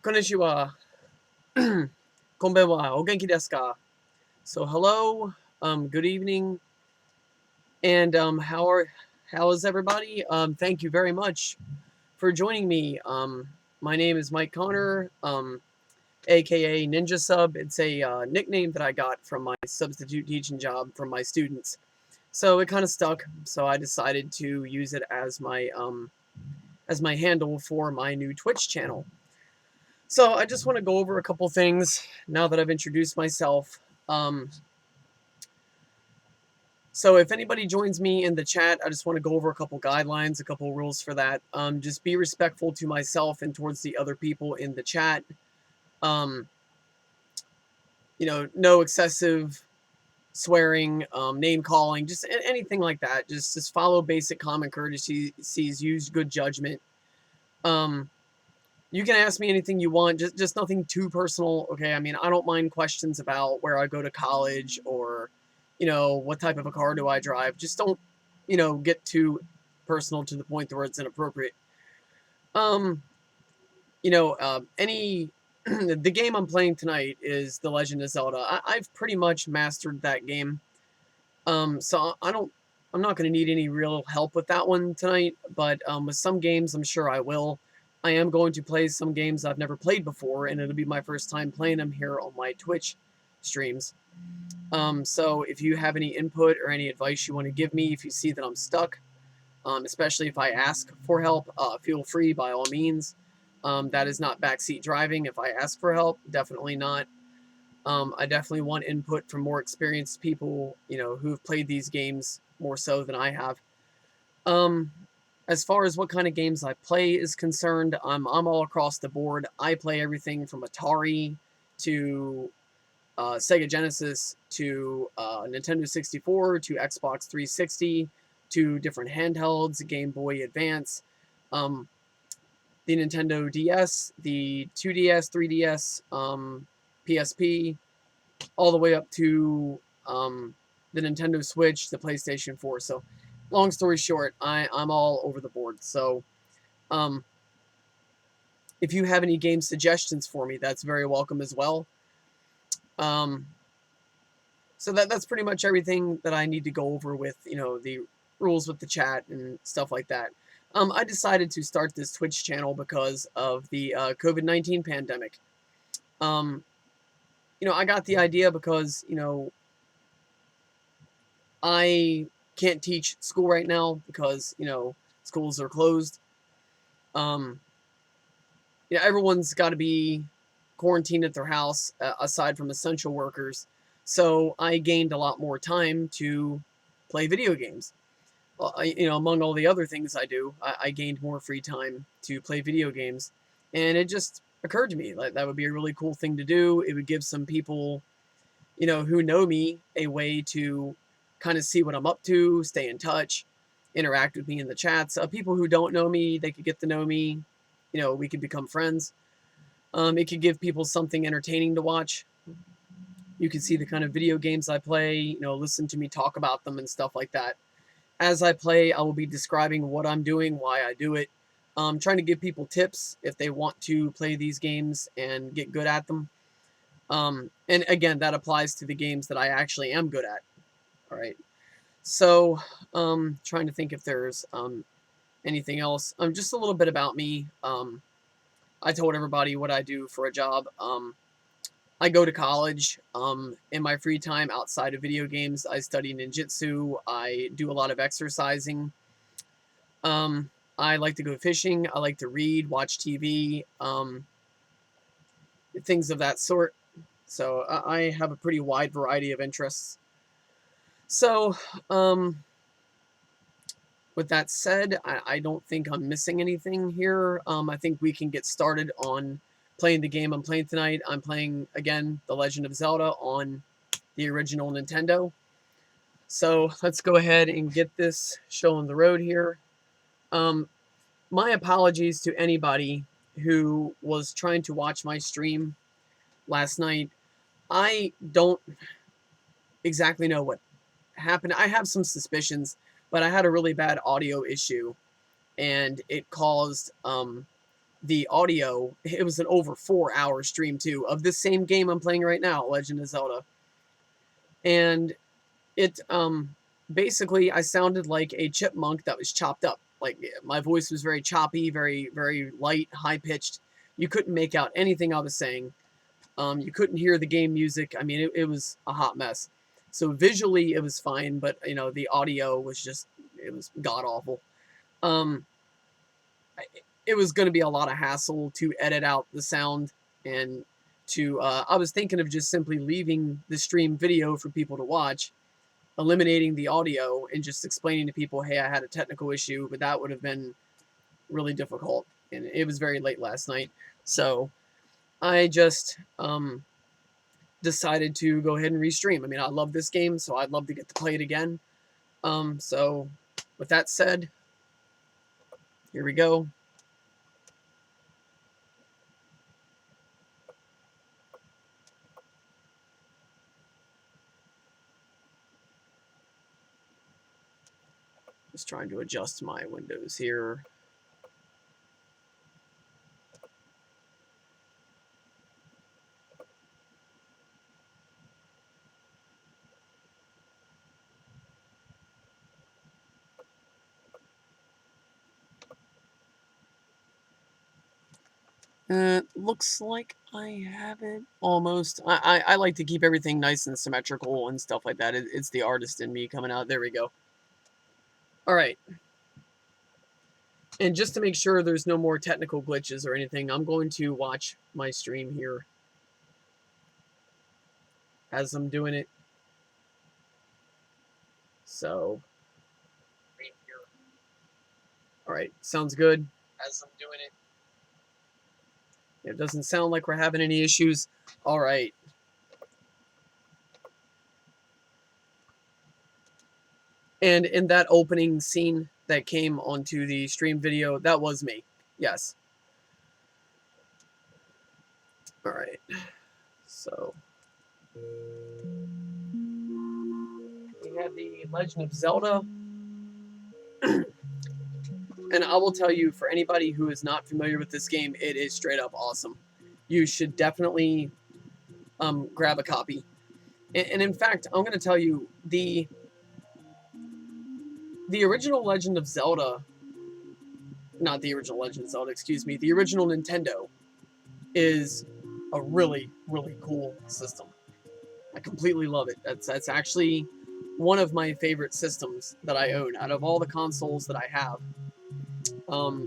Konnichiwa. Konbanwa. O genki desu ka? So hello, good evening, and how is everybody? Thank you very much for joining me. My name is Mike Connor, aka Ninja Sub. It's a nickname that I got from my substitute teaching job from my students. So it kind of stuck. So I decided to use it as my handle for my new Twitch channel. So I just want to go over a couple things now that I've introduced myself. Um, so if anybody joins me in the chat, I just want to go over a couple guidelines, a couple rules for that. Just be respectful to myself and towards the other people in the chat. Um, no excessive swearing, name calling, just anything like that. Just follow basic common courtesies. Use good judgment. Um, You can ask me anything you want, just nothing too personal, okay? I mean, I don't mind questions about where I go to college or, what type of a car do I drive. Just don't, get too personal to the point where it's inappropriate. Um, any the game I'm playing tonight is The Legend of Zelda. I've pretty much mastered that game. So I'm not going to need any real help with that one tonight, but with some games, I'm sure I will. I am going to play some games I've never played before, and it'll be my first time playing them here on my Twitch streams. So if you have any input or any advice you want to give me, if you see that I'm stuck, especially if I ask for help, feel free by all means. That is not backseat driving. If I ask for help, definitely not. I definitely want input from more experienced people, who've played these games more so than I have. As far as what kind of games I play is concerned, I'm all across the board. I play everything from Atari to Sega Genesis to Nintendo 64 to Xbox 360 to different handhelds, Game Boy Advance, the Nintendo DS, the 2DS, 3DS, PSP, all the way up to the Nintendo Switch, the PlayStation 4. So, long story short, I'm all over the board. So, if you have any game suggestions for me, that's very welcome as well. So that's pretty much everything that I need to go over with, the rules with the chat and stuff like that. I decided to start this Twitch channel because of the COVID-19 pandemic. I got the idea because, I can't teach school right now because, schools are closed. Everyone's got to be quarantined at their house, aside from essential workers. So I gained a lot more time to play video games. Among all the other things I do, I gained more free time to play video games. And it just occurred to me like that would be a really cool thing to do. It would give some people, who know me a way to kind of see what I'm up to, stay in touch, interact with me in the chats. People who don't know me, they could get to know me. We could become friends. It could give people something entertaining to watch. You can see the kind of video games I play, listen to me talk about them and stuff like that. As I play, I will be describing what I'm doing, why I do it, trying to give people tips if they want to play these games and get good at them. And again, that applies to the games that I actually am good at. All right. So, trying to think if there's anything else. Just a little bit about me. I told everybody what I do for a job. I go to college. In my free time outside of video games, I study ninjutsu. I do a lot of exercising. I like to go fishing. I like to read, watch TV, things of that sort. So I have a pretty wide variety of interests. So, with that said, I don't think I'm missing anything here. I think we can get started on playing the game I'm playing tonight. I'm playing, again, The Legend of Zelda on the original Nintendo. So let's go ahead and get this show on the road here. My apologies to anybody who was trying to watch my stream last night. I don't exactly know what happened. I have some suspicions, but I had a really bad audio issue, and it caused the audio, it was an over 4-hour stream too of this same game I'm playing right now, Legend of Zelda. And it basically I sounded like a chipmunk that was chopped up. Like my voice was very choppy, very very light, high pitched. You couldn't make out anything I was saying. You couldn't hear the game music. I mean, it was a hot mess. So visually it was fine, but you know the audio was just, it was god awful. Um, it was going to be a lot of hassle to edit out the sound, and to I was thinking of just simply leaving the stream video for people to watch, eliminating the audio, and just explaining to people, hey, I had a technical issue, but that would have been really difficult, and it was very late last night. So I just decided to go ahead and restream. I mean, I love this game, so I'd love to get to play it again. So with that said, here we go. Just trying to adjust my windows here. Looks like I have it almost. I like to keep everything nice and symmetrical and stuff like that. It's the artist in me coming out. There we go. All right. And just to make sure there's no more technical glitches or anything, I'm going to watch my stream here as I'm doing it. So, all right, sounds good. As I'm doing it. It doesn't sound like we're having any issues. All right. And in that opening scene that came onto the stream video, that was me. Yes. All right. So we have the Legend of Zelda. And I will tell you, for anybody who is not familiar with this game, it is straight up awesome. You should definitely grab a copy. And in fact, I'm going to tell you, the original Legend of Zelda, not the original Legend of Zelda, excuse me, the original Nintendo is a really, really cool system. I completely love it. That's actually one of my favorite systems that I own. Out of all the consoles that I have,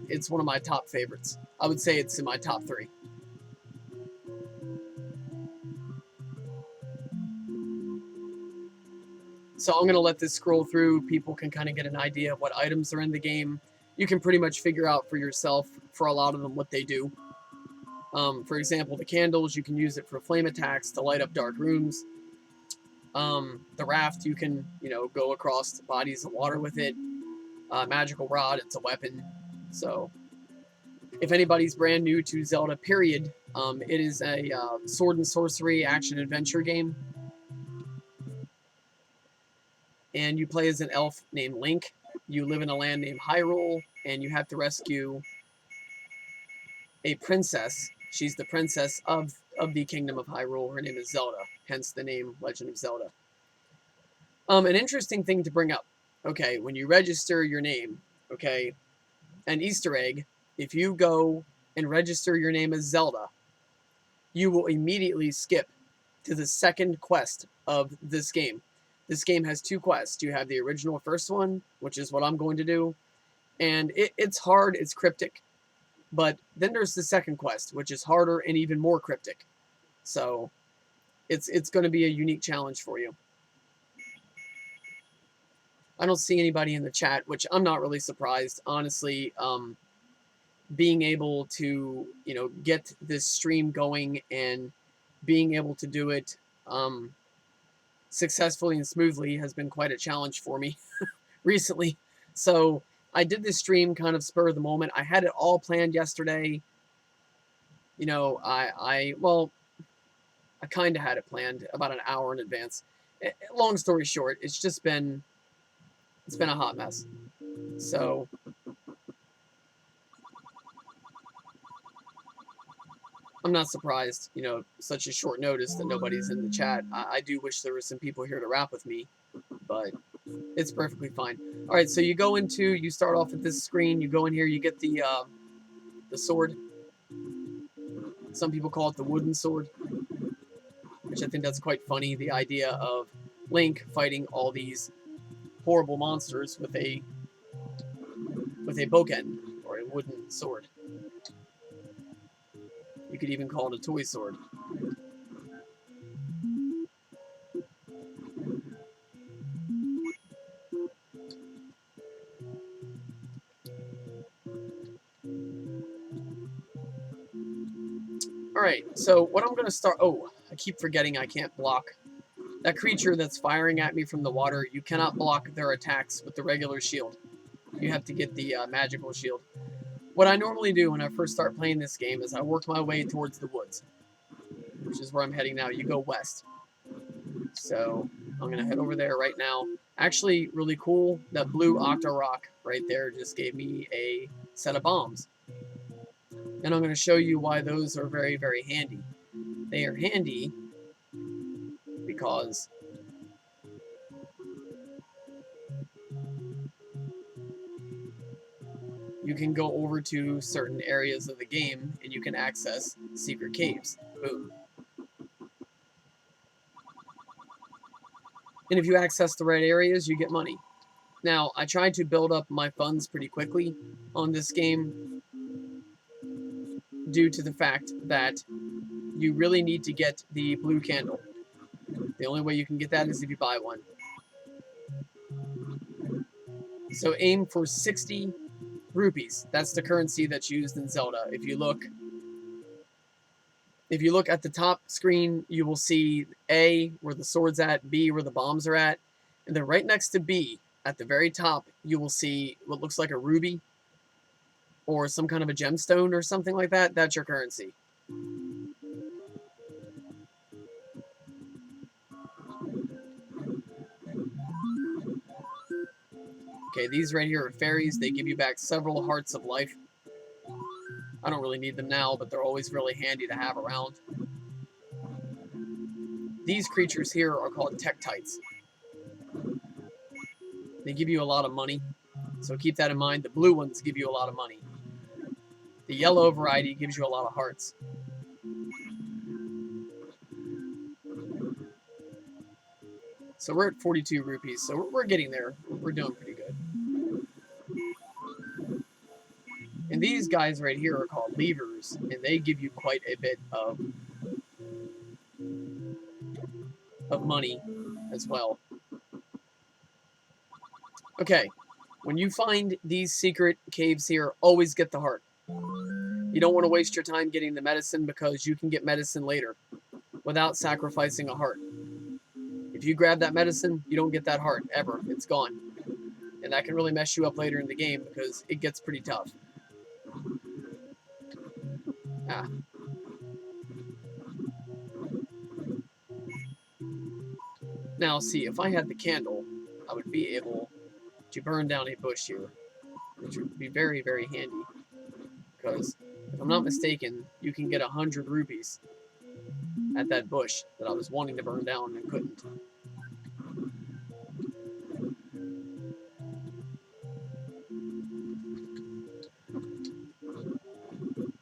it's one of my top favorites. I would say it's in my top 3. So I'm going to let this scroll through. People can kind of get an idea of what items are in the game. You can pretty much figure out for yourself, for a lot of them, what they do. For example, the candles, you can use it for flame attacks to light up dark rooms. The raft, you can, go across bodies of water with it. Magical rod, it's a weapon. So if anybody's brand new to Zelda, period, it is a sword and sorcery action-adventure game. And you play as an elf named Link. You live in a land named Hyrule, and you have to rescue a princess. She's the princess of the Kingdom of Hyrule. Her name is Zelda, hence the name Legend of Zelda. An interesting thing to bring up. Okay, when you register your name, okay, an Easter egg, if you go and register your name as Zelda, you will immediately skip to the second quest of this game. This game has 2 quests. You have the original first one, which is what I'm going to do, and it's hard, it's cryptic. But then there's the second quest, which is harder and even more cryptic. So it's going to be a unique challenge for you. I don't see anybody in the chat, which I'm not really surprised, honestly. Being able to, get this stream going and being able to do it successfully and smoothly has been quite a challenge for me recently. So I did this stream kind of spur of the moment. I had it all planned yesterday. I kind of had it planned about an hour in advance. Long story short, it's been a hot mess. So I'm not surprised, you know, such a short notice that nobody's in the chat. I do wish there were some people here to rap with me, but it's perfectly fine. All right, so you go into, you start off at this screen. You go in here, you get the sword. Some people call it the wooden sword, which I think that's quite funny. The idea of Link fighting all these horrible monsters with a boken or a wooden sword. You could even call it a toy sword. Alright, so what I'm going to start... Oh, I keep forgetting I can't block. That creature that's firing at me from the water, you cannot block their attacks with the regular shield. You have to get the magical shield. What I normally do when I first start playing this game is I work my way towards the woods, which is where I'm heading now. You go west. So I'm going to head over there right now. Actually, really cool, that blue Octo Rock right there just gave me a set of bombs. And I'm going to show you why those are very, very handy. They are handy because you can go over to certain areas of the game and you can access secret caves. Boom. And if you access the right areas, you get money. Now, I tried to build up my funds pretty quickly on this game due to the fact that you really need to get the blue candle. The only way you can get that is if you buy one. So aim for 60 rupees. That's the currency that's used in Zelda. If you look at the top screen, you will see A, where the sword's at, B, where the bombs are at, and then right next to B, at the very top, you will see what looks like a ruby or some kind of a gemstone or something like that. That's your currency. Okay, these right here are fairies. They give you back several hearts of life. I don't really need them now, but they're always really handy to have around. These creatures here are called Tektites. They give you a lot of money, so keep that in mind. The blue ones give you a lot of money. The yellow variety gives you a lot of hearts. So we're at 42 rupees, so we're getting there. We're doing pretty good. And these guys right here are called levers, and they give you quite a bit of money as well. Okay, when you find these secret caves here, always get the heart. You don't want to waste your time getting the medicine because you can get medicine later without sacrificing a heart. If you grab that medicine, you don't get that heart, ever. It's gone. And that can really mess you up later in the game because it gets pretty tough. Ah. Now, see, if I had the candle, I would be able to burn down a bush here, which would be very, very handy. Because, if I'm not mistaken, you can get 100 rupees at that bush that I was wanting to burn down and couldn't.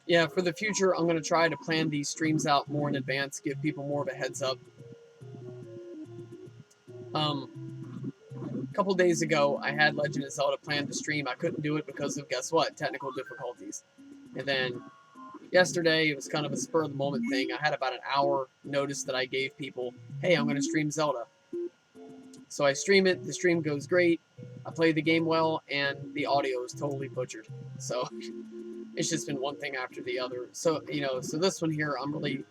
Yeah, for the future, I'm going to try to plan these streams out more in advance, give people more of a heads up. A couple days ago, I had Legend of Zelda planned to stream. I couldn't do it because of, guess what, technical difficulties. And then yesterday, it was kind of a spur-of-the-moment thing. I had about an hour notice that I gave people, hey, I'm going to stream Zelda. So I stream it, the stream goes great, I play the game well, and the audio is totally butchered. So it's just been one thing after the other. So, you know, so this one here, I'm really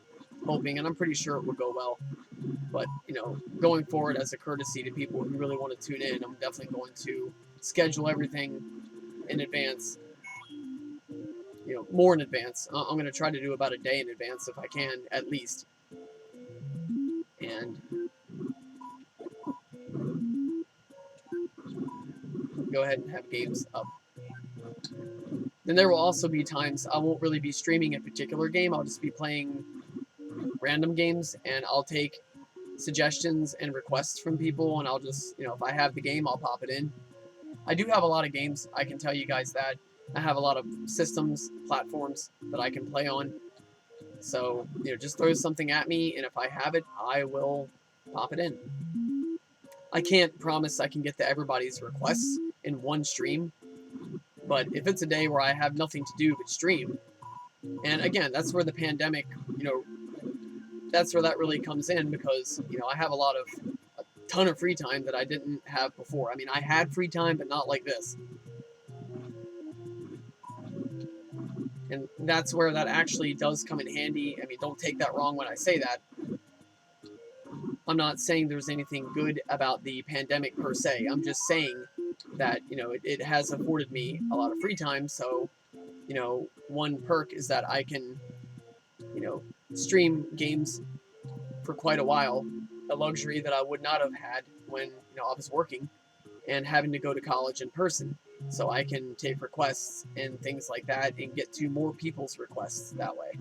hoping, and I'm pretty sure it will go well. But, you know, going forward as a courtesy to people who really want to tune in, I'm definitely going to schedule everything in advance. You know, more in advance. I'm going to try to do about a day in advance if I can, at least. And go ahead and have games up. Then there will also be times I won't really be streaming a particular game. I'll just be playing random games, and I'll take suggestions and requests from people, and I'll just, if I have the game, I'll pop it in. I do have a lot of games, I can tell you guys that. I have a lot of systems, platforms that I can play on. So, just throw something at me, and if I have it, I will pop it in. I can't promise I can get to everybody's requests in one stream, but if it's a day where I have nothing to do but stream, and again, that's where the pandemic, that's where that really comes in, because, I have a ton of free time that I didn't have before. I mean, I had free time, but not like this. And that's where that actually does come in handy. I mean, don't take that wrong when I say that. I'm not saying there's anything good about the pandemic per se. I'm just saying that, it has afforded me a lot of free time. So, one perk is that I can, stream games for quite a while, a luxury that I would not have had when, I was working and having to go to college in person. So I can take requests and things like that and get to more people's requests that way.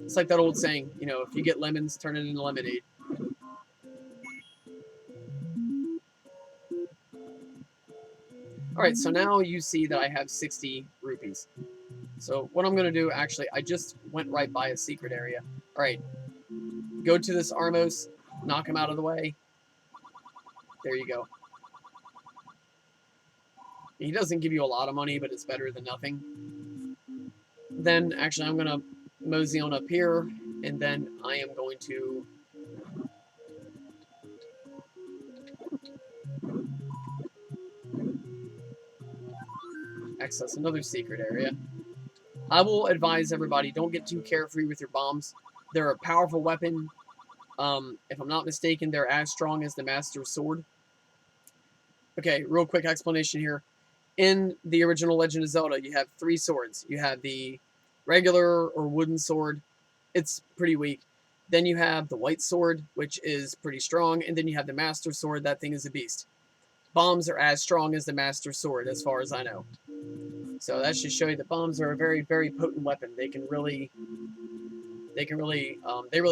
It's like that old saying, if you get lemons, turn it into lemonade. Alright, so now you see that I have 60 rupees. So what I'm going to do, actually, I just went right by a secret area. Alright, go to this Armos, knock him out of the way. There you go. He doesn't give you a lot of money, but it's better than nothing. Then, actually, I'm going to mosey on up here, and then I am going to access another secret area. I will advise everybody, don't get too carefree with your bombs. They're a powerful weapon. If I'm not mistaken, they're as strong as the Master Sword. Okay, real quick explanation here. In the original Legend of Zelda, you have 3 swords. You have the regular or wooden sword. It's pretty weak. Then you have the white sword, which is pretty strong. And then you have the Master Sword. That thing is a beast. Bombs are as strong as the Master Sword, as far as I know. So that should show you that bombs are a very, very potent weapon. They really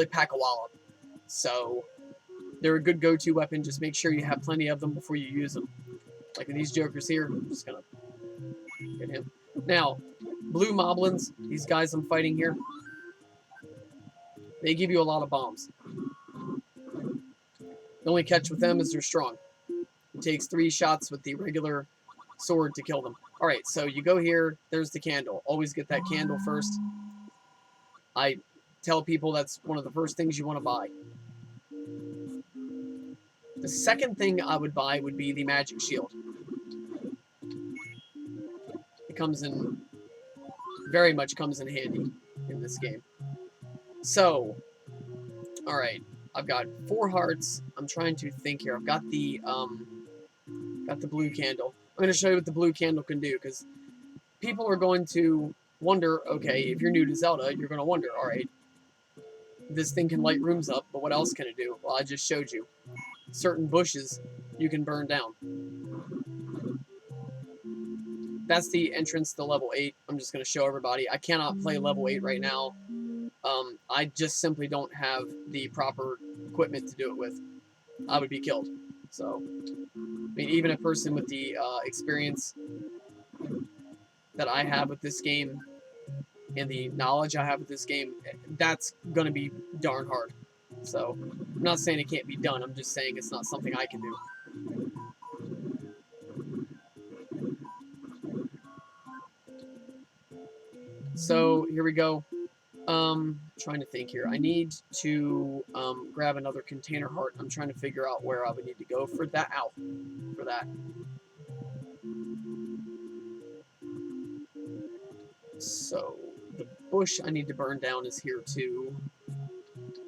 pack a wallop. So they're a good go-to weapon. Just make sure you have plenty of them before you use them. Like these jokers here, I'm just gonna get him. Now, blue moblins, these guys I'm fighting here, they give you a lot of bombs. The only catch with them is they're strong. It takes 3 shots with the regular sword to kill them. Alright, so you go here, there's the candle. Always get that candle first. I tell people that's one of the first things you want to buy. The second thing I would buy would be the magic shield. It very much comes in handy in this game. So, alright, I've got 4 hearts. I'm trying to think here. I've got the blue candle. I'm going to show you what the blue candle can do, because people are going to wonder, okay, if you're new to Zelda, you're going to wonder, alright, this thing can light rooms up, but what else can it do? Well, I just showed you. Certain bushes you can burn down. That's the entrance to level 8. I'm just going to show everybody. I cannot play level 8 right now. I just simply don't have the proper equipment to do it with. I would be killed. So, I mean, even a person with the experience that I have with this game and the knowledge I have with this game, that's going to be darn hard. So, I'm not saying it can't be done. I'm just saying it's not something I can do. So, here we go. Trying to think here. I need to grab another container heart. I'm trying to figure out where I would need to go for that. Ow. For that. So, the bush I need to burn down is here too.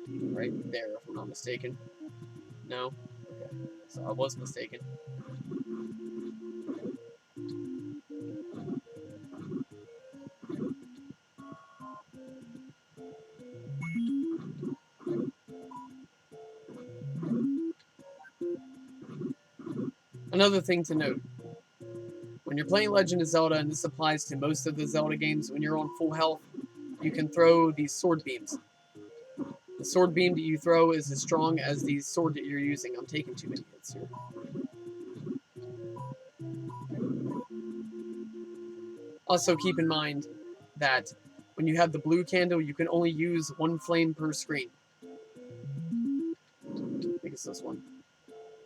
Right there, if I'm not mistaken. No? Okay. So, I was mistaken. Another thing to note, When you're playing Legend of Zelda, and this applies to most of the Zelda games, when you're on full health, you can throw these sword beams. The sword beam that you throw is as strong as the sword that you're using. I'm taking too many hits here. Also, keep in mind that when you have the blue candle, you can only use one flame per screen. I think it's this one.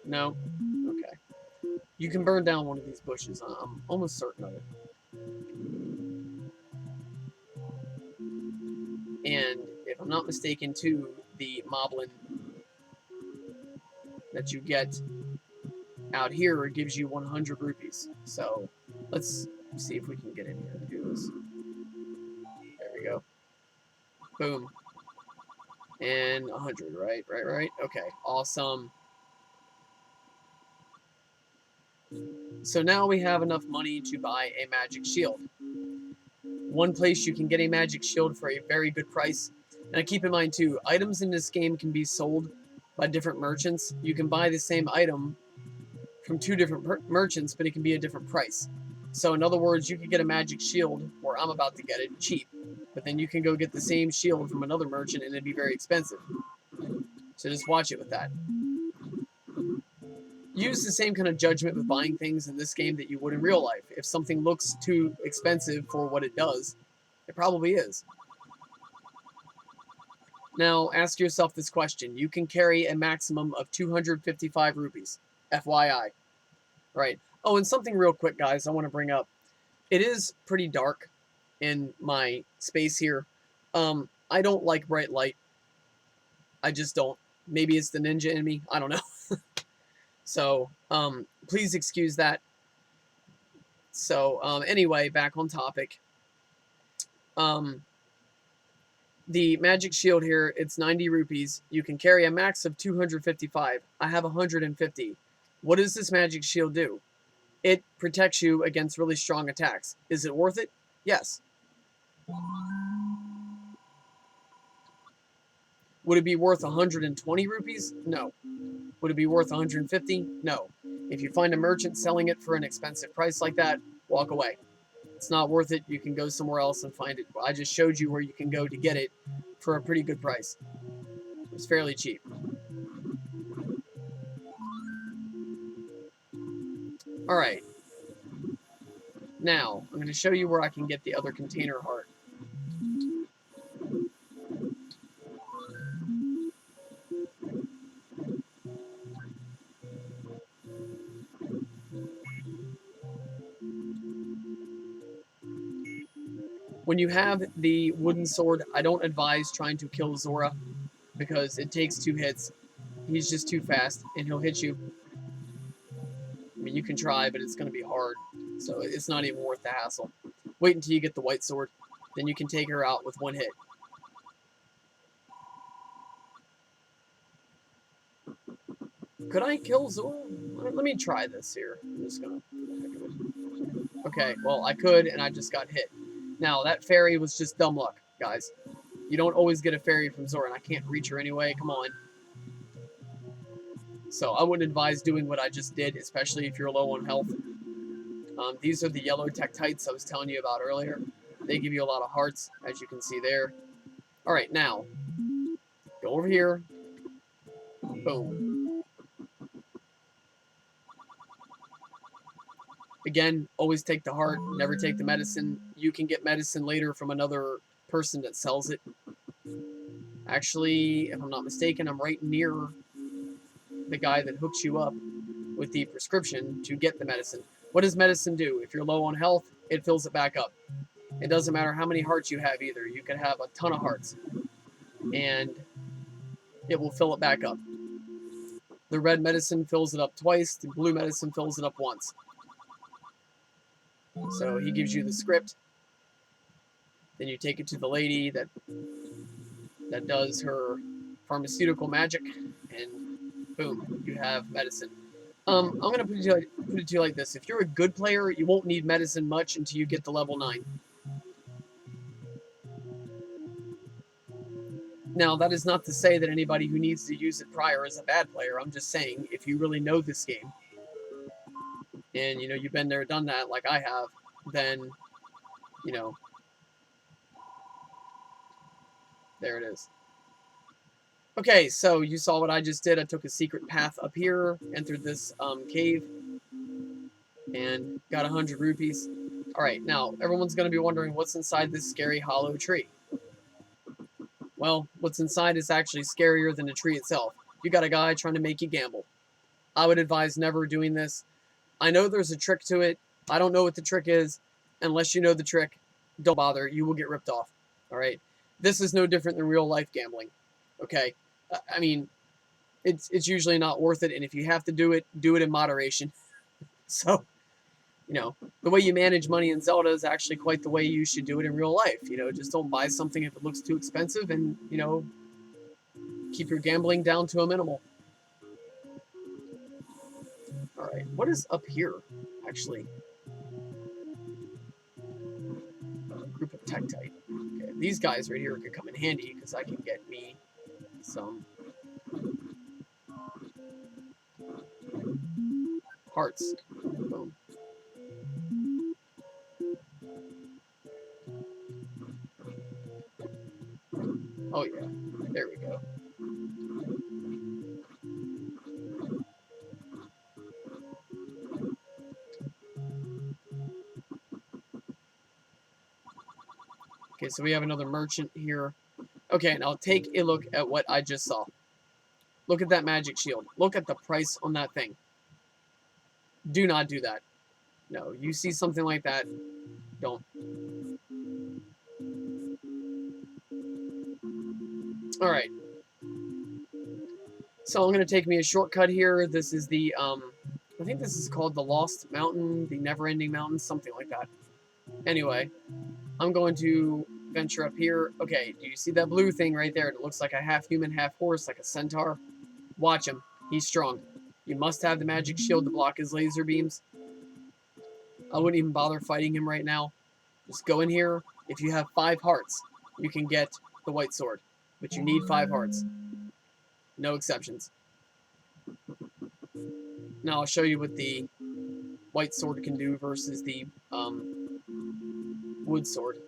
No? Okay. You can burn down one of these bushes. I'm almost certain of it. And if I'm not mistaken, too, the moblin that you get out here gives you 100 rupees. So let's see if we can get in here and do this. There we go. Boom. And 100, right? Right. Okay, awesome. So now we have enough money to buy a magic shield. One place you can get a magic shield for a very good price. And keep in mind too, items in this game can be sold by different merchants. You can buy the same item from two different merchants, but it can be a different price. So in other words, you could get a magic shield, or I'm about to get it, cheap. But then you can go get the same shield from another merchant and it'd be very expensive. So just watch it with that. Use the same kind of judgment with buying things in this game that you would in real life. If something looks too expensive for what it does, it probably is. Now, ask yourself this question. You can carry a maximum of 255 rupees. FYI. Right. Oh, and something real quick, guys, I want to bring up. It is pretty dark in my space here. I don't like bright light. I just don't. Maybe it's the ninja in me. I don't know. So, please excuse that. So, anyway, back on topic. The magic shield here, it's 90 rupees. You can carry a max of 255. I have 150. What does this magic shield do? It protects you against really strong attacks. Is it worth it? Yes. Would it be worth 120 rupees? No. Would it be worth 150? No. If you find a merchant selling it for an expensive price like that, walk away. It's not worth it. You can go somewhere else and find it. I just showed you where you can go to get it for a pretty good price. It's fairly cheap. Alright. Now, I'm going to show you where I can get the other container heart. When you have the wooden sword, I don't advise trying to kill Zora because it takes 2 hits. He's just too fast, and he'll hit you. I mean, you can try, but it's going to be hard, so it's not even worth the hassle. Wait until you get the white sword, then you can take her out with 1 hit. Could I kill Zora? Let me try this here. I'm just going to... Okay, well, I could, and I just got hit. Now, that fairy was just dumb luck, guys. You don't always get a fairy from Zora, and I can't reach her anyway. Come on. So I wouldn't advise doing what I just did, especially if you're low on health. These are the yellow Tektites I was telling you about earlier. They give you a lot of hearts, as you can see there. Alright, now, go over here. Boom. Again, always take the heart, never take the medicine. You can get medicine later from another person that sells it. Actually, if I'm not mistaken, I'm right near the guy that hooks you up with the prescription to get the medicine. What does medicine do? If you're low on health, it fills it back up. It doesn't matter how many hearts you have either. You can have a ton of hearts, and it will fill it back up. The red medicine fills it up twice. The blue medicine fills it up once. So he gives you the script. Then you take it to the lady that does her pharmaceutical magic, and boom, you have medicine. I'm going to put it to you like this. If you're a good player, you won't need medicine much until you get to level 9. Now, that is not to say that anybody who needs to use it prior is a bad player. I'm just saying, if you really know this game, and you know you've been there, done that, like I have, then you know there it is. Okay, so you saw what I just did. I took a secret path up here, entered this cave, and got 100 rupees. All right, now everyone's going to be wondering what's inside this scary hollow tree. Well, what's inside is actually scarier than the tree itself. You got a guy trying to make you gamble. I would advise never doing this. I know there's a trick to it. I don't know what the trick is. Unless you know the trick, don't bother. You will get ripped off. All right? This is no different than real life gambling. Okay? I mean, it's usually not worth it, and if you have to do it in moderation. So, you know, the way you manage money in Zelda is actually quite the way you should do it in real life. You know, just don't buy something if it looks too expensive, and, you know, keep your gambling down to a minimal. All right, what is up here, actually? Group of Tektite. Okay, these guys right here could come in handy because I can get me some hearts. Boom. Oh yeah, there we go. Okay, so we have another merchant here. Okay, now take a look at what I just saw. Look at that magic shield. Look at the price on that thing. Do not do that. No, you see something like that, don't. All right. So I'm going to take me a shortcut here. This is the, I think this is called the Lost Mountain, the Never-Ending Mountain, something like that. Anyway, I'm going to venture up here. Okay, do you see that blue thing right there? It looks like a half human, half horse, like a centaur. Watch him. He's strong. You must have the magic shield to block his laser beams. I wouldn't even bother fighting him right now. Just go in here. If you have 5 hearts, you can get the white sword. But you need 5 hearts. No exceptions. Now I'll show you what the white sword can do versus the wood sword.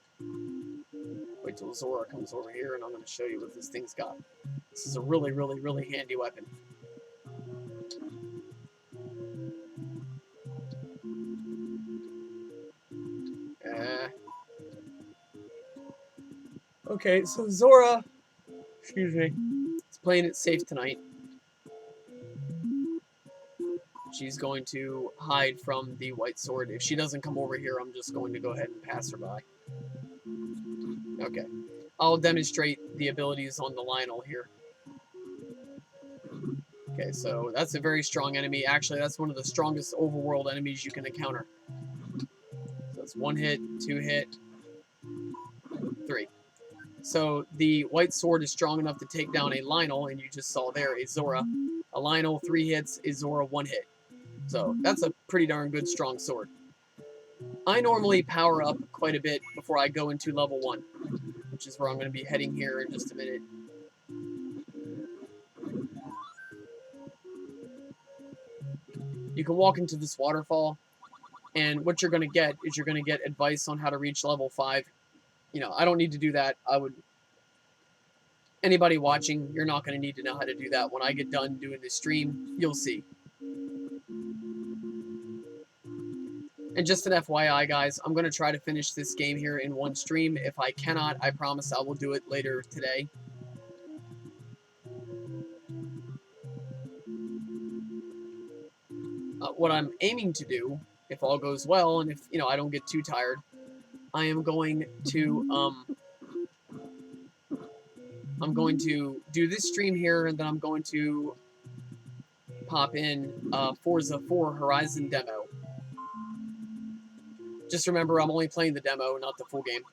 Wait till Zora comes over here and I'm going to show you what this thing's got. This is a really, really, really handy weapon. Okay, so Zora, excuse me, is playing it safe tonight. She's going to hide from the white sword. If she doesn't come over here, I'm just going to go ahead and pass her by. Okay. I'll demonstrate the abilities on the Lionel here. Okay, so that's a very strong enemy. Actually, that's one of the strongest overworld enemies you can encounter. So that's 1 hit, 2 hit, 3. So the white sword is strong enough to take down a Lionel, and you just saw there a Zora. A Lionel 3 hits, a Zora 1 hit. So that's a pretty darn good strong sword. I normally power up quite a bit before I go into level 1, which is where I'm going to be heading here in just a minute. You can walk into this waterfall, and what you're going to get is you're going to get advice on how to reach level 5. You know, I don't need to do that. Anybody watching, you're not going to need to know how to do that. When I get done doing this stream, you'll see. And just an FYI, guys, I'm going to try to finish this game here in 1 stream. If I cannot, I promise I will do it later today. What I'm aiming to do, if all goes well, and if, you know, I don't get too tired, I am going to, do this stream here, and then I'm going to pop in Forza 4 Horizon demo. Just remember, I'm only playing the demo, not the full game.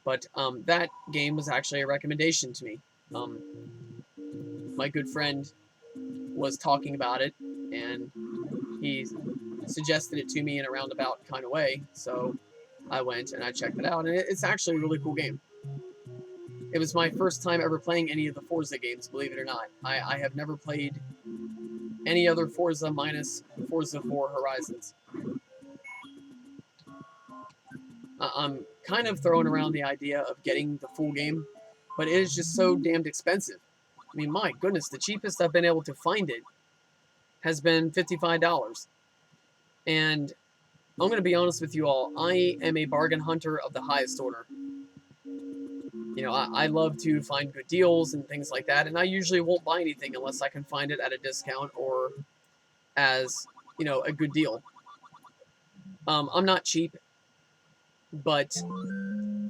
But that game was actually a recommendation to me. My good friend was talking about it, and he suggested it to me in a roundabout kind of way. So I went and I checked it out, and it's actually a really cool game. It was my first time ever playing any of the Forza games, believe it or not. I have never played any other Forza minus Forza 4 Horizons. I'm kind of throwing around the idea of getting the full game, but it is just so damned expensive. I mean, my goodness, the cheapest I've been able to find it has been $55. And I'm going to be honest with you all, I am a bargain hunter of the highest order. You know, I love to find good deals and things like that, and I usually won't buy anything unless I can find it at a discount or as, you know, a good deal. I'm not cheap, but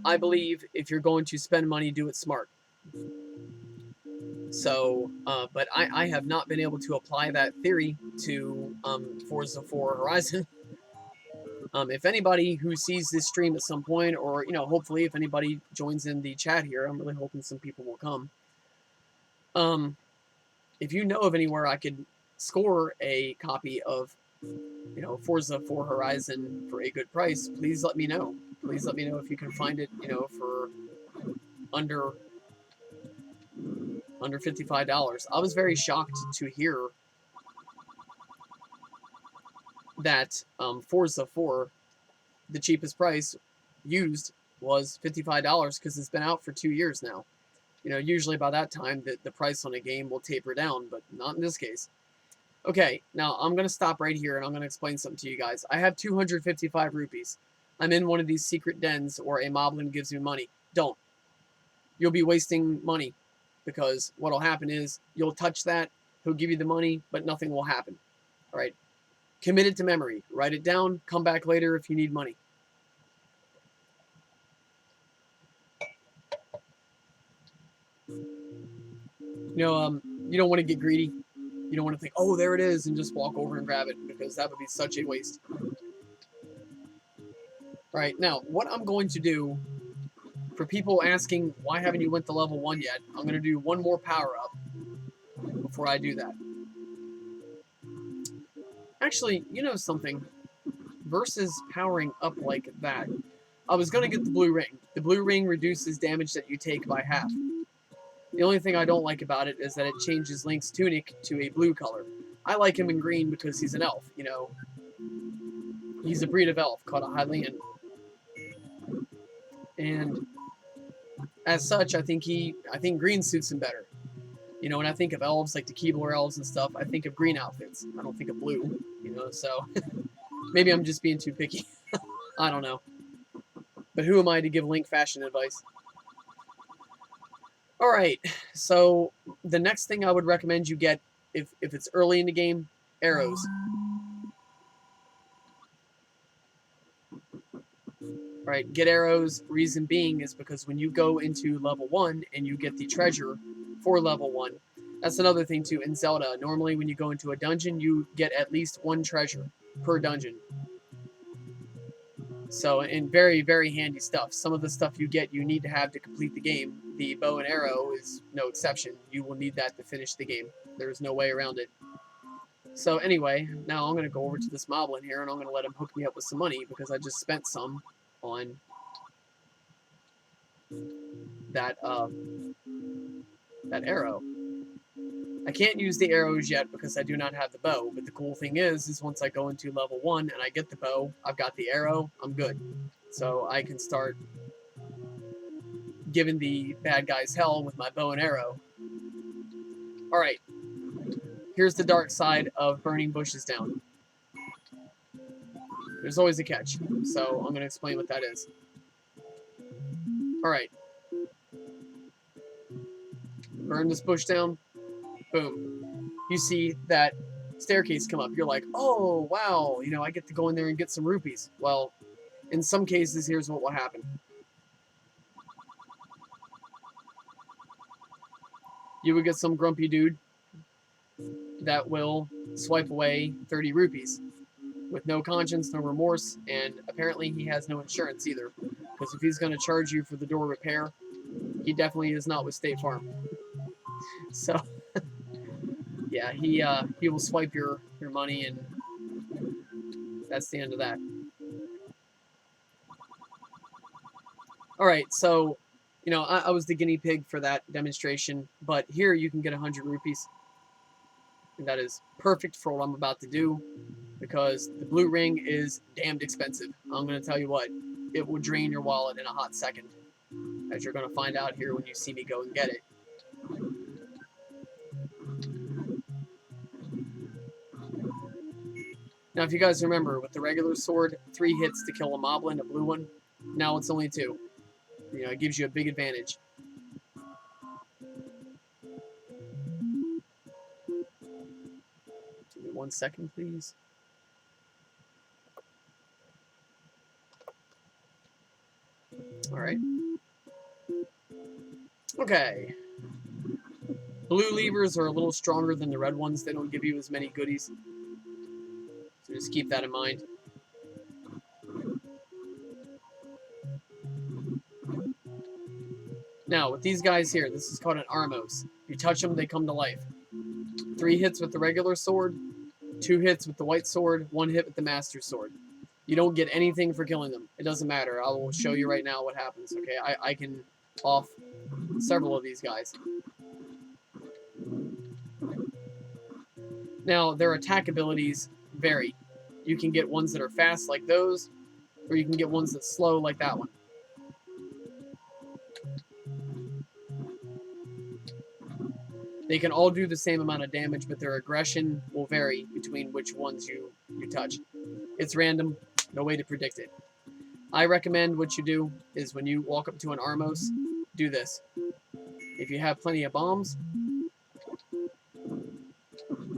I believe if you're going to spend money, do it smart. So, but I have not been able to apply that theory to Forza 4 Horizon. If anybody who sees this stream at some point, or, you know, hopefully if anybody joins in the chat here, I'm really hoping some people will come. If you know of anywhere I could score a copy of, you know, Forza 4 Horizon for a good price, please let me know. Please let me know if you can find it, you know, for under $55. I was very shocked to hear that Forza 4, the cheapest price used, was $55 because it's been out for 2 years now. You know, usually by that time, the price on a game will taper down, but not in this case. Okay, now I'm going to stop right here and I'm going to explain something to you guys. I have 255 rupees. I'm in one of these secret dens where a moblin gives me money. Don't. You'll be wasting money because what'll happen is you'll touch that, he'll give you the money, but nothing will happen. All right? Commit it to memory. Write it down. Come back later if you need money. You know, you don't want to get greedy. You don't want to think, oh, there it is, and just walk over and grab it, because that would be such a waste. All right, now, what I'm going to do, for people asking, why haven't you went to level 1 yet, I'm going to do one more power-up before I do that. Actually, you know something? Versus powering up like that, I was going to get the blue ring. The blue ring reduces damage that you take by half. The only thing I don't like about it is that it changes Link's tunic to a blue color. I like him in green because he's an elf, you know. He's a breed of elf called a Hylian. And as such, I think green suits him better. You know, when I think of elves, like the Keebler elves and stuff, I think of green outfits. I don't think of blue, you know, so maybe I'm just being too picky. I don't know. But who am I to give Link fashion advice? Alright, so the next thing I would recommend you get, if it's early in the game, arrows. Right, get arrows. Reason being is because when you go into level 1 and you get the treasure for level 1, that's another thing too. In Zelda, normally when you go into a dungeon, you get at least 1 treasure per dungeon. So, and very, very handy stuff. Some of the stuff you get, you need to have to complete the game. The bow and arrow is no exception. You will need that to finish the game. There's no way around it. So anyway, now I'm going to go over to this moblin here, and I'm going to let him hook me up with some money, because I just spent some on that, that arrow. I can't use the arrows yet because I do not have the bow, but the cool thing is once I go into level 1 and I get the bow, I've got the arrow, I'm good. So I can start giving the bad guys hell with my bow and arrow. Alright, here's the dark side of burning bushes down. There's always a catch, so I'm going to explain what that is. Alright. Burn this bush down. Boom. You see that staircase come up. You're like, oh, wow, you know, I get to go in there and get some rupees. Well, in some cases, here's what will happen. You would get some grumpy dude that will swipe away 30 rupees with no conscience, no remorse, and apparently he has no insurance either. Because if he's going to charge you for the door repair, he definitely is not with State Farm. So, yeah, he will swipe your money, and that's the end of that. Alright, so, you know, I was the guinea pig for that demonstration, but here you can get 100 rupees. And that is perfect for what I'm about to do, because the blue ring is damned expensive. I'm going to tell you what, it will drain your wallet in a hot second, as you're going to find out here when you see me go and get it. Now, if you guys remember, with the regular sword, 3 hits to kill a moblin, a blue one. Now it's only 2. You know, it gives you a big advantage. Give me 1 second, please. Alright. Okay. Blue levers are a little stronger than the red ones. They don't give you as many goodies. So just keep that in mind. Now, with these guys here, this is called an Armos. You touch them, they come to life. 3 hits with the regular sword, 2 hits with the white sword, 1 hit with the master sword. You don't get anything for killing them. It doesn't matter. I will show you right now what happens, okay? I can off several of these guys. Now, their attack abilities vary. You can get ones that are fast, like those, or you can get ones that slow, like that one. They can all do the same amount of damage, but their aggression will vary between which ones you touch. It's random, no way to predict it. I recommend what you do is when you walk up to an Armos, do this. If you have plenty of bombs,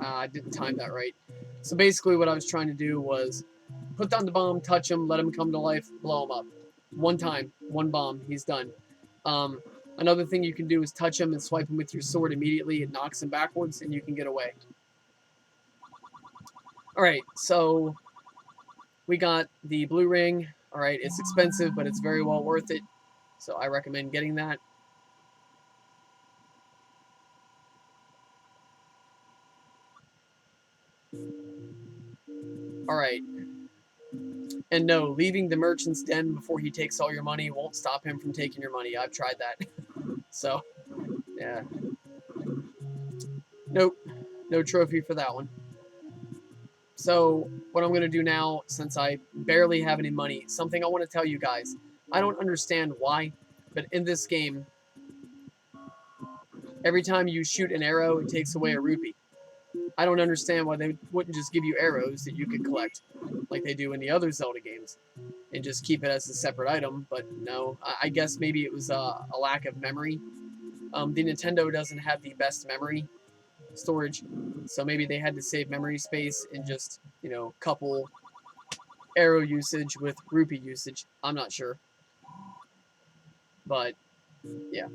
I didn't time that right. So basically what I was trying to do was put down the bomb, touch him, let him come to life, blow him up. 1 time, 1 bomb, he's done. Another thing you can do is touch him and swipe him with your sword immediately. It knocks him backwards, and you can get away. Alright, so we got the blue ring. Alright, it's expensive, but it's very well worth it. So I recommend getting that. Alright. And no, leaving the merchant's den before he takes all your money won't stop him from taking your money. I've tried that. So, yeah. Nope. No trophy for that one. So, what I'm going to do now, since I barely have any money, something I want to tell you guys. I don't understand why, but in this game, every time you shoot an arrow, it takes away a rupee. I don't understand why they wouldn't just give you arrows that you could collect, like they do in the other Zelda games, and just keep it as a separate item, but no. I guess maybe it was a lack of memory. The Nintendo doesn't have the best memory storage, so maybe they had to save memory space and just, you know, couple arrow usage with rupee usage. I'm not sure. But, yeah.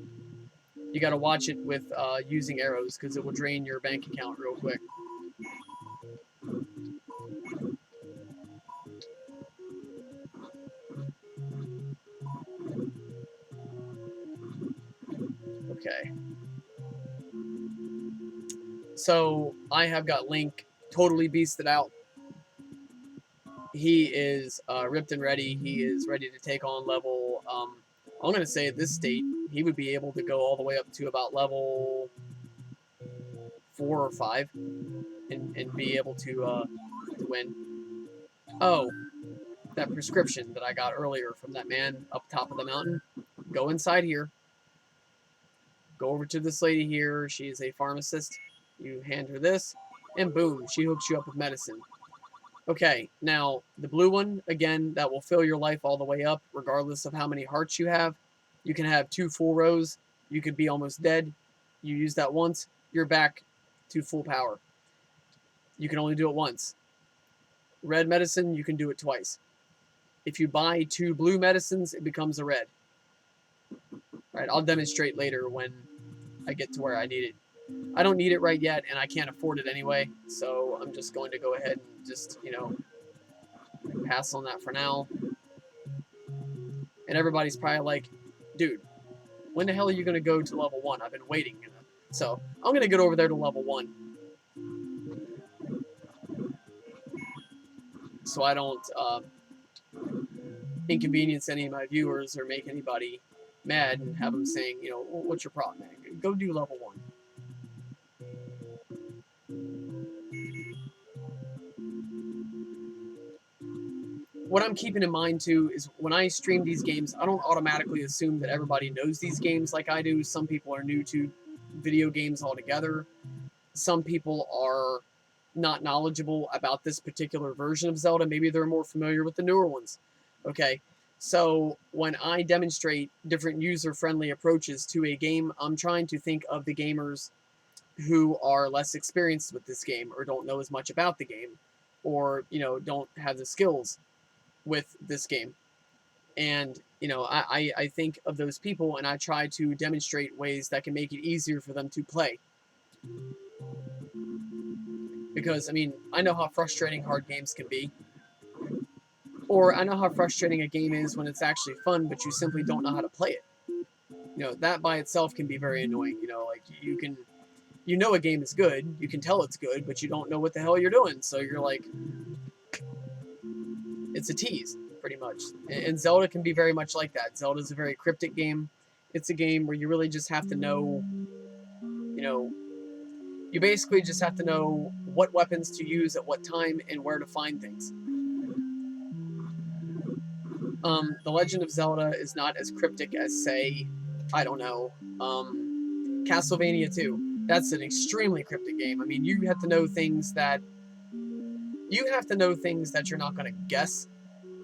You gotta watch it with using arrows, because it will drain your bank account real quick. Okay. So, I have got Link totally beasted out. He is ripped and ready. He is ready to take on level, I'm going to say at this state, he would be able to go all the way up to about level 4 or 5 and be able to win. Oh, that prescription that I got earlier from that man up top of the mountain. Go inside here. Go over to this lady here. She is a pharmacist. You hand her this, and boom, she hooks you up with medicine. Okay, now, the blue one, again, that will fill your life all the way up, regardless of how many hearts you have. You can have 2 full rows. You could be almost dead. You use that once, you're back to full power. You can only do it once. Red medicine, you can do it twice. If you buy 2 blue medicines, it becomes a red. Alright, I'll demonstrate later when I get to where I need it. I don't need it right yet, and I can't afford it anyway, so I'm just going to go ahead and just, you know, pass on that for now. And everybody's probably like, dude, when the hell are you going to go to level 1? I've been waiting. So, I'm going to get over there to level 1. So I don't inconvenience any of my viewers or make anybody mad and have them saying, you know, what's your problem, man? Go do level 1. what I'm keeping in mind too is when I stream these games, I don't automatically assume that everybody knows these games like I do. Some people are new to video games altogether. Some people are not knowledgeable about this particular version of Zelda. Maybe they're more familiar with the newer ones. Okay, so when I demonstrate different user-friendly approaches to a game, I'm trying to think of the gamers who are less experienced with this game or don't know as much about the game or, don't have the skills with this game. And, I think of those people and I try to demonstrate ways that can make it easier for them to play. Because, I know how frustrating hard games can be. Or I know how frustrating a game is when it's actually fun, but you simply don't know how to play it. That by itself can be very annoying. Like a game is good, you can tell it's good, but you don't know what the hell you're doing. So you're like, it's a tease, pretty much. And Zelda can be very much like that. Zelda's a very cryptic game. It's a game where you really just have to know, you basically just have to know what weapons to use at what time and where to find things. The Legend of Zelda is not as cryptic as, say, I don't know, Castlevania 2. That's an extremely cryptic game. You have to know things that you're not going to guess.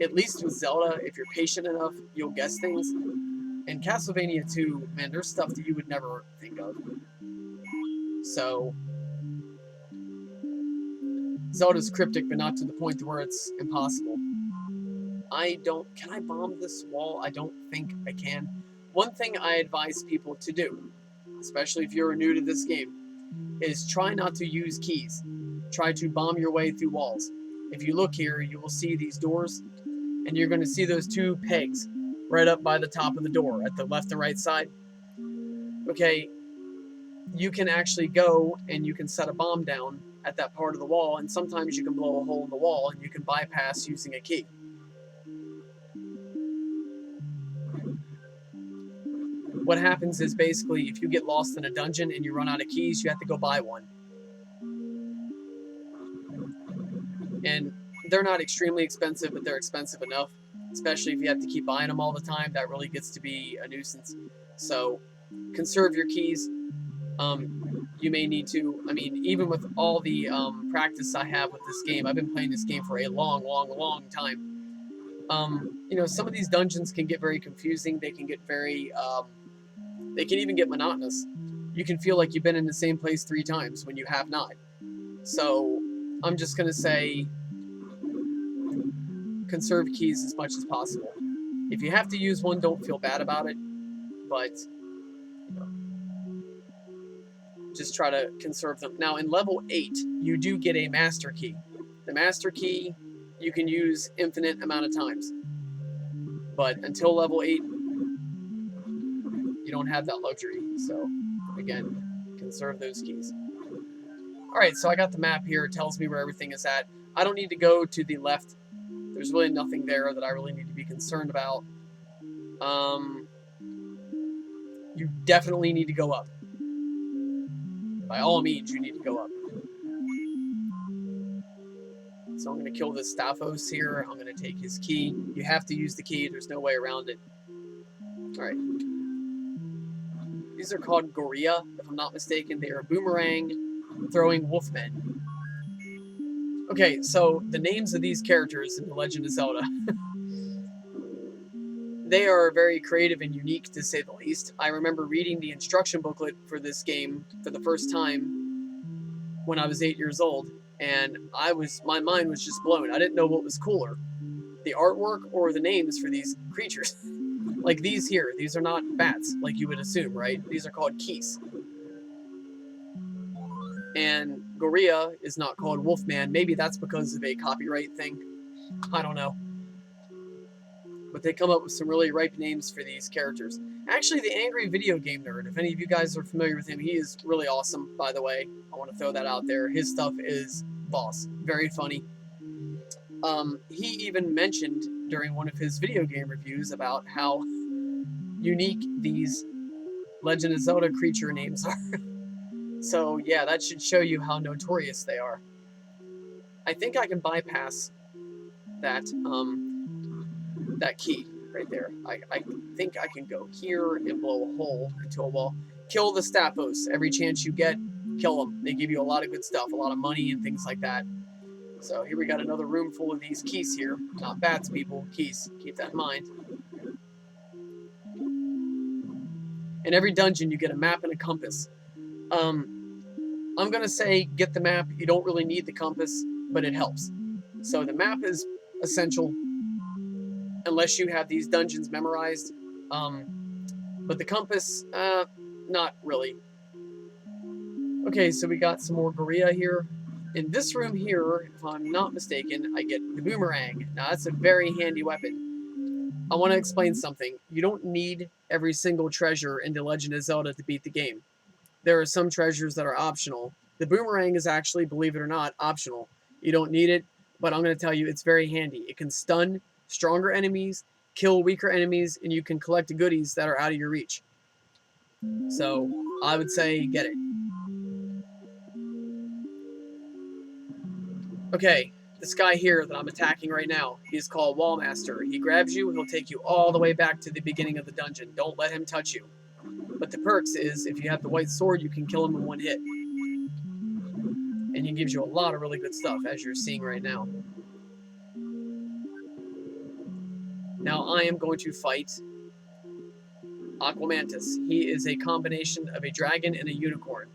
At least with Zelda, if you're patient enough, you'll guess things. In Castlevania 2, man, there's stuff that you would never think of. So, Zelda's cryptic, but not to the point where it's impossible. Can I bomb this wall? I don't think I can. One thing I advise people to do, especially if you're new to this game, is try not to use keys. Try to bomb your way through walls. If you look here, you will see these doors, and you're going to see those two pegs right up by the top of the door at the left and right side. Okay, you can actually go and you can set a bomb down at that part of the wall, and sometimes you can blow a hole in the wall and you can bypass using a key. What happens is basically if you get lost in a dungeon and you run out of keys, you have to go buy one. And they're not extremely expensive, but they're expensive enough, especially if you have to keep buying them all the time. That really gets to be a nuisance. So conserve your keys. You may need to, even with all the practice I have with this game, I've been playing this game for a long, long, long time. Some of these dungeons can get very confusing. They can get very, they can even get monotonous. You can feel like you've been in the same place 3 times when you have not. So I'm just going to say conserve keys as much as possible. If you have to use one, don't feel bad about it, but just try to conserve them. Now, in level 8, you do get a master key. The master key you can use infinite amount of times, but until level 8, you don't have that luxury. So, again, conserve those keys. Alright, so I got the map here. It tells me where everything is at. I don't need to go to the left. There's really nothing there that I really need to be concerned about. You definitely need to go up. By all means, you need to go up. So I'm going to kill this Staphos here. I'm going to take his key. You have to use the key. There's no way around it. Alright. These are called Gorilla, if I'm not mistaken. They are boomerang-throwing wolfmen. Okay, so the names of these characters in The Legend of Zelda, they are very creative and unique, to say the least. I remember reading the instruction booklet for this game for the first time when I was 8 years old, and my mind was just blown. I didn't know what was cooler, the artwork or the names for these creatures. Like these here, these are not bats, like you would assume, right? These are called keys. And Gorilla is not called Wolfman. Maybe that's because of a copyright thing. I don't know. But they come up with some really ripe names for these characters. Actually, the Angry Video Game Nerd, if any of you guys are familiar with him, he is really awesome, by the way. I want to throw that out there. His stuff is boss. Very funny. He even mentioned during one of his video game reviews about how unique these Legend of Zelda creature names are. So, yeah, that should show you how notorious they are. I think I can bypass that. that key right there. I think I can go here and blow a hole into a wall. Kill the Staphos. Every chance you get, kill them. They give you a lot of good stuff, a lot of money and things like that. So here we got another room full of these keys here. Not bats, people. Keys. Keep that in mind. In every dungeon, you get a map and a compass. I'm going to say get the map. You don't really need the compass, but it helps. So the map is essential unless you have these dungeons memorized. But the compass, not really. Okay, so we got some more Gorilla here. In this room here, if I'm not mistaken, I get the boomerang. Now, that's a very handy weapon. I want to explain something. You don't need every single treasure in The Legend of Zelda to beat the game. There are some treasures that are optional. The boomerang is actually, believe it or not, optional. You don't need it, but I'm going to tell you it's very handy. It can stun stronger enemies, kill weaker enemies, and you can collect goodies that are out of your reach. So, I would say get it. Okay, this guy here that I'm attacking right now, he's called Wallmaster. He grabs you, he'll take you all the way back to the beginning of the dungeon. Don't let him touch you. But the perks is, if you have the white sword, you can kill him in one hit. And he gives you a lot of really good stuff, as you're seeing right now. Now I am going to fight Aquamantis. He is a combination of a dragon and a unicorn.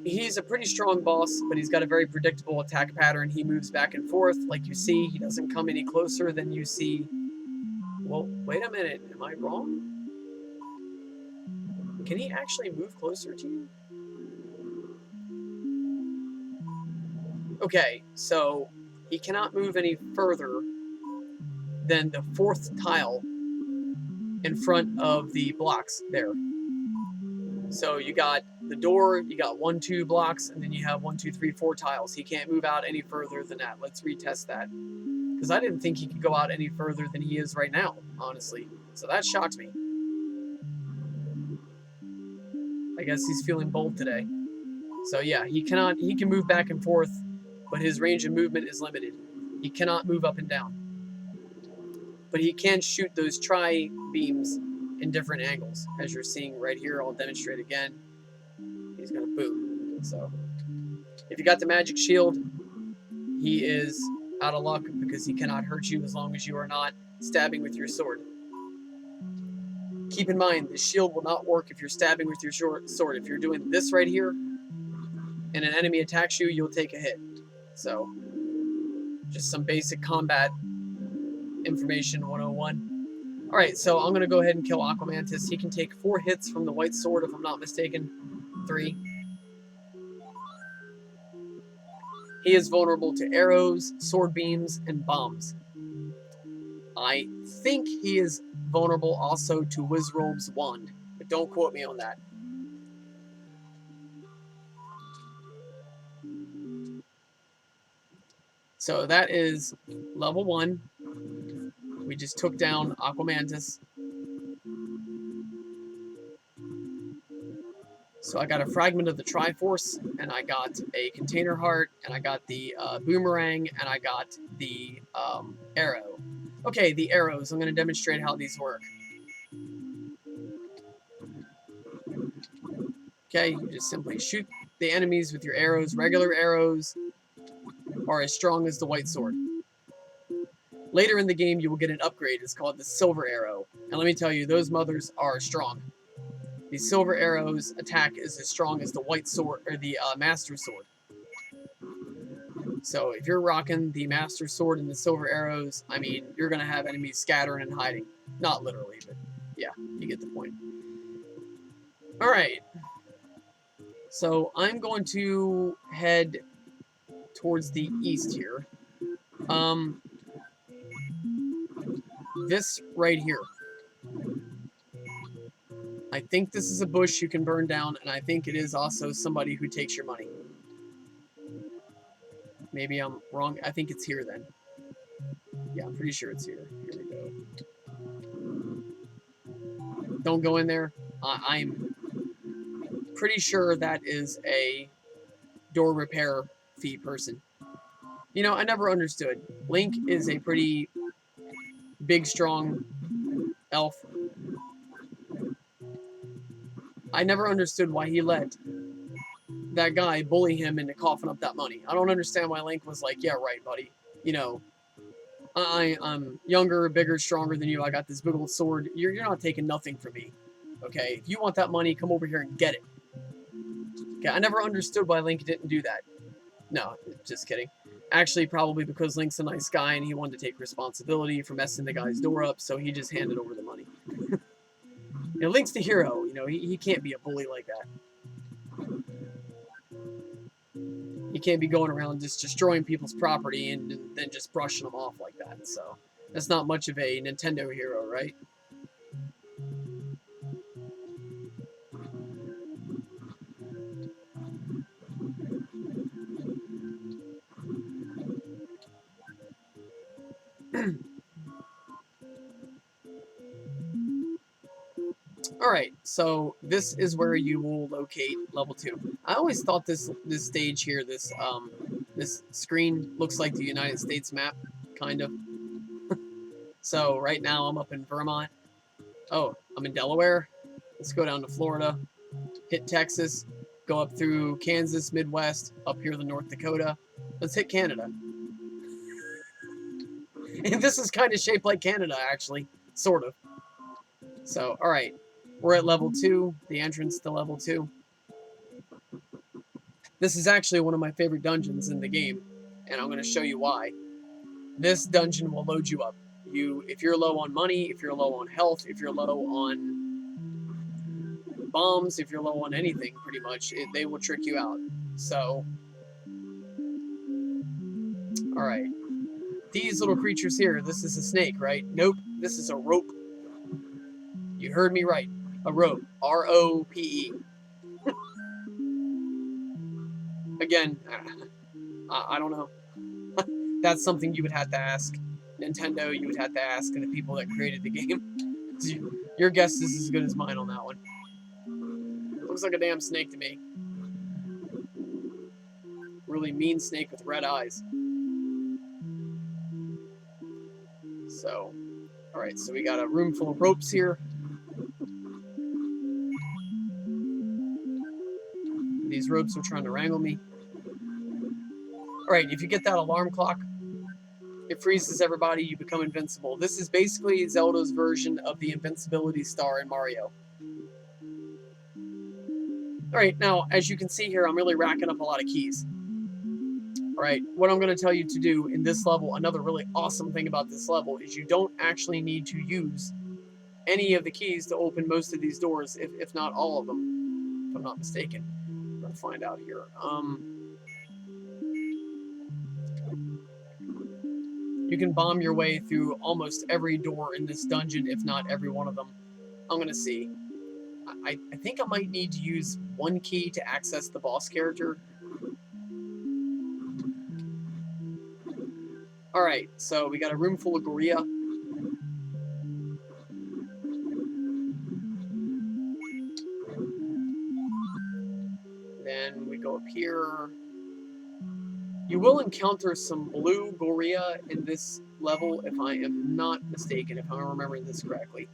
He's a pretty strong boss, but he's got a very predictable attack pattern. He moves back and forth. Like you see, he doesn't come any closer than you see. Well, wait a minute. Am I wrong? Can he actually move closer to you? Okay, so he cannot move any further than the 4th tile in front of the blocks there. So you got the door, you got 1, 2 blocks, and then you have 1, 2, 3, 4 tiles. He can't move out any further than that. Let's retest that. Because I didn't think he could go out any further than he is right now, honestly. So that shocked me. I guess he's feeling bold today. So yeah, he can move back and forth, but his range of movement is limited. He cannot move up and down. But he can shoot those tri-beams in different angles. As you're seeing right here, I'll demonstrate again. He's going to boom. So, if you got the magic shield, he is out of luck because he cannot hurt you as long as you are not stabbing with your sword. Keep in mind, the shield will not work if you're stabbing with your sword. If you're doing this right here, and an enemy attacks you, you'll take a hit. So, just some basic combat information 101. Alright, so I'm going to go ahead and kill Aquamantis. He can take 4 hits from the white sword, if I'm not mistaken. 3. He is vulnerable to arrows, sword beams, and bombs. I think he is vulnerable also to Wizrobe's wand, but don't quote me on that. So that is level 1. We just took down Aquamantis. So I got a fragment of the Triforce, and I got a container heart, and I got the boomerang, and I got the arrow. Okay, the arrows. I'm going to demonstrate how these work. Okay, you just simply shoot the enemies with your arrows. Regular arrows are as strong as the white sword. Later in the game, you will get an upgrade. It's called the Silver Arrow. And let me tell you, those mothers are strong. The Silver Arrow's attack is as strong as the white sword, or the Master Sword. So if you're rocking the Master Sword and the Silver Arrows, I mean, you're going to have enemies scattering and hiding. Not literally, but yeah, you get the point. Alright. So I'm going to head towards the east here. This right here. I think this is a bush you can burn down, and I think it is also somebody who takes your money. Maybe I'm wrong. I think it's here then. Yeah, I'm pretty sure it's here. Here we go. Don't go in there. I'm pretty sure that is a door repair fee person. You know, I never understood. Link is a pretty big, strong elf. I never understood why he let that guy bully him into coughing up that money. I don't understand why Link was like, yeah, right, buddy. You know, I'm younger, bigger, stronger than you. I got this big old sword. You're not taking nothing from me. Okay? If you want that money, come over here and get it. Okay, I never understood why Link didn't do that. No, just kidding. Actually, probably because Link's a nice guy and he wanted to take responsibility for messing the guy's door up, so he just handed over the money. You know, Link's the hero. You know, he can't be a bully like that. He can't be going around just destroying people's property and then just brushing them off like that. So that's not much of a Nintendo hero, right? Alright, so this is where you will locate level 2. I always thought this stage here, this screen looks like the United States map, kind of. So right now I'm up in Vermont. Oh, I'm in Delaware. Let's go down to Florida, hit Texas, go up through Kansas, Midwest, up here to North Dakota. Let's hit Canada. And this is kind of shaped like Canada, actually. Sort of. So, alright. We're at level 2, the entrance to level 2. This is actually one of my favorite dungeons in the game, and I'm going to show you why. This dungeon will load you up. If you're low on money, if you're low on health, if you're low on bombs, if you're low on anything, pretty much, they will trick you out. So, alright. These little creatures here, this is a snake, right? Nope, this is a rope. You heard me right. A rope. R-O-P-E. Again, I don't know. That's something you would have to ask Nintendo, you would have to ask the people that created the game. Your guess is as good as mine on that one. Looks like a damn snake to me. Really mean snake with red eyes. So, alright, so we got a room full of ropes here. These ropes are trying to wrangle me. Alright, if you get that alarm clock, it freezes everybody, you become invincible. This is basically Zelda's version of the invincibility star in Mario. Alright, now, as you can see here, I'm really racking up a lot of keys. Alright, what I'm going to tell you to do in this level, another really awesome thing about this level, is you don't actually need to use any of the keys to open most of these doors, if not all of them, if I'm not mistaken. I'm going to find out here. You can bomb your way through almost every door in this dungeon, if not every one of them. I'm going to see. I think I might need to use one key to access the boss character. Alright, so we got a room full of Gorilla. Then we go up here. You will encounter some blue Gorilla in this level, if I am not mistaken, if I'm remembering this correctly.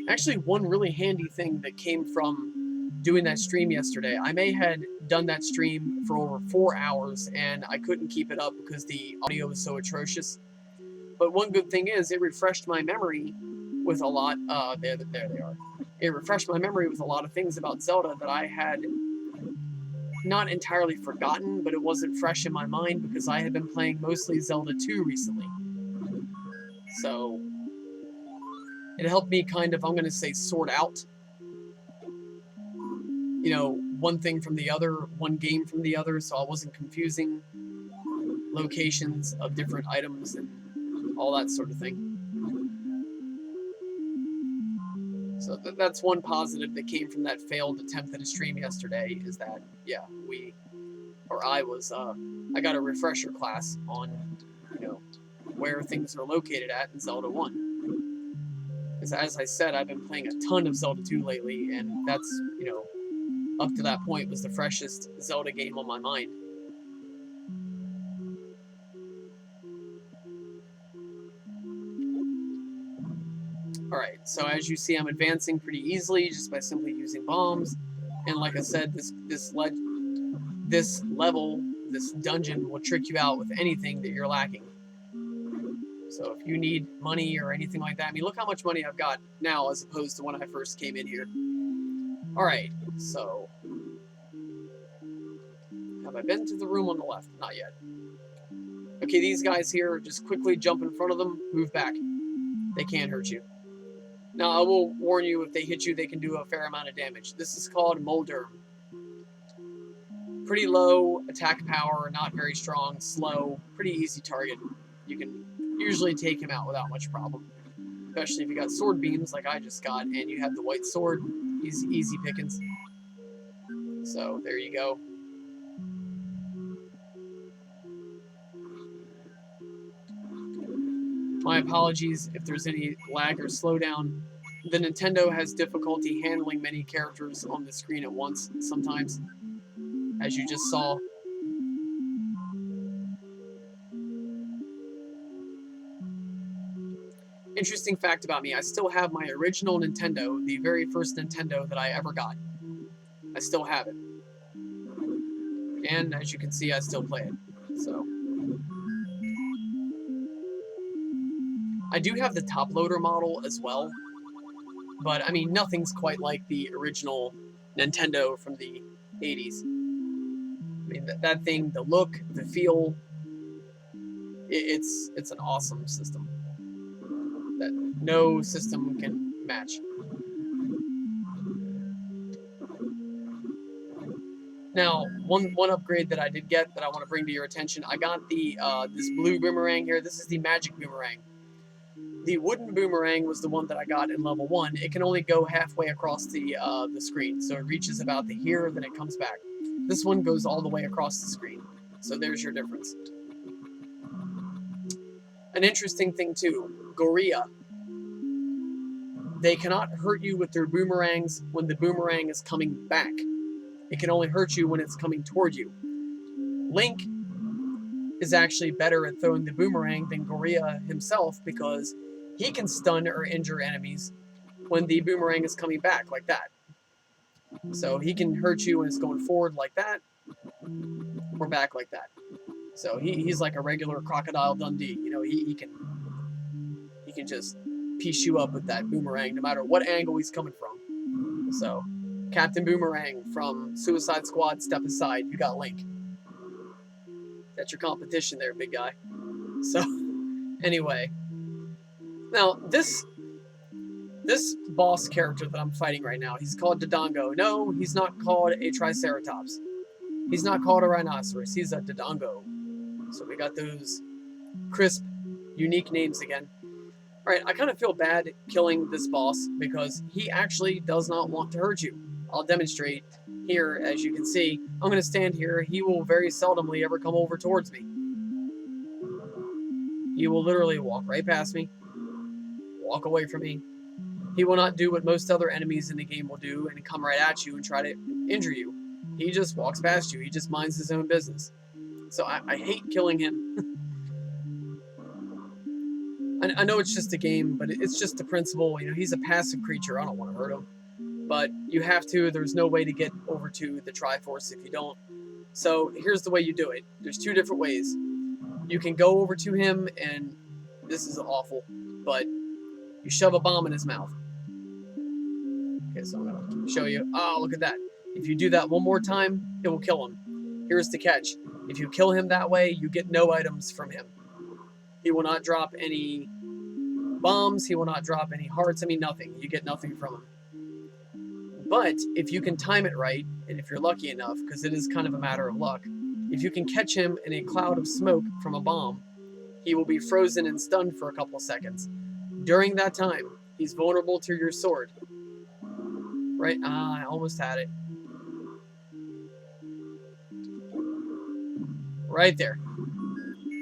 Actually, one really handy thing that came from doing that stream yesterday, I may had done that stream for over 4 hours, and I couldn't keep it up because the audio was so atrocious. But one good thing is, it refreshed my memory with a lot, there they are. It refreshed my memory with a lot of things about Zelda that I had not entirely forgotten, but it wasn't fresh in my mind because I had been playing mostly Zelda 2 recently. So, it helped me kind of, I'm going to say, sort out, you know, one thing from the other, one game from the other, so I wasn't confusing locations of different items and all that sort of thing. So that's one positive that came from that failed attempt at a stream yesterday, is that, yeah, I got a refresher class on, you know, where things are located at in Zelda 1. Because as I said, I've been playing a ton of Zelda 2 lately, and that's, you know, up to that point was the freshest Zelda game on my mind. Alright, so as you see, I'm advancing pretty easily just by simply using bombs. And like I said, this level, this dungeon will trick you out with anything that you're lacking. So if you need money or anything like that, I mean, look how much money I've got now as opposed to when I first came in here. Alright, so... have I been to the room on the left? Not yet. Okay, these guys here, just quickly jump in front of them, move back. They can't hurt you. Now, I will warn you, if they hit you, they can do a fair amount of damage. This is called Molder. Pretty low attack power, not very strong, slow, pretty easy target. You can usually take him out without much problem. Especially if you got sword beams like I just got, and you have the white sword. Easy pickings. So, there you go. My apologies if there's any lag or slowdown. The Nintendo has difficulty handling many characters on the screen at once sometimes, as you just saw. Interesting fact about me, I still have my original Nintendo, the very first Nintendo that I ever got. I still have it. And as you can see, I still play it. So I do have the top loader model as well, but I mean, nothing's quite like the original Nintendo from the 80s. I mean, that thing, the look, the feel, it's an awesome system that no system can match. Now, one upgrade that I did get that I want to bring to your attention, I got the this blue boomerang here. This is the magic boomerang. The wooden boomerang was the one that I got in level 1. It can only go halfway across the screen, so it reaches about to here, then it comes back. This one goes all the way across the screen, so there's your difference. An interesting thing too, Gorilla. They cannot hurt you with their boomerangs when the boomerang is coming back. It can only hurt you when it's coming toward you. Link is actually better at throwing the boomerang than Gorilla himself because he can stun or injure enemies when the boomerang is coming back like that. So he can hurt you when it's going forward like that or back like that. So he's like a regular Crocodile Dundee. You know, he can just piece you up with that boomerang no matter what angle he's coming from. So Captain Boomerang from Suicide Squad, step aside. You got Link. That's your competition there, big guy. So, anyway. Now, this boss character that I'm fighting right now, he's called Dodongo. No, he's not called a Triceratops. He's not called a rhinoceros. He's a Dodongo. So we got those crisp, unique names again. Alright, I kind of feel bad killing this boss because he actually does not want to hurt you. I'll demonstrate here, as you can see. I'm going to stand here. He will very seldomly ever come over towards me. He will literally walk right past me, walk away from me. He will not do what most other enemies in the game will do and come right at you and try to injure you. He just walks past you. He just minds his own business. So I hate killing him. I know it's just a game, but it's just the principle. You know, he's a passive creature. I don't want to hurt him. But you have to. There's no way to get over to the Triforce if you don't. So here's the way you do it. There's two different ways. You can go over to him, and this is awful, but you shove a bomb in his mouth. Okay, so I'm going to show you. Oh, look at that. If you do that one more time, it will kill him. Here's the catch. If you kill him that way, you get no items from him. He will not drop any bombs. He will not drop any hearts. I mean, nothing. You get nothing from him. But if you can time it right, and if you're lucky enough, because it is kind of a matter of luck, if you can catch him in a cloud of smoke from a bomb, he will be frozen and stunned for a couple seconds. During that time, he's vulnerable to your sword. Right? I almost had it. Right there.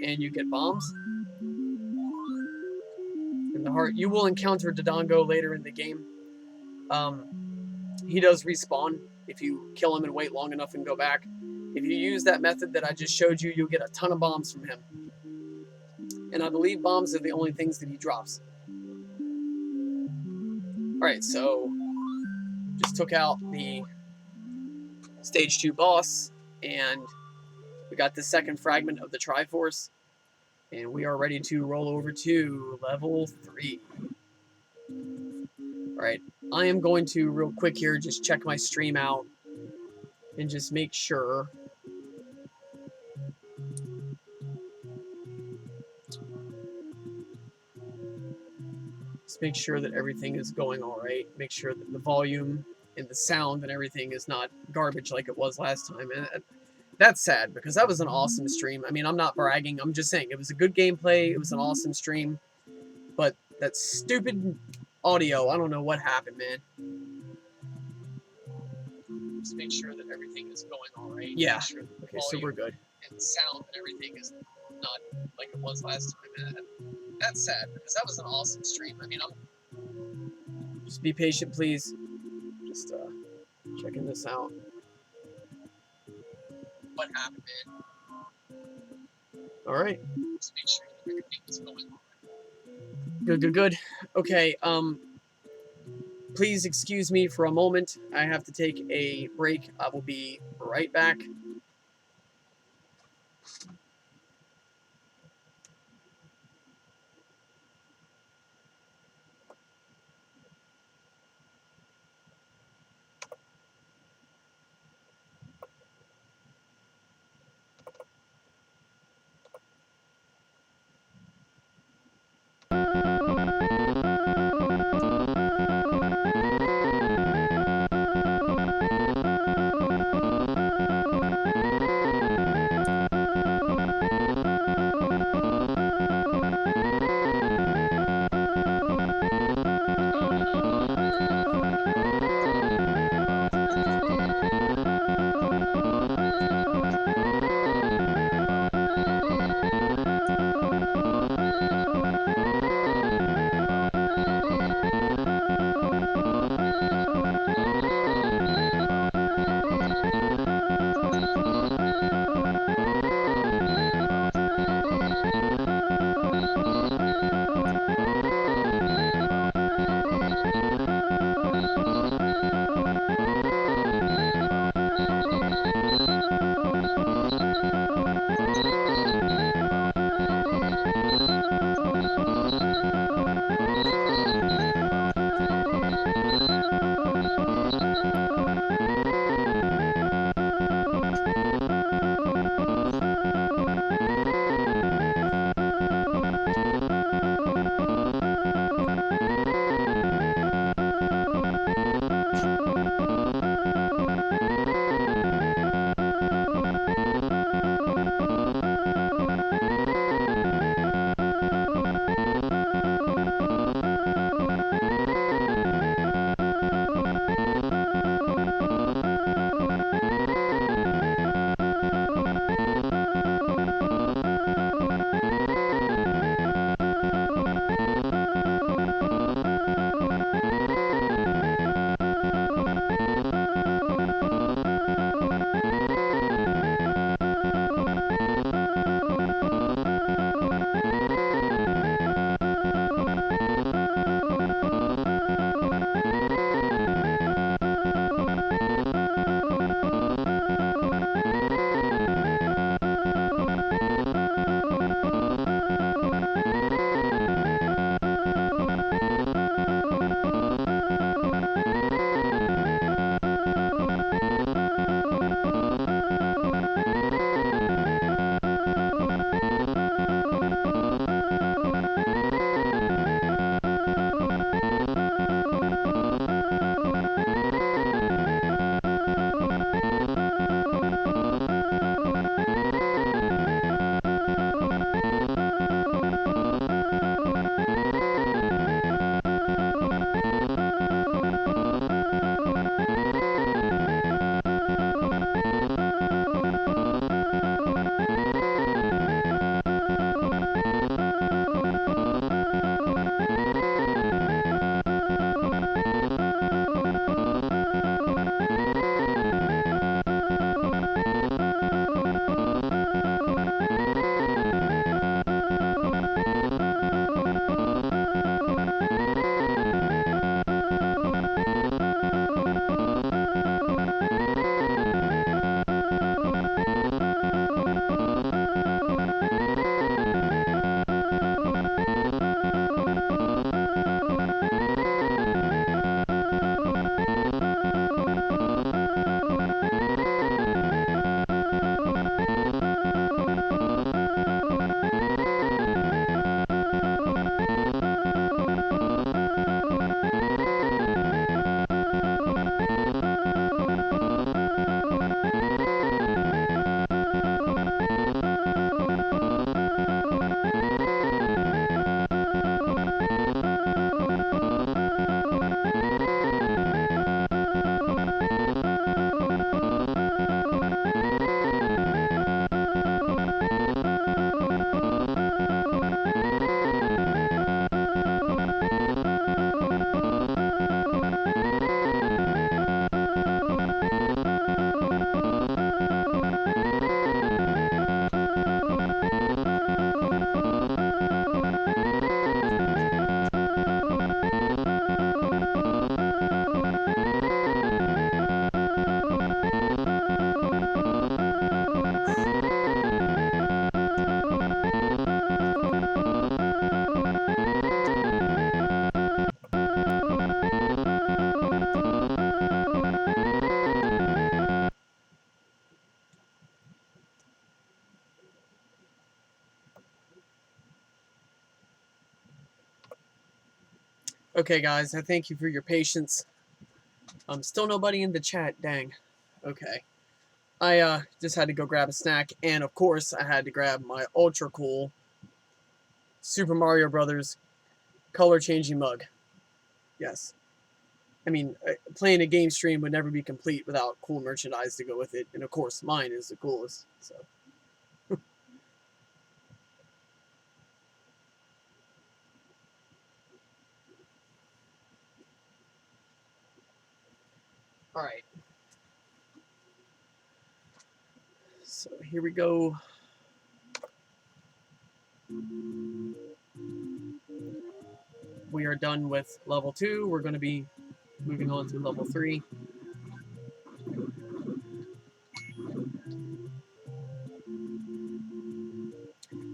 And you get bombs. In the heart. You will encounter Dodongo later in the game. He does respawn if you kill him and wait long enough and go back. If you use that method that I just showed you, you'll get a ton of bombs from him. And I believe bombs are the only things that he drops. Alright, so just took out the stage 2 boss, and we got the second fragment of the Triforce, and we are ready to roll over to level 3. Alright, I am going to, real quick here, just check my stream out and just make sure. Just make sure that everything is going alright. Make sure that the volume and the sound and everything is not garbage like it was last time. And that's sad, because that was an awesome stream. I mean, I'm not bragging. I'm just saying, it was a good gameplay. It was an awesome stream. But that stupid audio, I don't know what happened, man. Just make sure that everything is going alright. Yeah. Sure okay, so we're good. And the sound and everything is not like it was last time. And that's sad, because that was an awesome stream. I mean, just be patient, please. Just checking this out. What happened, man? Alright. Just make sure that everything is going on. Good. Okay, please excuse me for a moment. I have to take a break. I will be right back. Okay, guys, I thank you for your patience. Still nobody in the chat, dang. Okay. I just had to go grab a snack, and of course, I had to grab my ultra cool Super Mario Brothers color changing mug. Yes. I mean, playing a game stream would never be complete without cool merchandise to go with it, and of course, mine is the coolest. So, all right. So here we go. We are done with level 2. We're going to be moving on to level 3.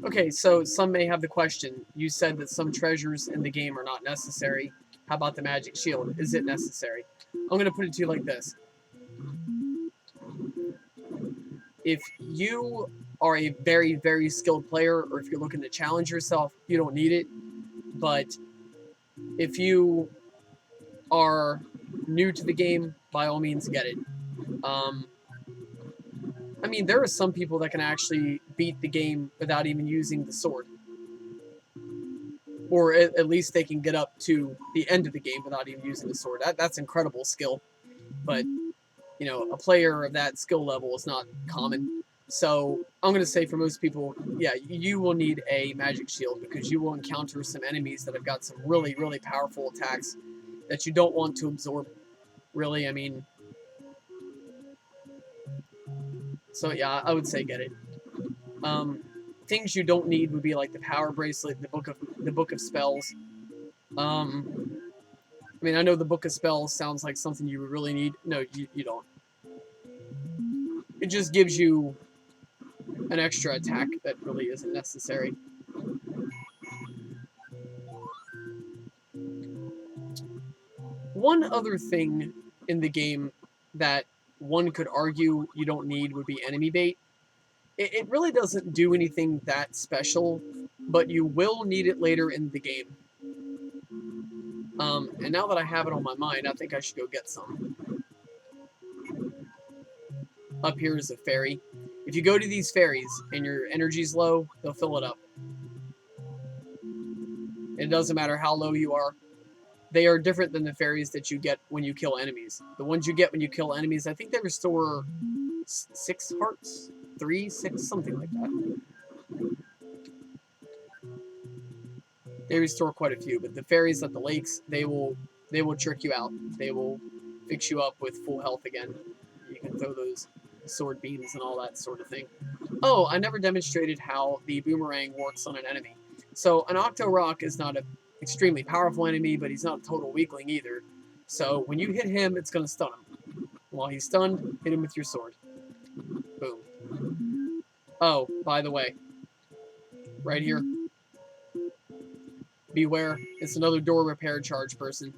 Okay, so some may have the question. You said that some treasures in the game are not necessary. How about the magic shield? Is it necessary? I'm going to put it to you like this. If you are a very, very skilled player, or if you're looking to challenge yourself, you don't need it. But if you are new to the game, by all means, get it. I mean, there are some people that can actually beat the game without even using the sword. Or at least they can get up to the end of the game without even using the sword. That's incredible skill. But, you know, a player of that skill level is not common. So I'm going to say for most people, yeah, you will need a magic shield because you will encounter some enemies that have got some really, really powerful attacks that you don't want to absorb. Really, I mean, so yeah, I would say get it. Um, things you don't need would be like the power bracelet, the book of spells. I mean, I know the book of spells sounds like something you would really need. No, you don't. It just gives you an extra attack that really isn't necessary. One other thing in the game that one could argue you don't need would be enemy bait. It really doesn't do anything that special, but you will need it later in the game. And now that I have it on my mind, I think I should go get some. Up here is a fairy. If you go to these fairies and your energy's low, they'll fill it up. It doesn't matter how low you are. They are different than the fairies that you get when you kill enemies. The ones you get when you kill enemies, I think they restore 6 hearts? 3, 6, something like that. They restore quite a few, but the fairies at the lakes, they will trick you out. They will fix you up with full health again. You can throw those sword beams and all that sort of thing. Oh, I never demonstrated how the boomerang works on an enemy. So an Octo Rock is not an extremely powerful enemy, but he's not a total weakling either. So when you hit him, it's going to stun him. While he's stunned, hit him with your sword. Boom. Oh, by the way, right here, beware, it's another door repair charge person.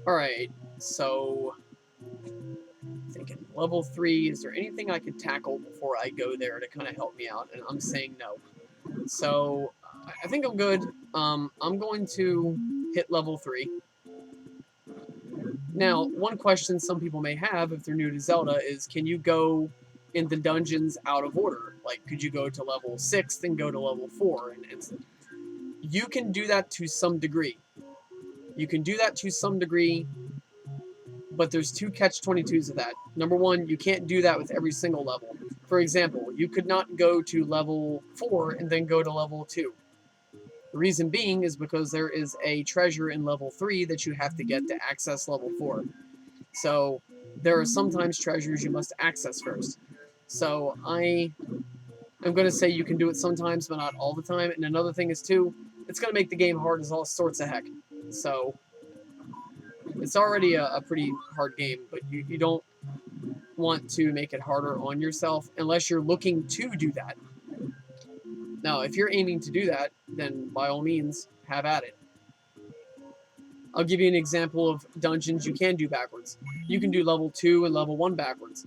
Alright, so thinking level 3, is there anything I could tackle before I go there to kind of help me out? And I'm saying no. So I think I'm good. I'm going to hit level 3. Now, one question some people may have if they're new to Zelda is, can you go in the dungeons out of order? Like, could you go to level 6 and go to level 4? And you can do that to some degree. You can do that to some degree, but there's 2 catch-22s of that. Number 1, you can't do that with every single level. For example, you could not go to level 4 and then go to level 2. The reason being is because there is a treasure in level 3 that you have to get to access level 4. So there are sometimes treasures you must access first. So I'm going to say you can do it sometimes, but not all the time. And another thing is, too, it's going to make the game hard as all sorts of heck. So it's already a pretty hard game, but you don't want to make it harder on yourself unless you're looking to do that. Now, if you're aiming to do that, then by all means, have at it. I'll give you an example of dungeons you can do backwards. You can do level 2 and level 1 backwards.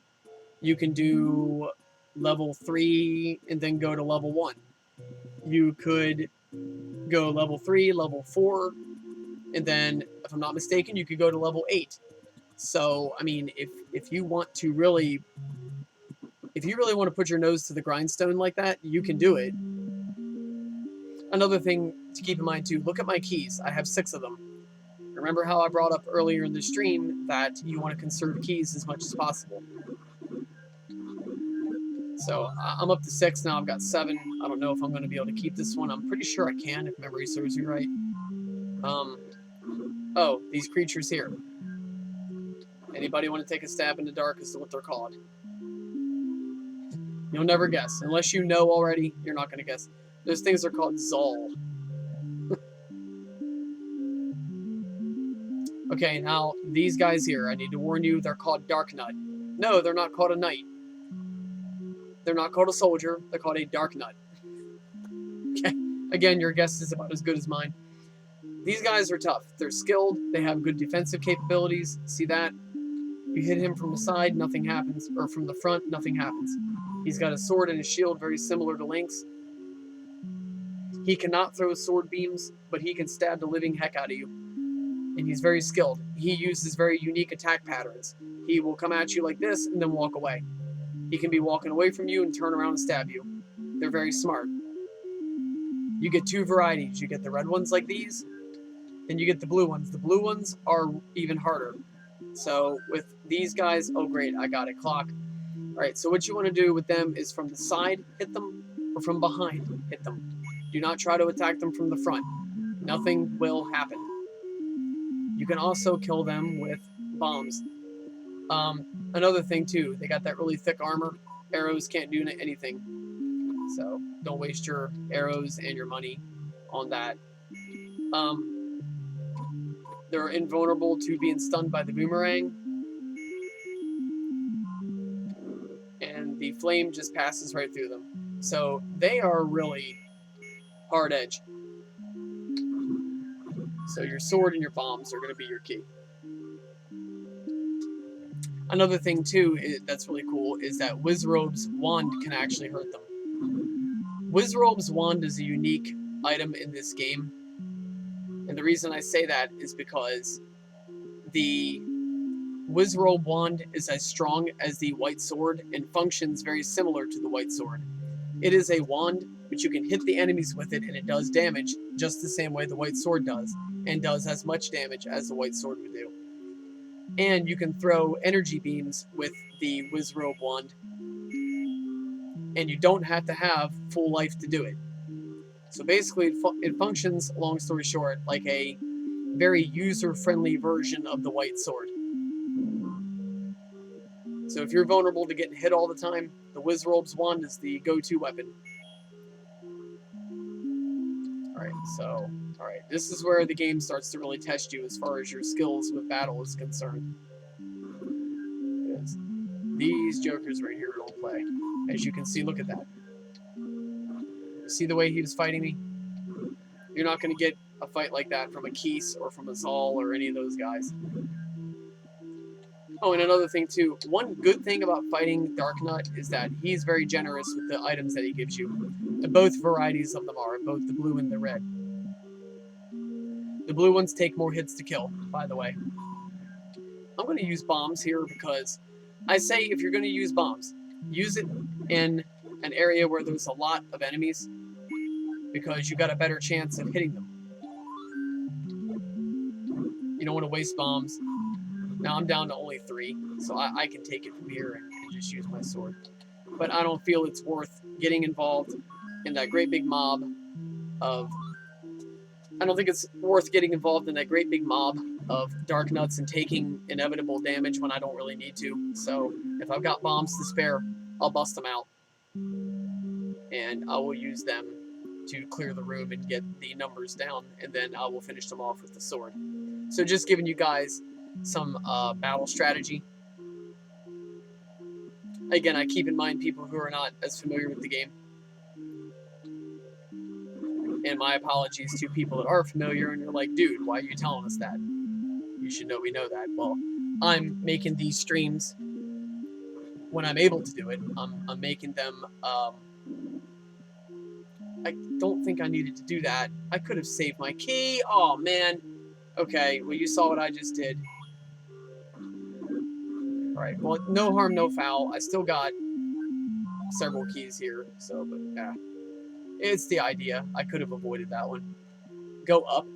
You can do level 3 and then go to level 1. You could go level 3, level 4, and then, if I'm not mistaken, you could go to level 8. So, I mean, if you want to really, if you really want to put your nose to the grindstone like that, you can do it. Another thing to keep in mind too, look at my keys. I have 6 of them. Remember how I brought up earlier in the stream that you want to conserve keys as much as possible. So I'm up to 6 now. I've got 7. I don't know if I'm going to be able to keep this one. I'm pretty sure I can, if memory serves me right. Oh, these creatures here. Anybody want to take a stab in the dark as to what they're called? You'll never guess. Unless you know already, you're not going to guess. Those things are called Zol. Okay, now, these guys here, I need to warn you, they're called Dark Nut. No, they're not called a knight. They're not called a soldier. They're called a Dark Nut. Okay, again, your guess is about as good as mine. These guys are tough. They're skilled. They have good defensive capabilities. See that? You hit him from the side, nothing happens. Or from the front, nothing happens. He's got a sword and a shield very similar to Link's. He cannot throw sword beams, but he can stab the living heck out of you. And he's very skilled. He uses very unique attack patterns. He will come at you like this and then walk away. He can be walking away from you and turn around and stab you. They're very smart. You get 2 varieties. You get the red ones like these, and you get the blue ones. The blue ones are even harder. So with these guys, oh great, I got it, clock. Alright, so what you want to do with them is from the side, hit them, or from behind, hit them. Do not try to attack them from the front. Nothing will happen. You can also kill them with bombs. Another thing too, they got that really thick armor. Arrows can't do anything. So don't waste your arrows and your money on that. They're invulnerable to being stunned by the boomerang. And the flame just passes right through them. So they are really hard edge. So your sword and your bombs are going to be your key. Another thing too that's really cool is that Wizrobe's wand can actually hurt them. Wizrobe's wand is a unique item in this game. And the reason I say that is because the Wizrobe wand is as strong as the white sword and functions very similar to the white sword. It is a wand, but you can hit the enemies with it and it does damage just the same way the white sword does, and does as much damage as the white sword would do. And you can throw energy beams with the Wizrobe wand, and you don't have to have full life to do it. So basically, it functions, long story short, like a very user-friendly version of the white sword. So if you're vulnerable to getting hit all the time, the Wizrobe's wand is the go-to weapon. Alright, this is where the game starts to really test you as far as your skills with battle is concerned. Because these jokers right here don't play. As you can see, look at that. See the way he was fighting me? You're not going to get a fight like that from a Keese or from a Zal or any of those guys. Oh, and another thing too, one good thing about fighting Dark Nut is that he's very generous with the items that he gives you. And both varieties of them are, both the blue and the red. The blue ones take more hits to kill, by the way. I'm going to use bombs here because I say if you're going to use bombs, use it in an area where there's a lot of enemies, because you got a better chance of hitting them. You don't want to waste bombs. Now I'm down to only 3, so I can take it from here and just use my sword. But I don't feel it's worth getting involved in that great big mob of... I don't think it's worth getting involved in that great big mob of Dark Nuts and taking inevitable damage when I don't really need to. So if I've got bombs to spare, I'll bust them out. And I will use them to clear the room and get the numbers down, and then I will finish them off with the sword. So just giving you guys some battle strategy. Again, I keep in mind people who are not as familiar with the game. And my apologies to people that are familiar and you're like, dude, why are you telling us that? you should know we know that. Well, I'm making these streams when I'm able to do it. I'm making them. I don't think I needed to do that. I could have saved my key. Oh man. Okay. Well, you saw what I just did. All right. Well, no harm, no foul. I still got several keys here. So, but yeah, it's the idea. I could have avoided that one. Go up.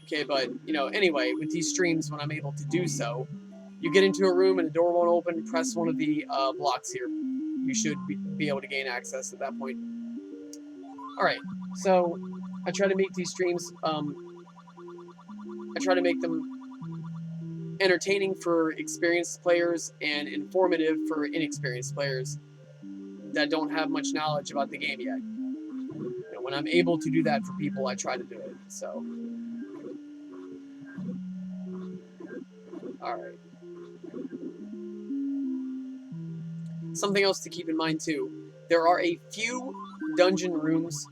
Okay, but, you know, anyway, with these streams, when I'm able to do so, you get into a room and a door won't open, press one of the blocks here. You should be able to gain access at that point. Alright, so I try to make these streams, I try to make them entertaining for experienced players and informative for inexperienced players that don't have much knowledge about the game yet. You know, when I'm able to do that for people, I try to do it, so... Alright. Something else to keep in mind, too. There are a few dungeon rooms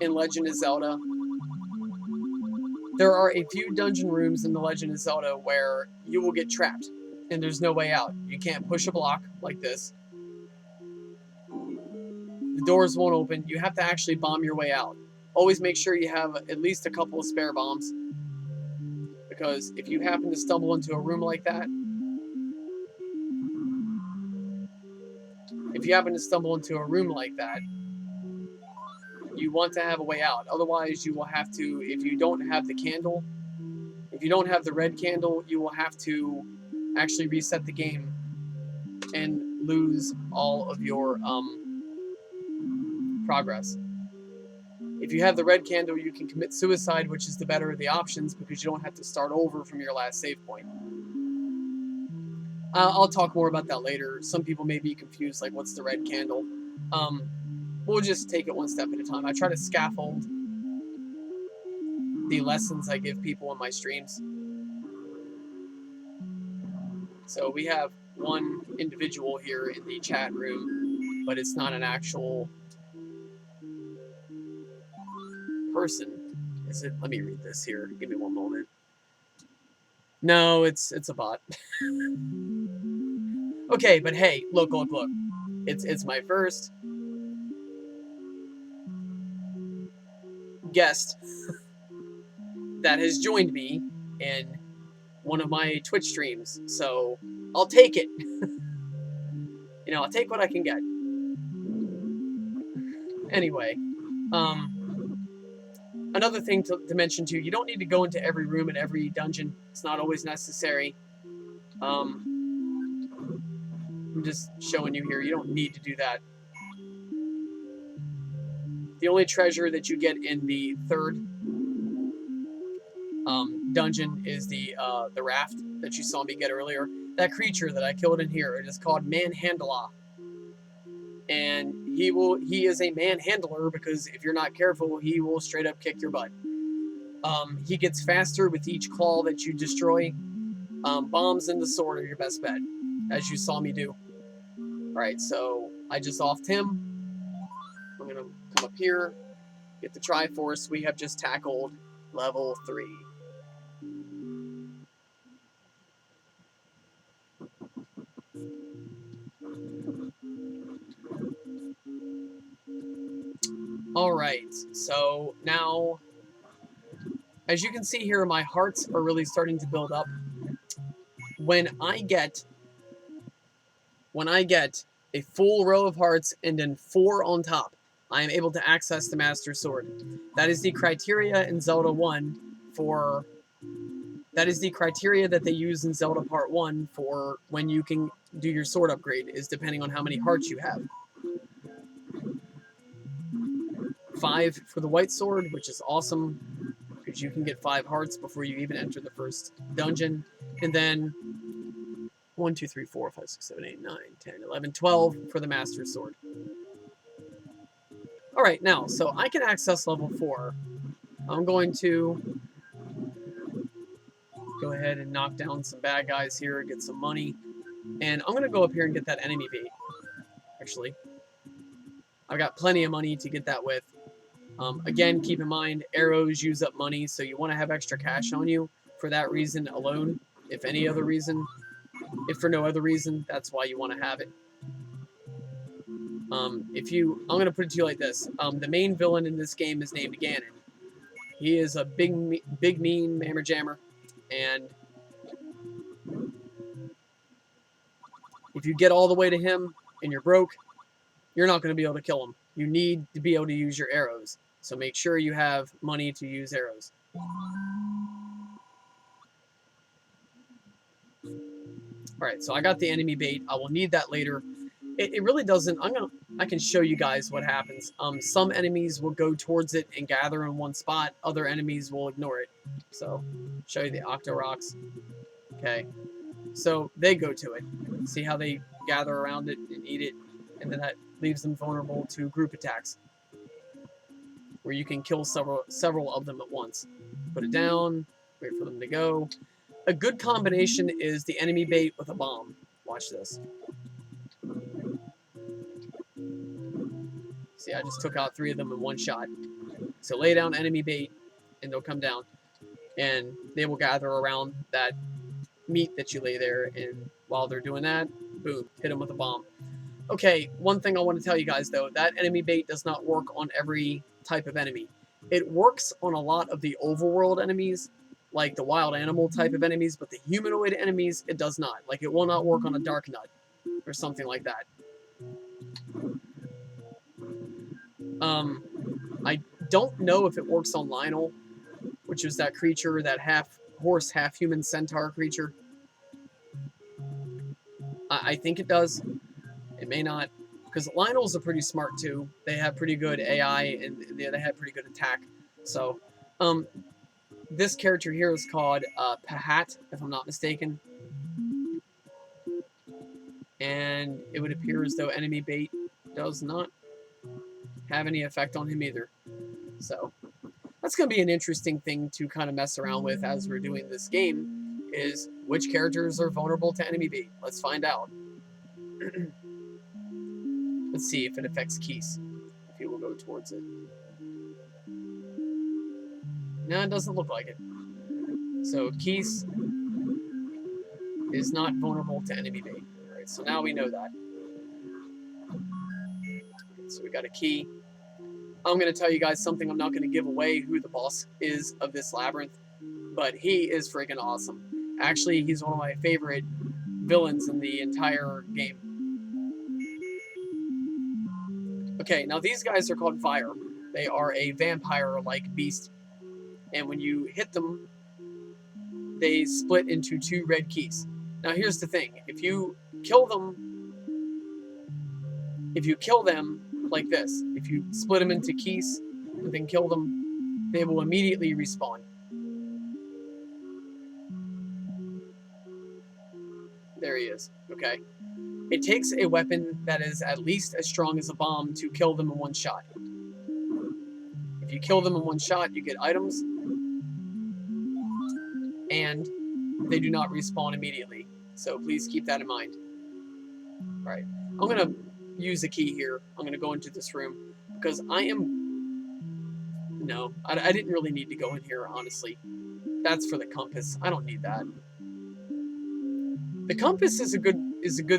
in Legend of Zelda. There are a few dungeon rooms in The Legend of Zelda where you will get trapped, and there's no way out. You can't push a block like this. The doors won't open. You have to actually bomb your way out. Always make sure you have at least a couple of spare bombs, because if you happen to stumble into a room like that, you want to have a way out. Otherwise, you will have to, if you don't have the candle, if you don't have the red candle, you will have to actually reset the game and lose all of your progress. If you have the red candle, you can commit suicide, which is the better of the options because you don't have to start over from your last save point. I'll talk more about that later. Some people may be confused, like, what's the red candle? We'll just take it one step at a time. I try to scaffold the lessons I give people in my streams. So we have one individual here in the chat room, but it's not an actual person. Is it? Let me read this here. Give me one moment. No, it's a bot. Okay, but hey, look. It's my first guest that has joined me in one of my Twitch streams, so I'll take it. You know, I'll take what I can get. Anyway, another thing to mention too, you don't need to go into every room in every dungeon. It's not always necessary. I'm just showing you here, you don't need to do that. The only treasure that you get in the third dungeon is the raft that you saw me get earlier. That creature that I killed in here, it is called Manhandler. And he is a manhandler because if you're not careful, he will straight up kick your butt. He gets faster with each claw that you destroy. Bombs and the sword are your best bet, as you saw me do. Alright, so I just offed him. I'm going to come up here, get the Triforce. We have just tackled level 3. Alright, so now, as you can see here, my hearts are really starting to build up. When I get a full row of hearts and then 4 on top, I am able to access the Master Sword. That is the criteria in Zelda 1 for... That is the criteria that they use in Zelda Part 1 for when you can do your sword upgrade, is depending on how many hearts you have. 5 for the white sword, which is awesome, because you can get 5 hearts before you even enter the first dungeon. And then 1, 2, 3, 4, 5, 6, 7, 8, 9, 10, 11, 12 for the Master Sword. Alright, now, so I can access level 4. I'm going to go ahead and knock down some bad guys here, get some money. And I'm going to go up here and get that enemy bait. Actually, I've got plenty of money to get that with. Again, keep in mind, arrows use up money, so you want to have extra cash on you for that reason alone. If any other reason, if for no other reason, that's why you want to have it. I'm gonna put it to you like this: the main villain in this game is named Ganon. He is a big, mean mammer jammer, and if you get all the way to him and you're broke, you're not going to be able to kill him. You need to be able to use your arrows, so make sure you have money to use arrows. Alright, so I got the enemy bait. I will need that later. It really doesn't... I can show you guys what happens. Some enemies will go towards it and gather in one spot. Other enemies will ignore it. So, show you the Octo Rocks. Okay. So, they go to it. See how they gather around it and eat it? And then that leaves them vulnerable to group attacks, where you can kill several of them at once. Put it down, wait for them to go. A good combination is the enemy bait with a bomb. Watch this. See, I just took out 3 of them in one shot. So lay down enemy bait, and they'll come down. And they will gather around that meat that you lay there, and while they're doing that, boom, hit them with a bomb. Okay, one thing I want to tell you guys, though, that enemy bait does not work on every type of enemy. It works on a lot of the overworld enemies, like the wild animal type of enemies, but the humanoid enemies, it does not. Like, it will not work on a dark nut or something like that. I don't know if it works on Lionel, which is that creature, that half-horse, half-human centaur creature. I think it does. It may not, because Lionels are pretty smart too. They have pretty good AI, and they have pretty good attack. So, this character here is called Pahat, if I'm not mistaken. And it would appear as though enemy bait does not have any effect on him either. So, that's going to be an interesting thing to kind of mess around with as we're doing this game, is which characters are vulnerable to enemy bait. Let's find out. Let's see if it affects Keese, if he will go towards it. No, it doesn't look like it. So Keese is not vulnerable to enemy bait. Alright, so now we know that. So we got a key. I'm going to tell you guys something. I'm not going to give away who the boss is of this labyrinth, but he is freaking awesome. Actually, he's one of my favorite villains in the entire game. Okay, now these guys are called Fire. They are a vampire-like beast, and when you hit them, they split into 2 red keys. Now here's the thing: if you kill them like this, if you split them into keys and then kill them, they will immediately respawn. There he is. Okay. It takes a weapon that is at least as strong as a bomb to kill them in one shot. If you kill them in one shot, you get items, and they do not respawn immediately. So please keep that in mind. Alright, I'm going to use a key here. I'm going to go into this room, because I didn't really need to go in here, honestly. That's for the compass. I don't need that. The compass is a good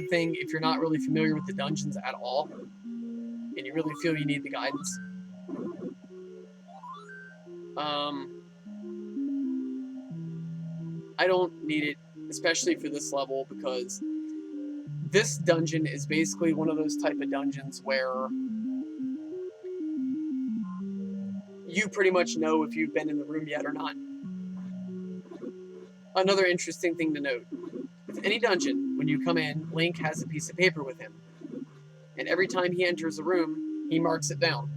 thing if you're not really familiar with the dungeons at all, and you really feel you need the guidance. I don't need it, especially for this level, because this dungeon is basically one of those type of dungeons where you pretty much know if you've been in the room yet or not. Another interesting thing to note: with any dungeon, when you come in, Link has a piece of paper with him. And every time he enters a room, he marks it down.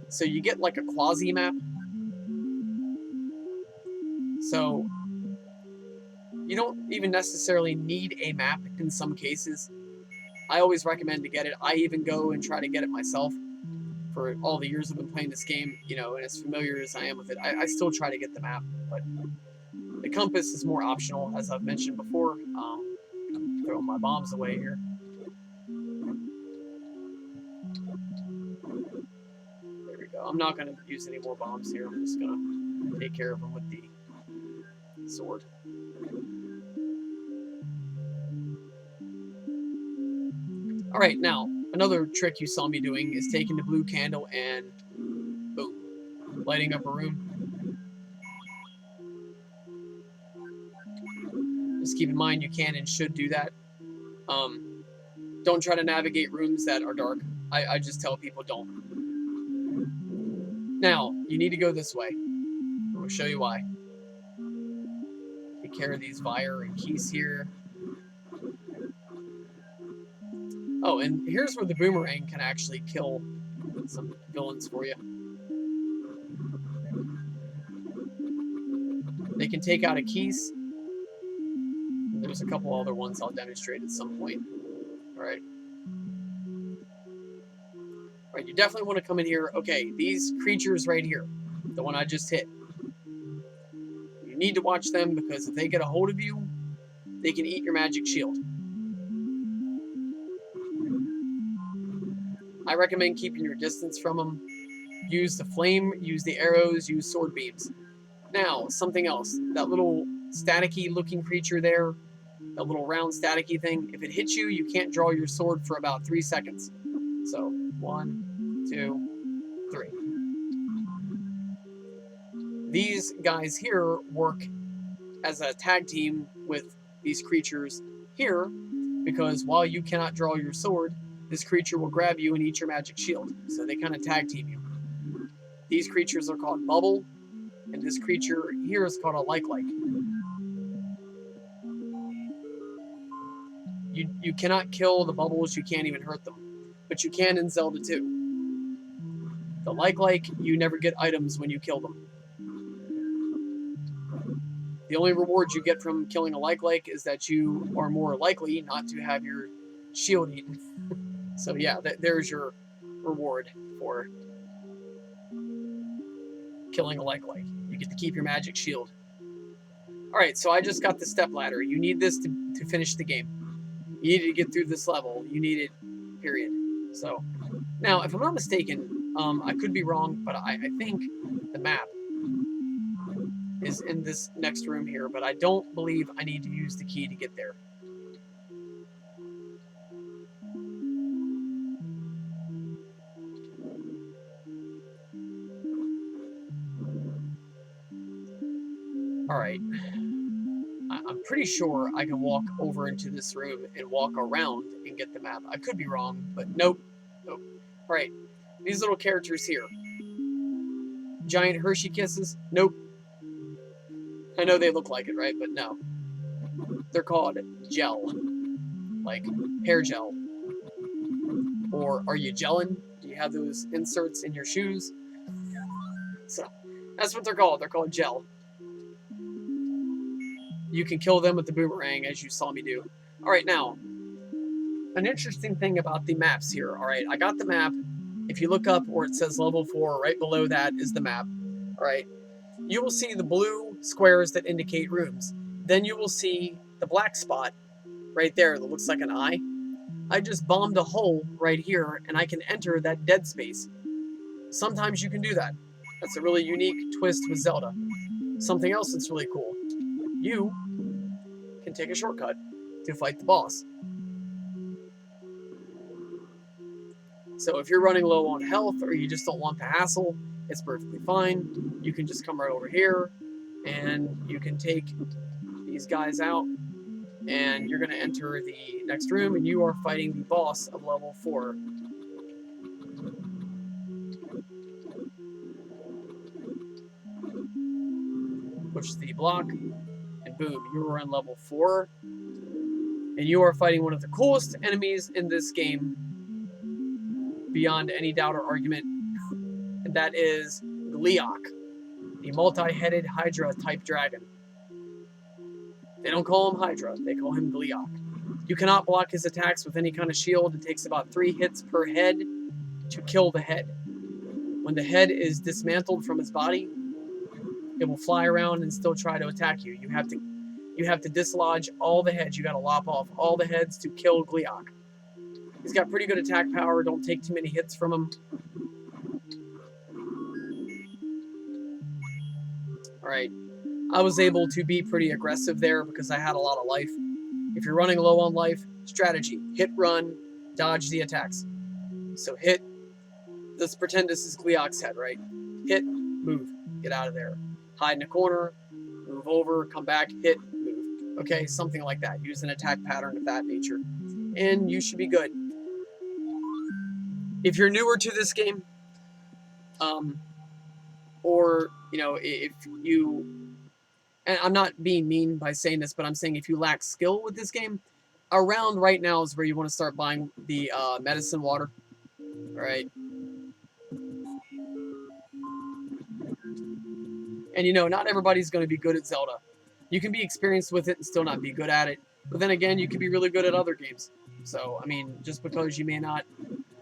So you get like a quasi-map. So you don't even necessarily need a map in some cases. I always recommend to get it. I even go and try to get it myself. For all the years I've been playing this game, and as familiar as I am with it, I still try to get the map. But the compass is more optional, as I've mentioned before. Throw my bombs away here. There we go. I'm not going to use any more bombs here. I'm just going to take care of them with the sword. All right, now, another trick you saw me doing is taking the blue candle and boom, lighting up a room. Just keep in mind you can and should do that. Don't try to navigate rooms that are dark. I just tell people don't. Now, you need to go this way. I'm going to show you why. Take care of these wire and keys here. Oh, and here's where the boomerang can actually kill some villains for you. They can take out a keys. There's a couple other ones I'll demonstrate at some point. All right. All right, you definitely want to come in here. Okay, these creatures right here, the one I just hit. You need to watch them because if they get a hold of you, they can eat your magic shield. I recommend keeping your distance from them. Use the flame, use the arrows, use sword beams. Now, something else. That little staticky looking creature there, that little round staticky thing, if it hits you, you can't draw your sword for about 3 seconds. So, 1, 2, 3. These guys here work as a tag team with these creatures here because while you cannot draw your sword, this creature will grab you and eat your magic shield. So they kind of tag team you. These creatures are called Bubble, and this creature here is called a like-like. You cannot kill the bubbles, you can't even hurt them. But you can in Zelda 2. The like-like, you never get items when you kill them. The only reward you get from killing a like-like is that you are more likely not to have your shield eaten. So yeah, there's your reward for killing a like-like. You get to keep your magic shield. Alright, so I just got the step ladder. You need this to finish the game. You need to get through this level. You need it, period. So, now, if I'm not mistaken, I could be wrong, but I think the map is in this next room here, but I don't believe I need to use the key to get there. Alright. I'm pretty sure I can walk over into this room and walk around and get the map. I could be wrong, but nope. Nope. Alright. These little characters here. Giant Hershey Kisses? Nope. I know they look like it, right? But no. They're called gel. Like hair gel. Or are you gelling? Do you have those inserts in your shoes? So, that's what they're called. They're called gel. You can kill them with the boomerang, as you saw me do. Alright, now, an interesting thing about the maps here. Alright, I got the map. If you look up where it says level 4, right below that is the map. Alright, you will see the blue squares that indicate rooms. Then you will see the black spot right there that looks like an eye. I just bombed a hole right here, and I can enter that dead space. Sometimes you can do that. That's a really unique twist with Zelda. Something else that's really cool. You can take a shortcut to fight the boss. So if you're running low on health or you just don't want the hassle, it's perfectly fine. You can just come right over here and you can take these guys out and you're going to enter the next room and you are fighting the boss of level 4. Push the block and boom, you are on level 4. And you are fighting one of the coolest enemies in this game, beyond any doubt or argument, and that is Gleeok, the multi-headed Hydra-type dragon. They don't call him Hydra, they call him Gleeok. You cannot block his attacks with any kind of shield. It takes about 3 hits per head to kill the head. When the head is dismantled from his body, it will fly around and still try to attack you. You have to dislodge all the heads. You got to lop off all the heads to kill Gleeok. He's got pretty good attack power. Don't take too many hits from him. Alright. I was able to be pretty aggressive there because I had a lot of life. If you're running low on life, strategy. Hit, run, dodge the attacks. So hit. Let's pretend this is Gleok's head, right? Hit, move, get out of there. Hide in a corner, move over, come back, hit, move. Okay, something like that. Use an attack pattern of that nature. And you should be good. If you're newer to this game, or, you know, if you... And I'm not being mean by saying this, but I'm saying if you lack skill with this game, around right now is where you want to start buying the medicine water. Alright. And you know, not everybody's going to be good at Zelda. You can be experienced with it and still not be good at it. But then again, you can be really good at other games. So, I mean, just because you may not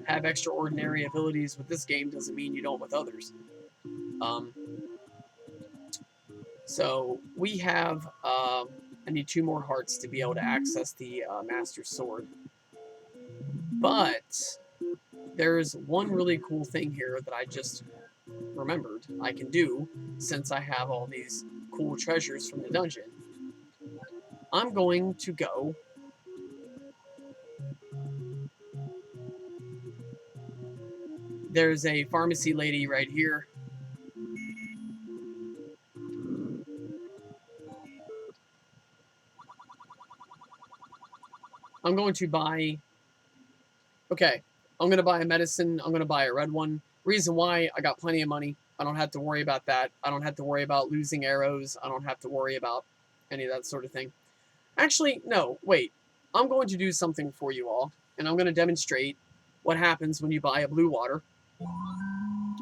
have extraordinary abilities with this game doesn't mean you don't with others. So, we have... I need 2 more hearts to be able to access the Master Sword. But there's one really cool thing here that I just remembered I can do since I have all these cool treasures from the dungeon. I'm going to go there's a pharmacy lady right here. I'm going to buy... Okay, I'm going to buy a medicine. I'm going to buy a red one. Reason why, I got plenty of money. I don't have to worry about that. I don't have to worry about losing arrows. I don't have to worry about any of that sort of thing. Actually, no, wait. I'm going to do something for you all, and I'm going to demonstrate what happens when you buy a blue water.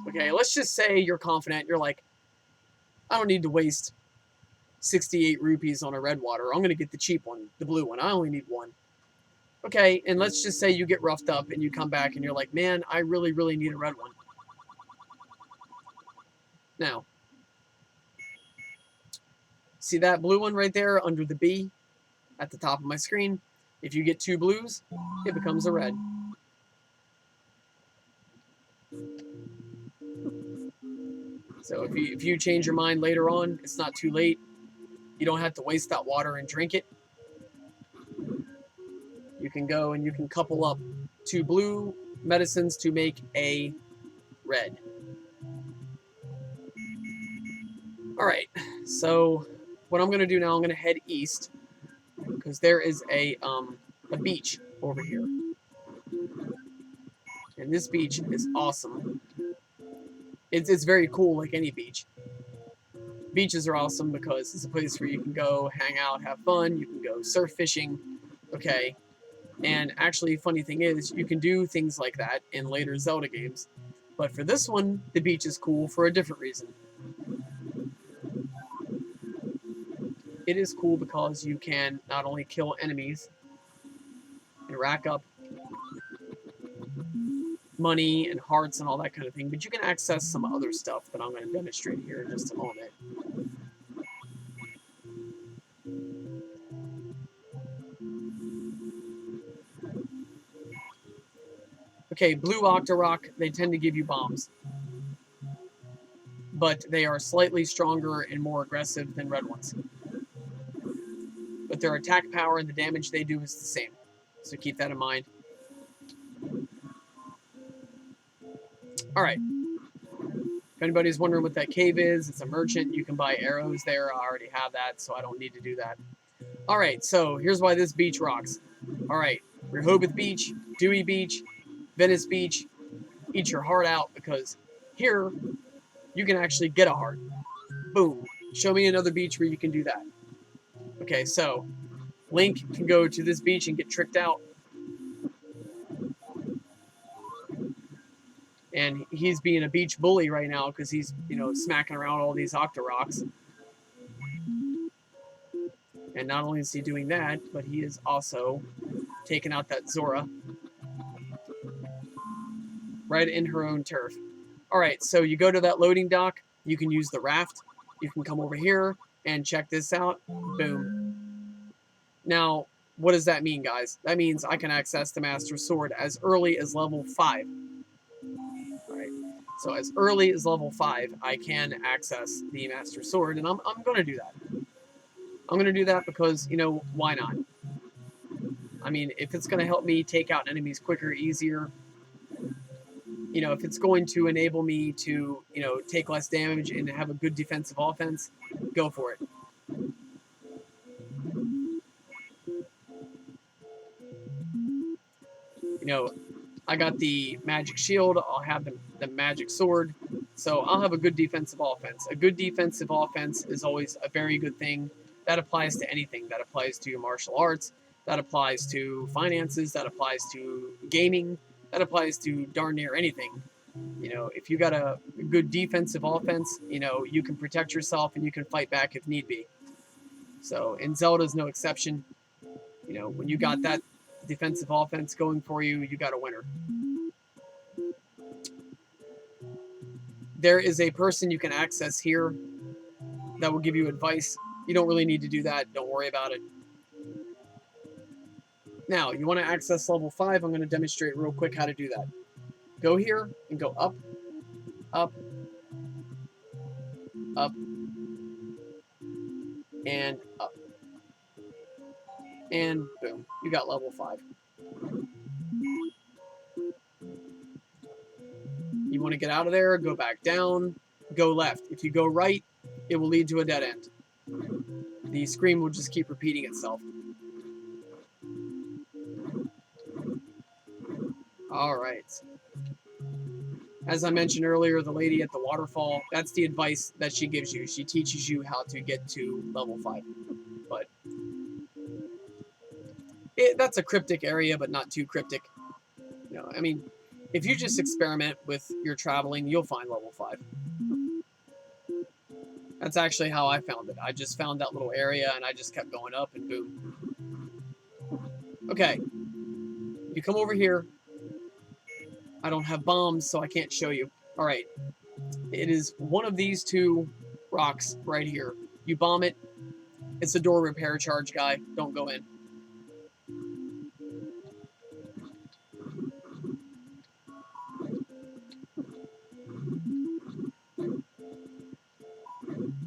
Okay, let's just say you're confident. You're like, I don't need to waste 68 rupees on a red water. I'm going to get the cheap one, the blue one. I only need one. Okay, and let's just say you get roughed up and you come back and you're like, man, I really, really need a red one. Now, see that blue one right there under the B at the top of my screen? If you get 2 blues, it becomes a red. So if you change your mind later on, it's not too late. You don't have to waste that water and drink it. You can go and you can couple up 2 blue medicines to make a red. Alright, so what I'm going to do now, I'm going to head east, because there is a beach over here. And this beach is awesome. It's very cool, like any beach. Beaches are awesome because it's a place where you can go hang out, have fun, you can go surf fishing, okay? And actually, funny thing is, you can do things like that in later Zelda games. But for this one, the beach is cool for a different reason. It is cool because you can not only kill enemies and rack up money and hearts and all that kind of thing, but you can access some other stuff that I'm going to demonstrate here in just a moment. Okay, blue Octorok, they tend to give you bombs. But they are slightly stronger and more aggressive than red ones. But their attack power and the damage they do is the same. So keep that in mind. Alright. If anybody's wondering what that cave is, it's a merchant. You can buy arrows there. I already have that, so I don't need to do that. Alright, so here's why this beach rocks. Alright, Rehoboth Beach, Dewey Beach, Venice Beach. Eat your heart out, because here you can actually get a heart. Boom. Show me another beach where you can do that. Okay, so Link can go to this beach and get tricked out. And he's being a beach bully right now because he's, you know, smacking around all these Octoroks. And not only is he doing that, but he is also taking out that Zora right in her own turf. Alright, so you go to that loading dock. You can use the raft. You can come over here and check this out. Boom. Now, what does that mean, guys? That means I can access the Master Sword as early as level 5. Alright. So as early as level 5, I can access the Master Sword, and I'm going to do that. I'm going to do that because, you know, why not? I mean, if it's going to help me take out enemies quicker, easier, you know, if it's going to enable me to, you know, take less damage and have a good defensive offense, go for it. You know, I got the magic shield, I'll have the magic sword, so I'll have a good defensive offense. A good defensive offense is always a very good thing. That applies to anything. That applies to martial arts, that applies to finances, that applies to gaming, that applies to darn near anything. You know, if you got a good defensive offense, you know, you can protect yourself and you can fight back if need be. So, and Zelda's no exception. You know, when you got that defensive offense going for you, you got a winner. There is a person you can access here that will give you advice. You don't really need to do that. Don't worry about it. Now, you want to access level 5. I'm going to demonstrate real quick how to do that. Go here and go up, up, up, and up. And boom, you got level 5. You want to get out of there, go back down, go left. If you go right, it will lead to a dead end. The screen will just keep repeating itself. All right. As I mentioned earlier, the lady at the waterfall, that's the advice that she gives you. She teaches you how to get to level 5. But that's a cryptic area, but not too cryptic. You know, I mean, if you just experiment with your traveling, you'll find level 5. That's actually how I found it. I just found that little area, and I just kept going up, and boom. Okay. You come over here. I don't have bombs, so I can't show you. All right. It is one of these two rocks right here. You bomb it. It's a door repair charge, guy. Don't go in.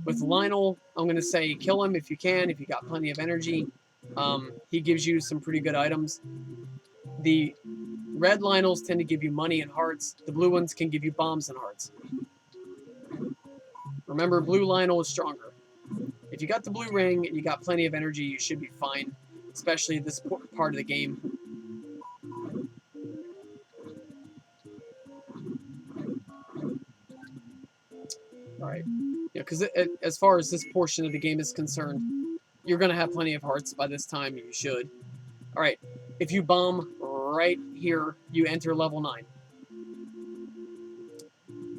With Lionel, I'm going to say kill him if you can, if you got plenty of energy. He gives you some pretty good items. The red Lionels tend to give you money and hearts. The blue ones can give you bombs and hearts. Remember, blue Lionel is stronger. If you got the blue ring and you got plenty of energy, you should be fine, especially this part of the game. All right. Yeah, because as far as this portion of the game is concerned, you're going to have plenty of hearts by this time. You should. All right. If you bomb right here, you enter level 9.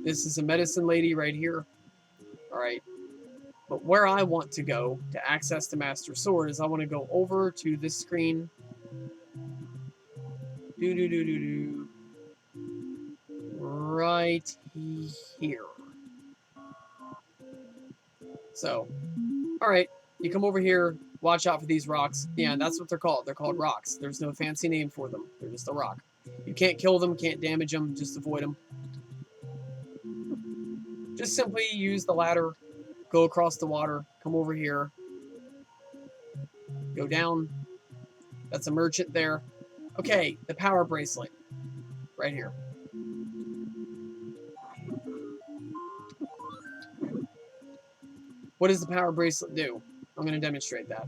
This is a medicine lady right here. All right. But where I want to go to access the Master Sword is I want to go over to this screen. Right here. So, all right, you come over here, watch out for these rocks. Yeah, that's what they're called. They're called rocks. There's no fancy name for them. They're just a rock. You can't kill them, can't damage them, just avoid them. Just simply use the ladder, go across the water, come over here, go down. That's a merchant there. Okay, the power bracelet, right here. What does the power bracelet do? I'm going to demonstrate that.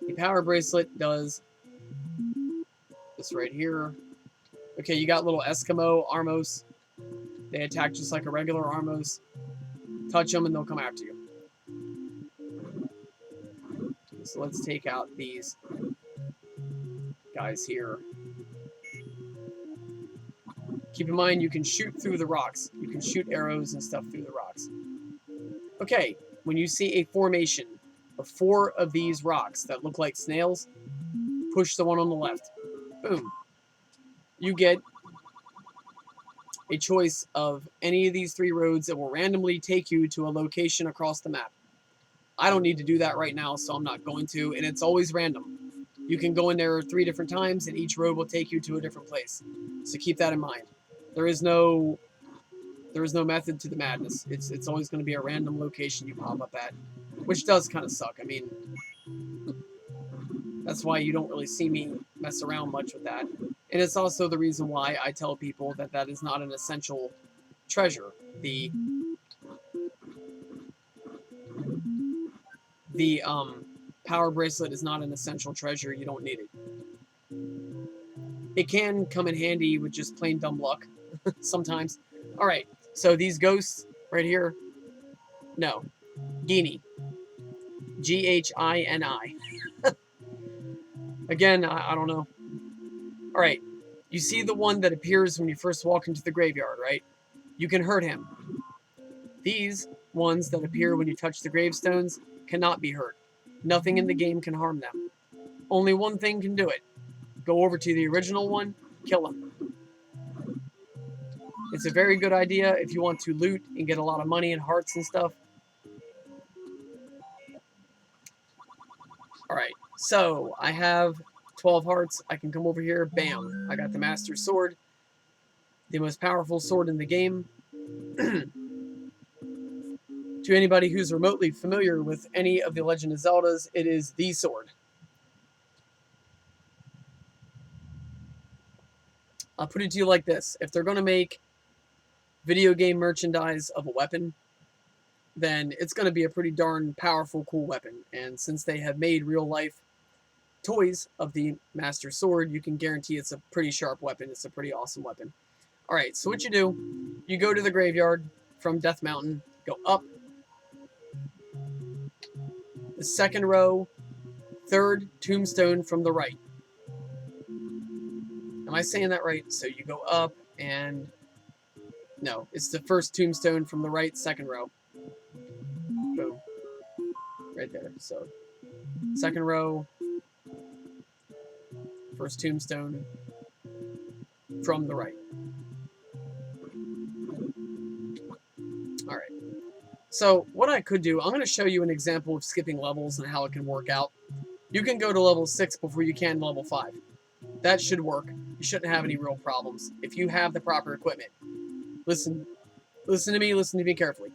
The power bracelet does this right here. Okay, you got little Eskimo Armos. They attack just like a regular Armos. Touch them and they'll come after you. So let's take out these guys here. Keep in mind you can shoot through the rocks. You can shoot arrows and stuff through the rocks. Okay, when you see a formation of 4 of these rocks that look like snails, push the one on the left. Boom. You get a choice of any of these 3 roads that will randomly take you to a location across the map. I don't need to do that right now, so I'm not going to, and it's always random. You can go in there 3 different times, and each road will take you to a different place. So keep that in mind. There is no There is no method to the madness. It's always going to be a random location you pop up at, which does kind of suck. I mean, that's why you don't really see me mess around much with that. And it's also the reason why I tell people that that is not an essential treasure. The power bracelet is not an essential treasure. You don't need it. It can come in handy with just plain dumb luck sometimes. All right, so these ghosts right here, no, Genie, Ghini. Again, I don't know. All right, you see the one that appears when you first walk into the graveyard, right? You can hurt him. These ones that appear when you touch the gravestones cannot be hurt. Nothing in the game can harm them. Only one thing can do it. Go over to the original one, kill him. It's a very good idea if you want to loot and get a lot of money and hearts and stuff. Alright, so I have 12 hearts. I can come over here, bam. I got the Master Sword, the most powerful sword in the game. To anybody who's remotely familiar with any of the Legend of Zeldas, it is the sword. I'll put it to you like this. If they're going to make video game merchandise of a weapon, then it's going to be a pretty darn powerful, cool weapon. And since they have made real-life toys of the Master Sword, you can guarantee it's a pretty sharp weapon. It's a pretty awesome weapon. All right, so what you do, you go to the graveyard from Death Mountain, go up, the second row, third tombstone from the right. Am I saying that right? So you go up and... No, it's the first tombstone from the right, second row. Boom. Right there. So, second row, first tombstone from the right. Alright. So, what I could do, I'm going to show you an example of skipping levels and how it can work out. You can go to level 6 before you can level 5. That should work. You shouldn't have any real problems if you have the proper equipment. Listen to me carefully.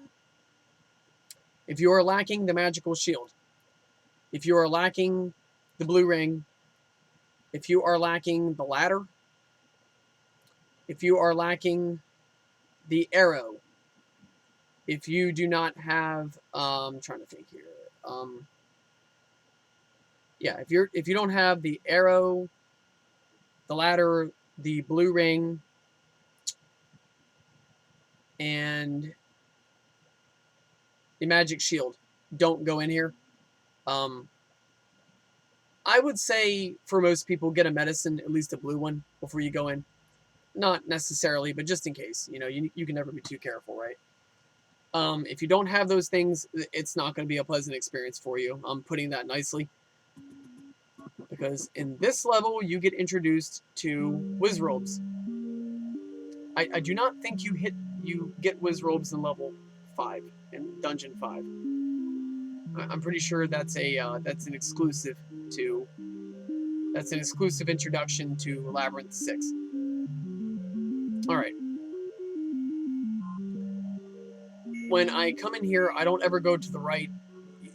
If you are lacking the magical shield, if you are lacking the blue ring, if you are lacking the ladder, if you are lacking the arrow, if you do not have, I'm trying to think here, yeah, if you don't have the arrow, the ladder, the blue ring, and the magic shield, don't go in here. I would say for most people, get a medicine, at least a blue one, before you go in. Not necessarily, but just in case. You know, you can never be too careful, right? If you don't have those things, it's not going to be a pleasant experience for you. I'm putting that nicely. Because in this level, you get introduced to Wizrobes. I do not think you get Wizrobes in level 5, in Dungeon 5. I'm pretty sure that's an exclusive introduction to Labyrinth 6. Alright. When I come in here, I don't ever go to the right.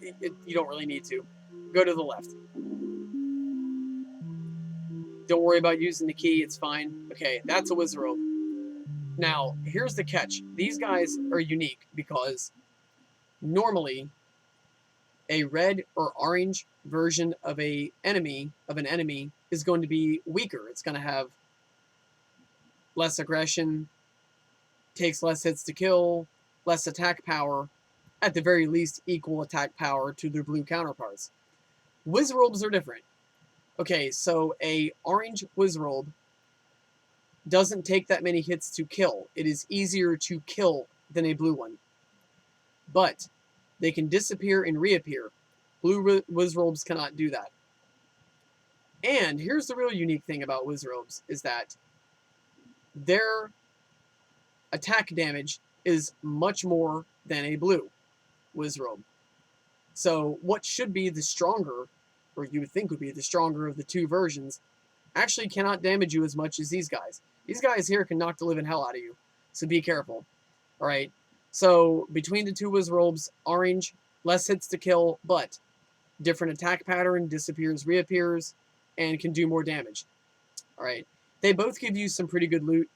You don't really need to. Go to the left. Don't worry about using the key, it's fine. Okay, that's a Wizrobe. Now, here's the catch. These guys are unique because normally a red or orange version of an enemy is going to be weaker. It's going to have less aggression, takes less hits to kill, less attack power, at the very least equal attack power to their blue counterparts. Wizrobes are different. Okay, so a orange Wizrobe doesn't take that many hits to kill. It is easier to kill than a blue one. But they can disappear and reappear. Blue Wizrobes cannot do that. And here's the real unique thing about Wizrobes, is that their attack damage is much more than a blue Wizrobe. So what should be the stronger, or you would think would be the stronger of the two versions, actually cannot damage you as much as these guys. These guys here can knock the living hell out of you, so be careful. All right. So between the two Wizrobes, orange, less hits to kill, but different attack pattern, disappears, reappears, and can do more damage. All right. They both give you some pretty good loot.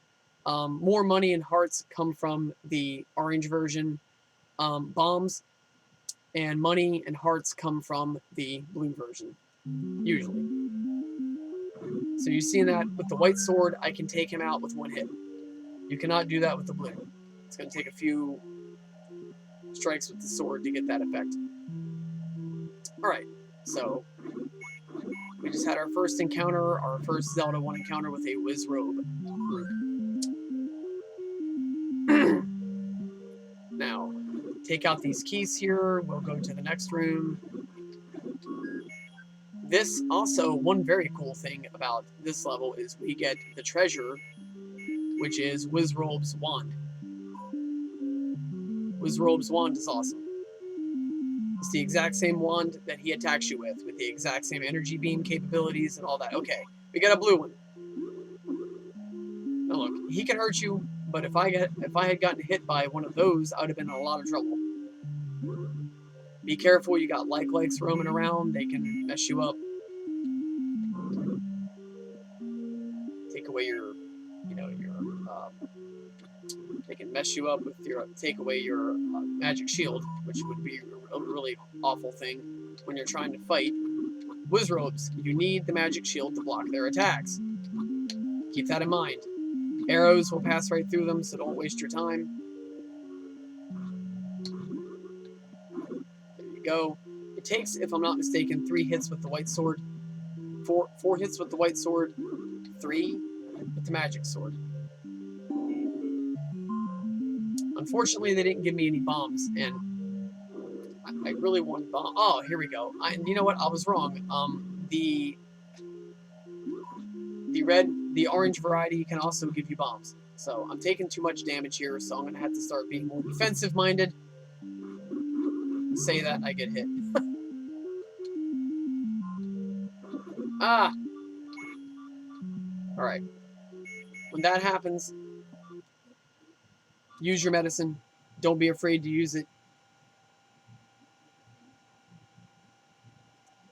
More money and hearts come from the orange version. Bombs and money and hearts come from the blue version, usually. So you've seen that with the white sword, I can take him out with one hit. You cannot do that with the blue. It's going to take a few strikes with the sword to get that effect. Alright, so we just had our first encounter, our first Zelda 1 encounter with a Wizrobe group. Now, take out these keys here, we'll go to the next room. This also, one very cool thing about this level is we get the treasure, which is Wizrobe's wand. Wizrobe's wand is awesome. It's the exact same wand that he attacks you with the exact same energy beam capabilities and all that. Okay, we got a blue one. Now look, he can hurt you, but if I had gotten hit by one of those, I would have been in a lot of trouble. Be careful, you got likes roaming around, they can mess you up. Take away your, they can mess you up with your, take away your magic shield, which would be a really awful thing when you're trying to fight Wizrobes. You need the magic shield to block their attacks. Keep that in mind. Arrows will pass right through them, so don't waste your time. There you go. It takes, if I'm not mistaken, 3 hits with the white sword. Four hits with the white sword, 3 with the magic sword. Unfortunately, they didn't give me any bombs, and I really wanted bombs. Oh, here we go. And you know what? I was wrong. The orange variety can also give you bombs. So I'm taking too much damage here, so I'm going to have to start being more defensive-minded. Say that, I get hit. Ah! Alright. When that happens, use your medicine. Don't be afraid to use it.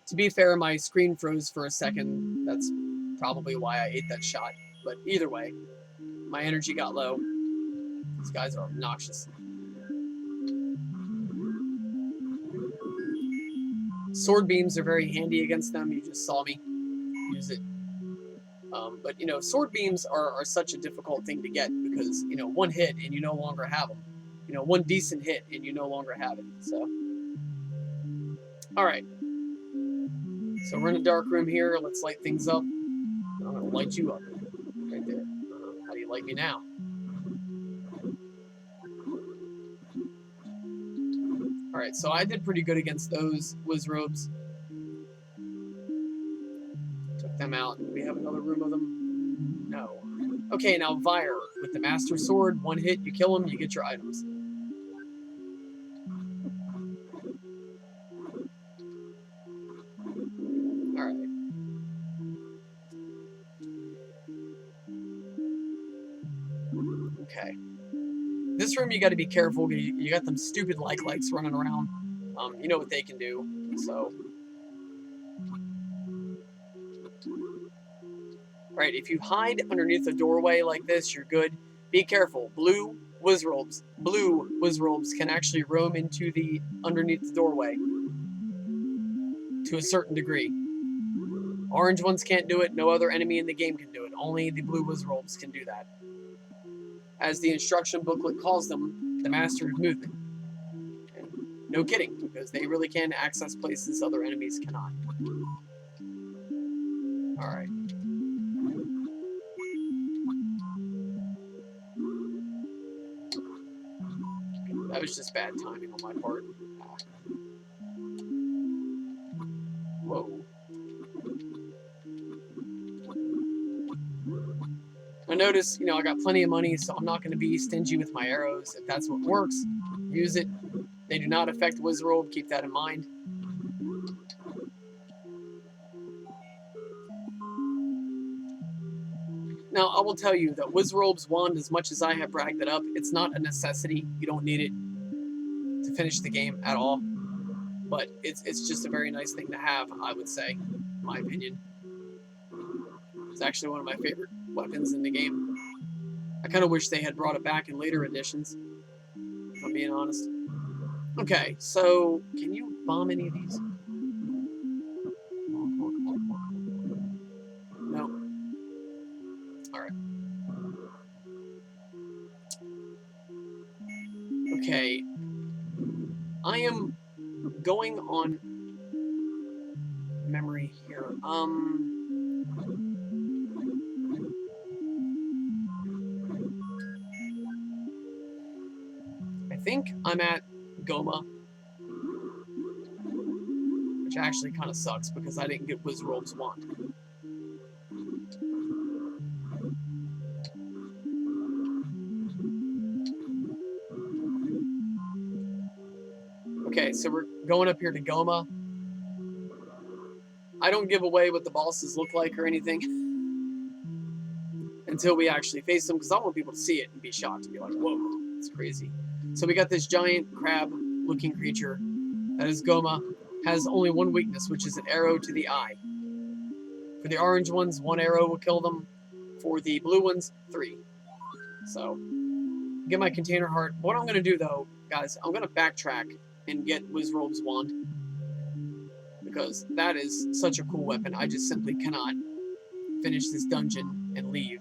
To be fair, my screen froze for a second. That's probably why I ate that shot. But either way, my energy got low. These guys are obnoxious. Sword beams are very handy against them. You just saw me use it. But, you know, sword beams are such a difficult thing to get because, you know, one hit and you no longer have them. You know, one decent hit and you no longer have it. So, alright. So we're in a dark room here. Let's light things up. I'm going to light you up. Right there. How do you like me now? Alright, so I did pretty good against those Wizrobes. Took them out. Do we have another room of them? No. Okay, now Vire. With the Master Sword, one hit, you kill him, you get your items. Alright. Okay. This room you got to be careful. You got them stupid lights running around. You know what they can do. So, right, if you hide underneath a doorway like this, you're good. Be careful. Blue Wizrobes can actually roam into the underneath the doorway to a certain degree. Orange ones can't do it. No other enemy in the game can do it. Only the blue Wizrobes can do that. As the instruction booklet calls them, the Master of Movement. And no kidding, because they really can access places other enemies cannot. Alright. That was just bad timing on my part. Whoa. I notice, you know, I got plenty of money, so I'm not going to be stingy with my arrows. If that's what works, use it. They do not affect Wizrobe, keep that in mind. Now, I will tell you that Wizrobe's wand, as much as I have bragged it up, it's not a necessity. You don't need it to finish the game at all. But it's just a very nice thing to have, I would say, in my opinion. It's actually one of my favorite weapons in the game. I kind of wish they had brought it back in later editions, if I'm being honest. Okay, so can you bomb any of these? No. Alright. Okay. I am going on memory here. I think I'm at Goma, which actually kind of sucks because I didn't get Wizrobe's wand. Okay, so we're going up here to Goma. I don't give away what the bosses look like or anything until we actually face them, because I want people to see it and be shocked and be like, whoa, it's crazy. So we got this giant crab-looking creature that is Goma. Has only one weakness, which is an arrow to the eye. For the orange ones, 1 arrow will kill them. For the blue ones, 3. So, get my container heart. What I'm going to do, though, guys, I'm going to backtrack and get Wizrobe's wand, because that is such a cool weapon. I just simply cannot finish this dungeon and leave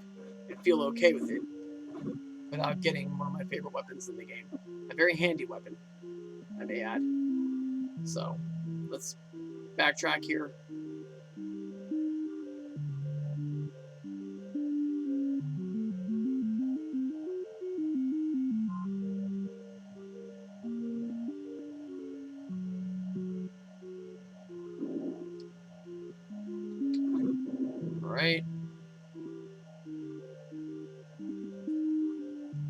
and feel okay with it without getting one of my favorite weapons in the game. A very handy weapon, I may add. So, let's backtrack here. Alright.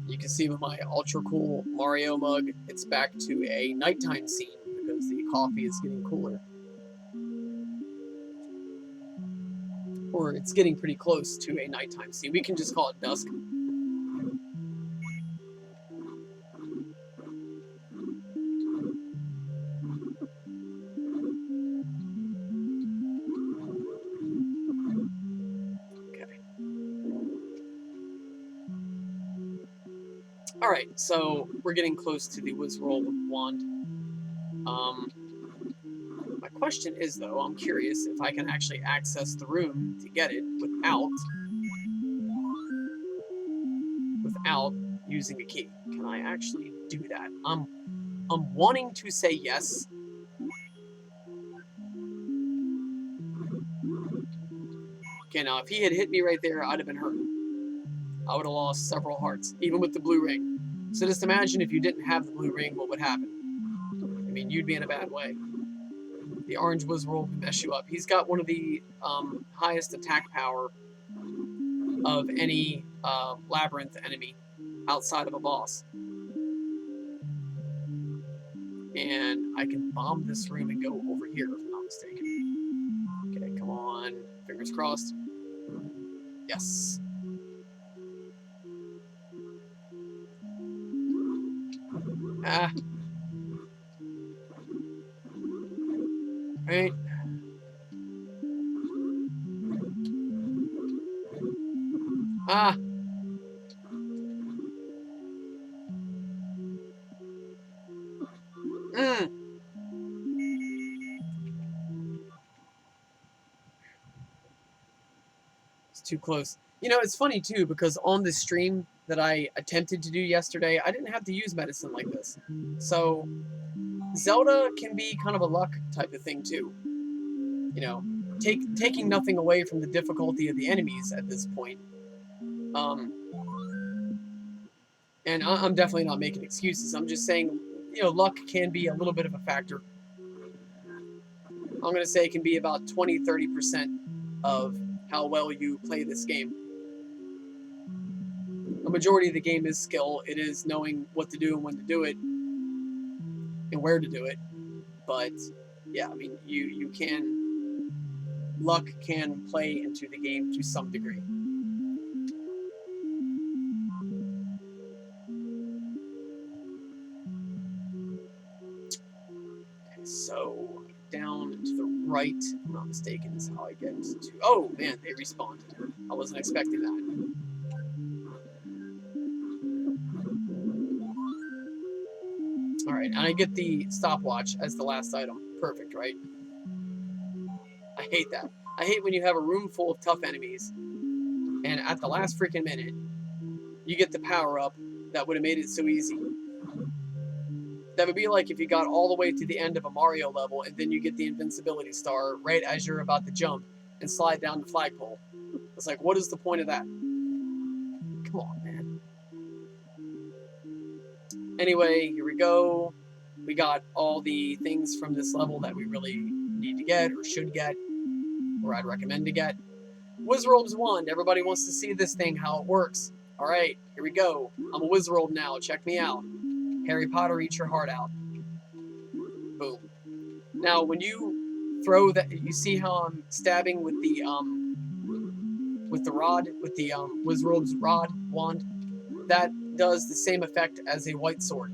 You can see with my ultra cool Mario mug, it's back to a nighttime scene because the coffee is getting cooler. Or it's getting pretty close to a nighttime scene. We can just call it dusk. Alright, so we're getting close to the Wizrobe wand. My question is, though, I'm curious if I can actually access the room to get it without using a key. Can I actually do that? I'm wanting to say yes. Okay, now if he had hit me right there, I'd have been hurt. I would have lost several hearts, even with the blue ring. So just imagine if you didn't have the blue ring, what would happen? I mean, you'd be in a bad way. The orange Wizrobe would mess you up. He's got one of the highest attack power of any labyrinth enemy outside of a boss. And I can bomb this room and go over here, if I'm not mistaken. Okay, come on. Fingers crossed. Yes. Ah. Right. Ah. It's too close. You know, it's funny, too, because on the stream that I attempted to do yesterday, I didn't have to use medicine like this. So, Zelda can be kind of a luck type of thing, too. You know, taking nothing away from the difficulty of the enemies at this point. And I'm definitely not making excuses. I'm just saying, you know, luck can be a little bit of a factor. I'm going to say it can be about 20-30% of how well you play this game. A majority of the game is skill. It is knowing what to do and when to do it and where to do it. But yeah, I mean, you can, luck can play into the game to some degree. So, down and to the right, if I'm not mistaken, is how I get to... Oh, man, they respawned. I wasn't expecting that. Alright, and I get the stopwatch as the last item. Perfect, right? I hate that. I hate when you have a room full of tough enemies, and at the last freaking minute, you get the power-up that would have made it so easy. That would be like if you got all the way to the end of a Mario level, and then you get the invincibility star right as you're about to jump and slide down the flagpole. It's like, what is the point of that? Come on, man. Anyway, here we go. We got all the things from this level that we really need to get, or should get, or I'd recommend to get. Wizard's wand. Everybody wants to see this thing, how it works. Alright, here we go. I'm a Wizard now. Check me out. Harry Potter, eat your heart out. Boom. Now, when you throw that, you see how I'm stabbing with the rod, with the Wizard's wand? That does the same effect as a white sword.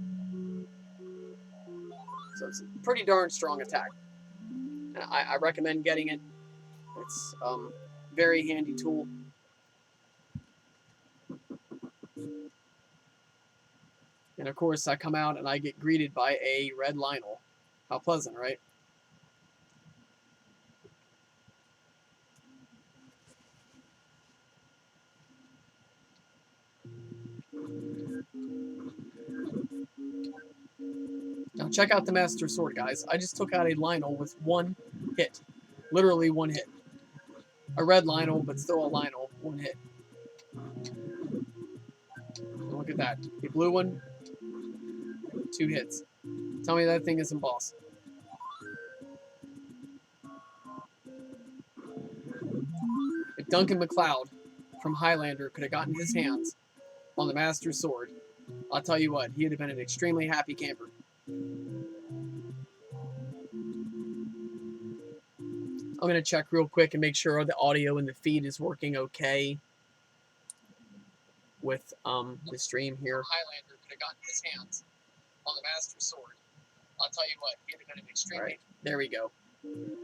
So it's a pretty darn strong attack. I recommend getting it. It's very handy tool. And of course, I come out and I get greeted by a red Lionel. How pleasant, right? Now check out the Master Sword, guys. I just took out a Lionel with one hit. Literally one hit. A red Lionel, but still a Lionel. One hit. Look at that. A blue one. 2 hits. Tell me that thing isn't boss. If Duncan MacLeod from Highlander could have gotten his hands on the Master Sword, I'll tell you what, he'd have been an extremely happy camper. I'm going to check real quick and make sure the audio and the feed is working okay with the stream here. Highlander could have gotten his hands on the Master Sword. I'll tell you what, he'd have been an extremely... Right, there we go.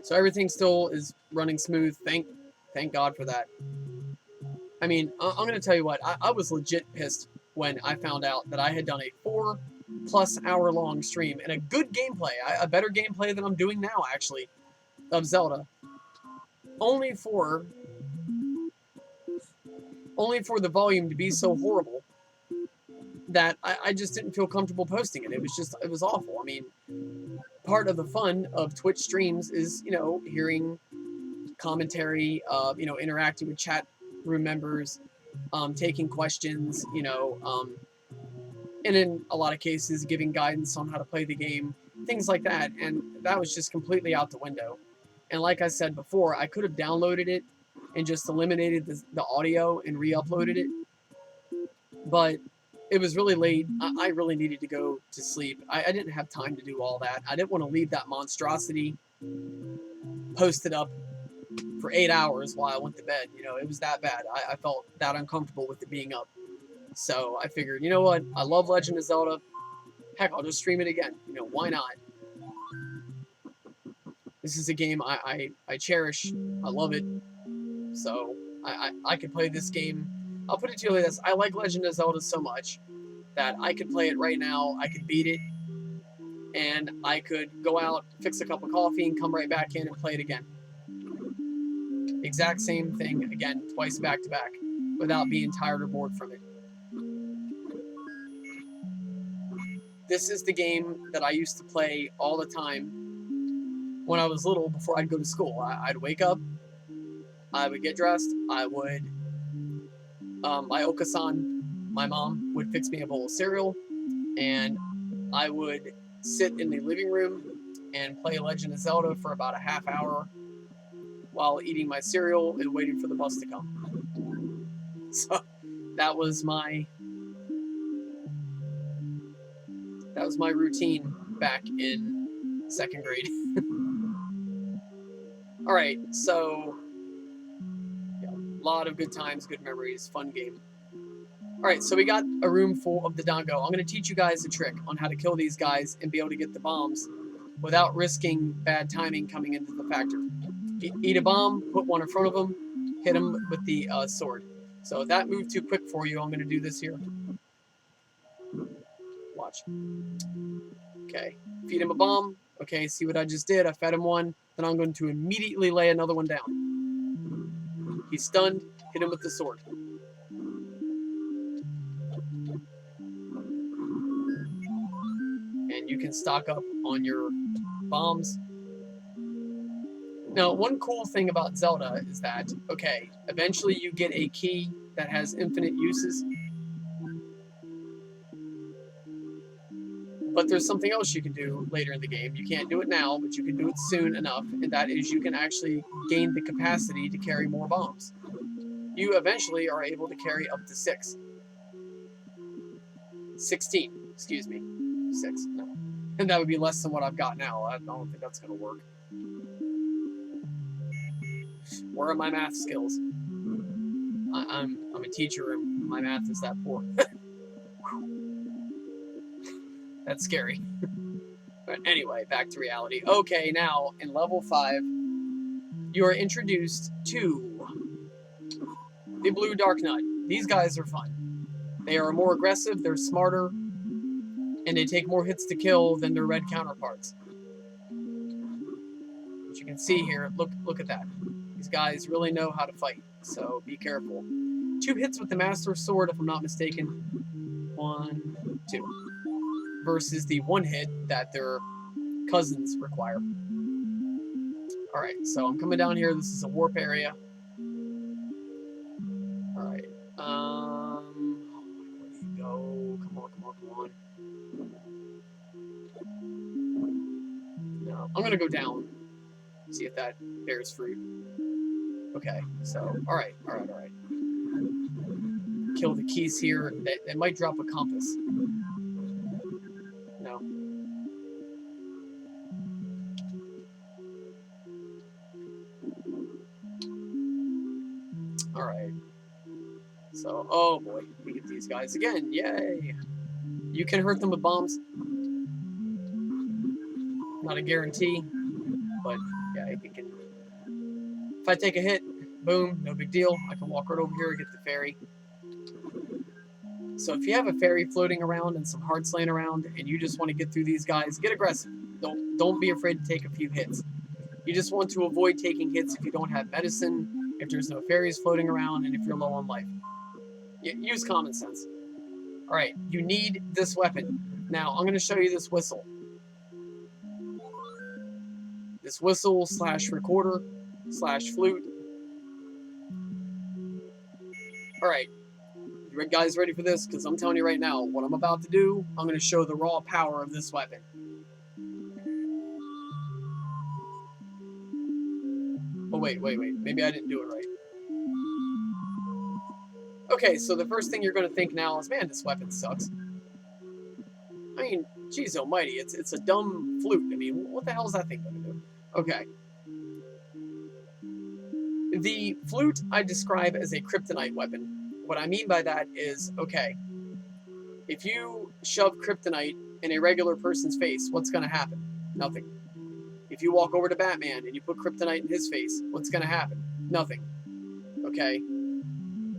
So everything still is running smooth. Thank God for that. I mean, I'm going to tell you what, I was legit pissed when I found out that I had done a 4+ hour long stream and a good gameplay, a better gameplay than I'm doing now, actually, of Zelda. Only for the volume to be so horrible that I just didn't feel comfortable posting it. It was awful. I mean, part of the fun of Twitch streams is, you know, hearing commentary, you know, interacting with chat room members, taking questions, you know, and in a lot of cases giving guidance on how to play the game, things like that. And that was just completely out the window. And like I said before, I could have downloaded it and just eliminated the audio and re-uploaded it. But it was really late. I really needed to go to sleep. I didn't have time to do all that. I didn't want to leave that monstrosity posted up for 8 hours while I went to bed. You know, it was that bad. I felt that uncomfortable with it being up. So I figured, you know what? I love Legend of Zelda. Heck, I'll just stream it again. You know, why not? This is a game I cherish. I love it. So I could play this game. I'll put it to you like this. I like Legend of Zelda so much that I could play it right now. I could beat it. And I could go out, fix a cup of coffee, and come right back in and play it again. Exact same thing again, twice back to back, without being tired or bored from it. This is the game that I used to play all the time when I was little before I'd go to school. I'd wake up, I would get dressed, I would, my Oka-san, my mom, would fix me a bowl of cereal, and I would sit in the living room and play Legend of Zelda for about a half hour while eating my cereal and waiting for the bus to come. So that was my routine back in 2nd grade. All right, so yeah, a lot of good times, good memories, fun game. All right, so we got a room full of the Dango. I'm going to teach you guys a trick on how to kill these guys and be able to get the bombs without risking bad timing coming into the factor. Eat a bomb, put one in front of him, hit him with the sword. So if that moved too quick for you, I'm going to do this here. Watch. Okay, feed him a bomb. Okay, see what I just did? I fed him one. Then I'm going to immediately lay another one down. He's stunned. Hit him with the sword. And you can stock up on your bombs. Now, one cool thing about Zelda is that, okay, eventually you get a key that has infinite uses. But there's something else you can do later in the game. You can't do it now, but you can do it soon enough, and that is you can actually gain the capacity to carry more bombs. You eventually are able to carry up to 16, excuse me. 6, no. And that would be less than what I've got now. I don't think that's going to work. Where are my math skills? I'm a teacher, and my math is that poor. That's scary. But anyway, back to reality. Okay, now, in level 5, you are introduced to the Blue Dark Knight. These guys are fun. They are more aggressive, they're smarter, and they take more hits to kill than their red counterparts. As you can see here, look at that. These guys really know how to fight, so be careful. 2 hits with the Master Sword, if I'm not mistaken. 1, 2. Versus the 1 hit that their cousins require. Alright, so I'm coming down here. This is a warp area. Alright. Where do you go? Come on. No, I'm gonna go down. See if that bears fruit. Okay, so, alright. Kill the keys here. They might drop a compass. No. Alright. So, oh boy, we get these guys again. Yay! You can hurt them with bombs. Not a guarantee, but yeah, it can. If I take a hit, boom, no big deal. I can walk right over here and get the fairy. So if you have a fairy floating around and some hearts laying around, and you just want to get through these guys, get aggressive. Don't be afraid to take a few hits. You just want to avoid taking hits if you don't have medicine, if there's no fairies floating around, and if you're low on life. Use common sense. Alright, you need this weapon. Now, I'm going to show you this whistle. This whistle / recorder / flute. Alright, you guys ready for this? Because I'm telling you right now, what I'm about to do, I'm going to show the raw power of this weapon. Oh, wait. Maybe I didn't do it right. Okay, so the first thing you're going to think now is, man, this weapon sucks. I mean, geez almighty, it's a dumb flute. I mean, what the hell is that thing going to do? Okay. The flute I describe as a kryptonite weapon. What I mean by that is, okay, if you shove kryptonite in a regular person's face, what's going to happen? Nothing. If you walk over to Batman and you put kryptonite in his face, what's going to happen? Nothing. Okay?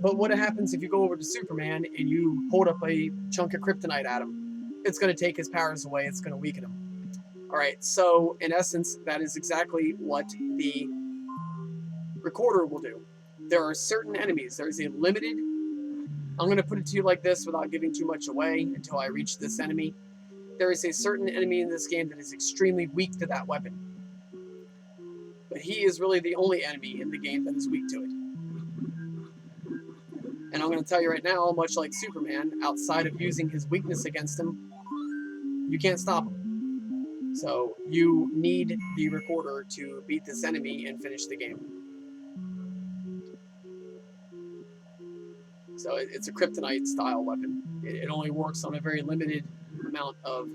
But what happens if you go over to Superman and you hold up a chunk of kryptonite at him? It's going to take his powers away. It's going to weaken him. Alright, so in essence, that is exactly what the recorder will do. There are certain enemies. There's a limited... I'm going to put it to you like this without giving too much away until I reach this enemy. There is a certain enemy in this game that is extremely weak to that weapon. But he is really the only enemy in the game that is weak to it. And I'm going to tell you right now, much like Superman, outside of using his weakness against him, you can't stop him. So you need the recorder to beat this enemy and finish the game. So it's a kryptonite style weapon. It only works on a very limited amount of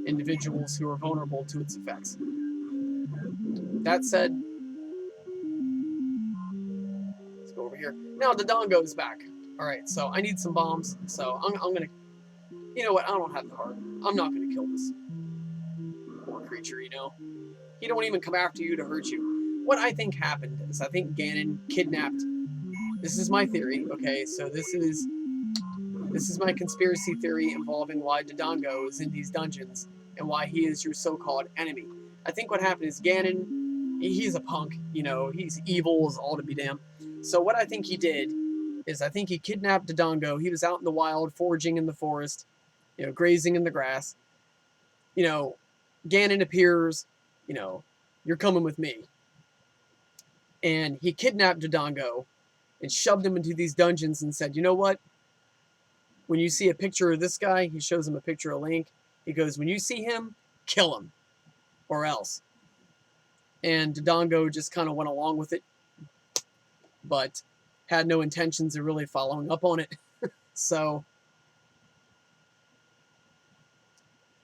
individuals who are vulnerable to its effects. That said, let's go over here. Now the Dongo's back. Alright, so I need some bombs. So I'm going to... You know what? I don't have the heart. I'm not going to kill this. creature, you know? He don't even come after you to hurt you. What I think happened is I think Ganon kidnapped. This is my theory, okay? So this is my conspiracy theory involving why Dodongo is in these dungeons and why he is your so-called enemy. I think what happened is Ganon, he's a punk, you know, he's evil as all to be damned. So what I think he did is I think he kidnapped Dodongo. He was out in the wild, foraging in the forest, you know, grazing in the grass. You know, Ganon appears, you know, you're coming with me. And he kidnapped Dodongo and shoved him into these dungeons and said, you know what? When you see a picture of this guy, he shows him a picture of Link. He goes, when you see him, kill him, or else. And Dodongo just kind of went along with it, but had no intentions of really following up on it. So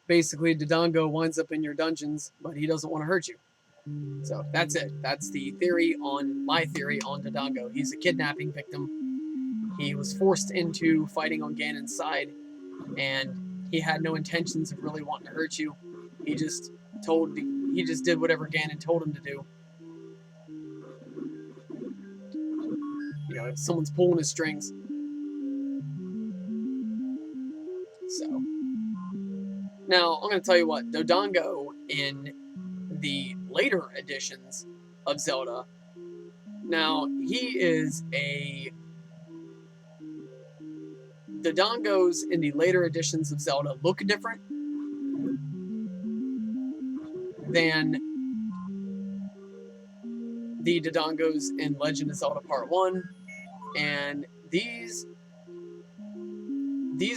basically, Dodongo winds up in your dungeons, but he doesn't want to hurt you. So that's it. That's the theory on my theory on Dodongo. He's a kidnapping victim. He was forced into fighting on Ganon's side, and he had no intentions of really wanting to hurt you. He just did whatever Ganon told him to do. You know, if someone's pulling his strings. So now I'm going to tell you what, Dodongo in the later editions of Zelda. Now the Dodongos in the later editions of Zelda look different than the Dodongos in Legend of Zelda Part 1, and these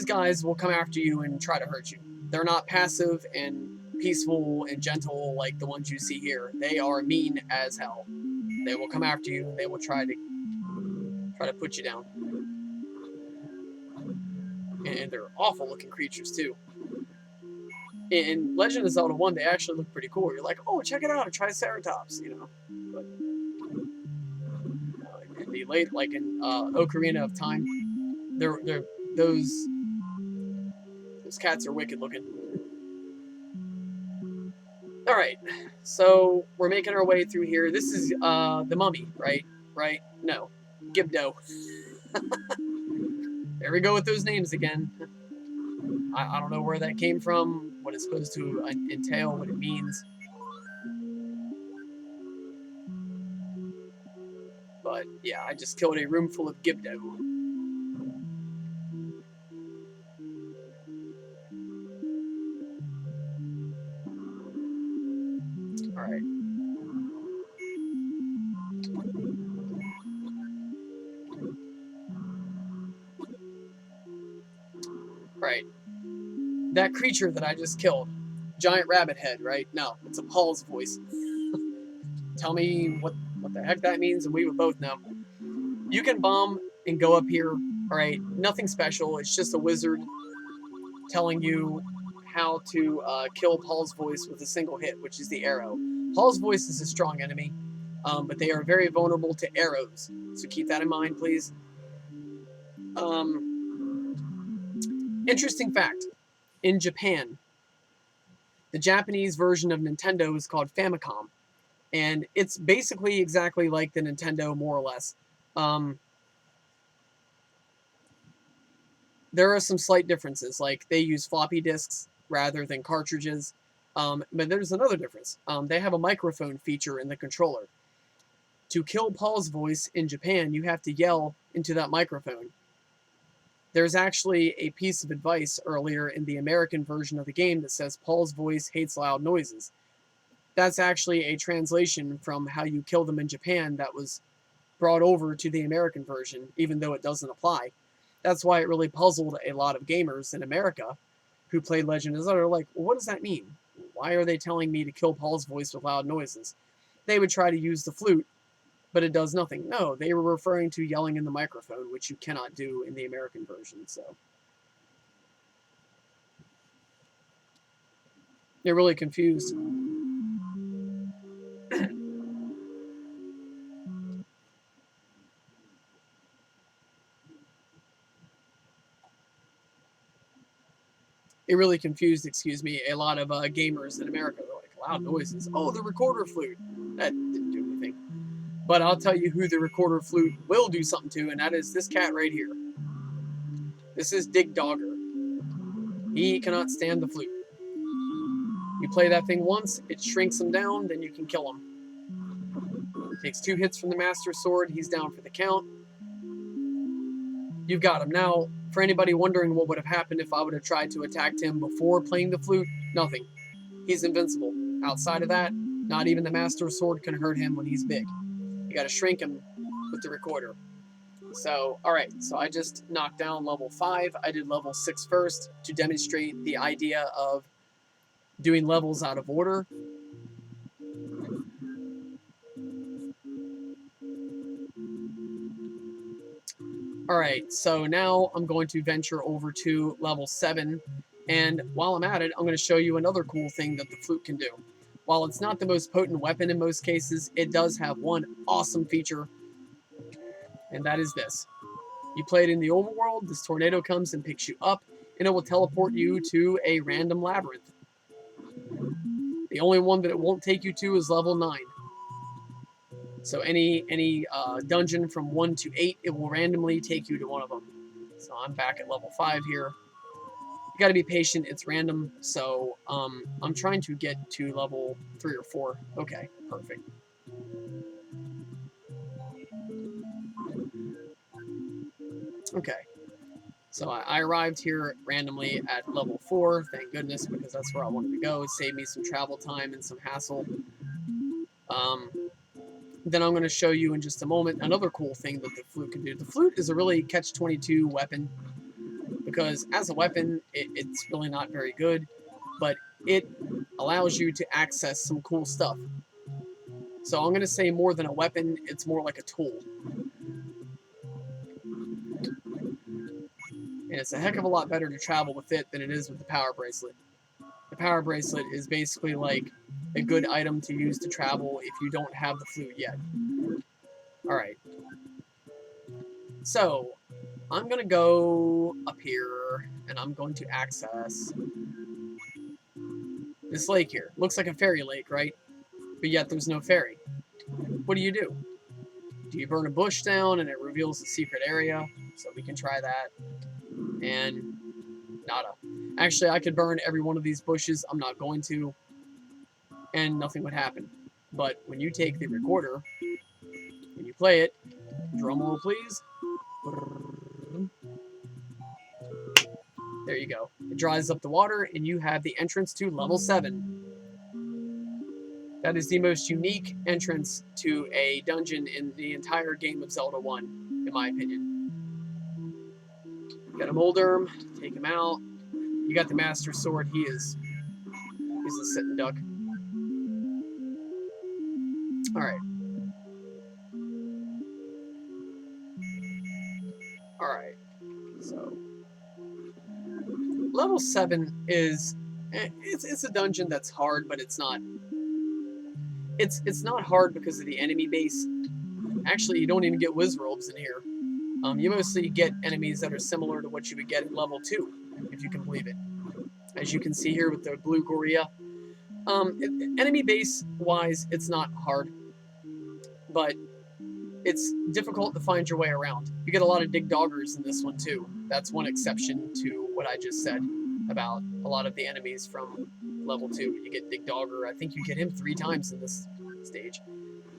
guys will come after you and try to hurt you. They're not passive and peaceful and gentle like the ones you see here. They are mean as hell. They will come after you and they will try to put you down. And they're awful looking creatures too. In Legend of Zelda 1, they actually look pretty cool. You're like, oh, check it out, a Triceratops, you know. But in the late, like in Ocarina of Time, those cats are wicked looking. All right, so we're making our way through here. This is the mummy, right? Right? No, Gibdo. There we go with those names again. I don't know where that came from, what it's supposed to entail, what it means. But yeah, I just killed a room full of Gibdo. Alright. Right. That creature that I just killed, giant rabbit head, right? No, it's a Paul's voice. Tell me what the heck that means, and we would both know. You can bomb and go up here, alright? Nothing special, it's just a wizard telling you how to kill Paul's voice with a single hit, which is the arrow. Paul's voice is a strong enemy, but they are very vulnerable to arrows, so keep that in mind, please. Interesting fact. In Japan, the Japanese version of Nintendo is called Famicom, and it's basically exactly like the Nintendo, more or less. There are some slight differences, like they use floppy disks rather than cartridges, but there's another difference. They have a microphone feature in the controller. To kill Paul's voice in Japan, you have to yell into that microphone. There's actually a piece of advice earlier in the American version of the game that says Paul's voice hates loud noises. That's actually a translation from how you kill them in Japan that was brought over to the American version, even though it doesn't apply. That's why it really puzzled a lot of gamers in America who played Legend of Zelda. Like, well, what does that mean? Why are they telling me to kill Paul's voice with loud noises? They would try to use the flute, but it does nothing. No, they were referring to yelling in the microphone, which you cannot do in the American version, so. They're really confused. It really confused, excuse me, a lot of gamers in America. They're like, loud noises. Oh, the recorder flute. That didn't do anything. But I'll tell you who the recorder flute will do something to, and that is this cat right here. This is Dig Dogger. He cannot stand the flute. You play that thing once, it shrinks him down, then you can kill him. Takes 2 hits from the Master Sword, he's down for the count. You've got him. Now, for anybody wondering what would have happened if I would have tried to attack him before playing the flute, nothing. He's invincible. Outside of that, not even the Master Sword can hurt him when he's big. You gotta shrink him with the recorder. So, alright, so I just knocked down level 5. I did level 6 first to demonstrate the idea of doing levels out of order. Alright, so now I'm going to venture over to level 7, and while I'm at it, I'm going to show you another cool thing that the flute can do. While it's not the most potent weapon in most cases, it does have one awesome feature, and that is this. You play it in the overworld, this tornado comes and picks you up, and it will teleport you to a random labyrinth. The only one that it won't take you to is level 9. So any dungeon from 1 to 8, it will randomly take you to one of them. So I'm back at level 5 here. You got to be patient. It's random. So I'm trying to get to level 3 or 4. Okay, perfect. Okay. So I arrived here randomly at level 4. Thank goodness, because that's where I wanted to go. It saved me some travel time and some hassle. Then I'm going to show you in just a moment another cool thing that the flute can do. The flute is a really catch-22 weapon because as a weapon, it's really not very good, but it allows you to access some cool stuff. So I'm going to say more than a weapon, it's more like a tool. And it's a heck of a lot better to travel with it than it is with the power bracelet. The power bracelet is basically like a good item to use to travel if you don't have the flute yet. Alright. So, I'm going to go up here, and I'm going to access this lake here. Looks like a fairy lake, right? But yet there's no fairy. What do? Do you burn a bush down and it reveals a secret area? So we can try that. And nada. Actually, I could burn every one of these bushes. I'm not going to. And nothing would happen. But when you take the recorder and you play it, drum roll please. There you go. It dries up the water and you have the entrance to level 7. That is the most unique entrance to a dungeon in the entire game of Zelda 1, in my opinion. You got a Molderm, take him out. You got the Master Sword, he's a sitting duck. Alright. Alright. So level 7 is it's a dungeon that's hard, but it's not not hard because of the enemy base. Actually, you don't even get Wizrobes in here. You mostly get enemies that are similar to what you would get in level 2, if you can believe it. As you can see here with the blue Gorilla. Enemy base-wise, it's not hard, but it's difficult to find your way around. You get a lot of Dig Doggers in this one, too. That's one exception to what I just said about a lot of the enemies from level 2. You get Dig Dogger. I think you get him 3 times in this stage.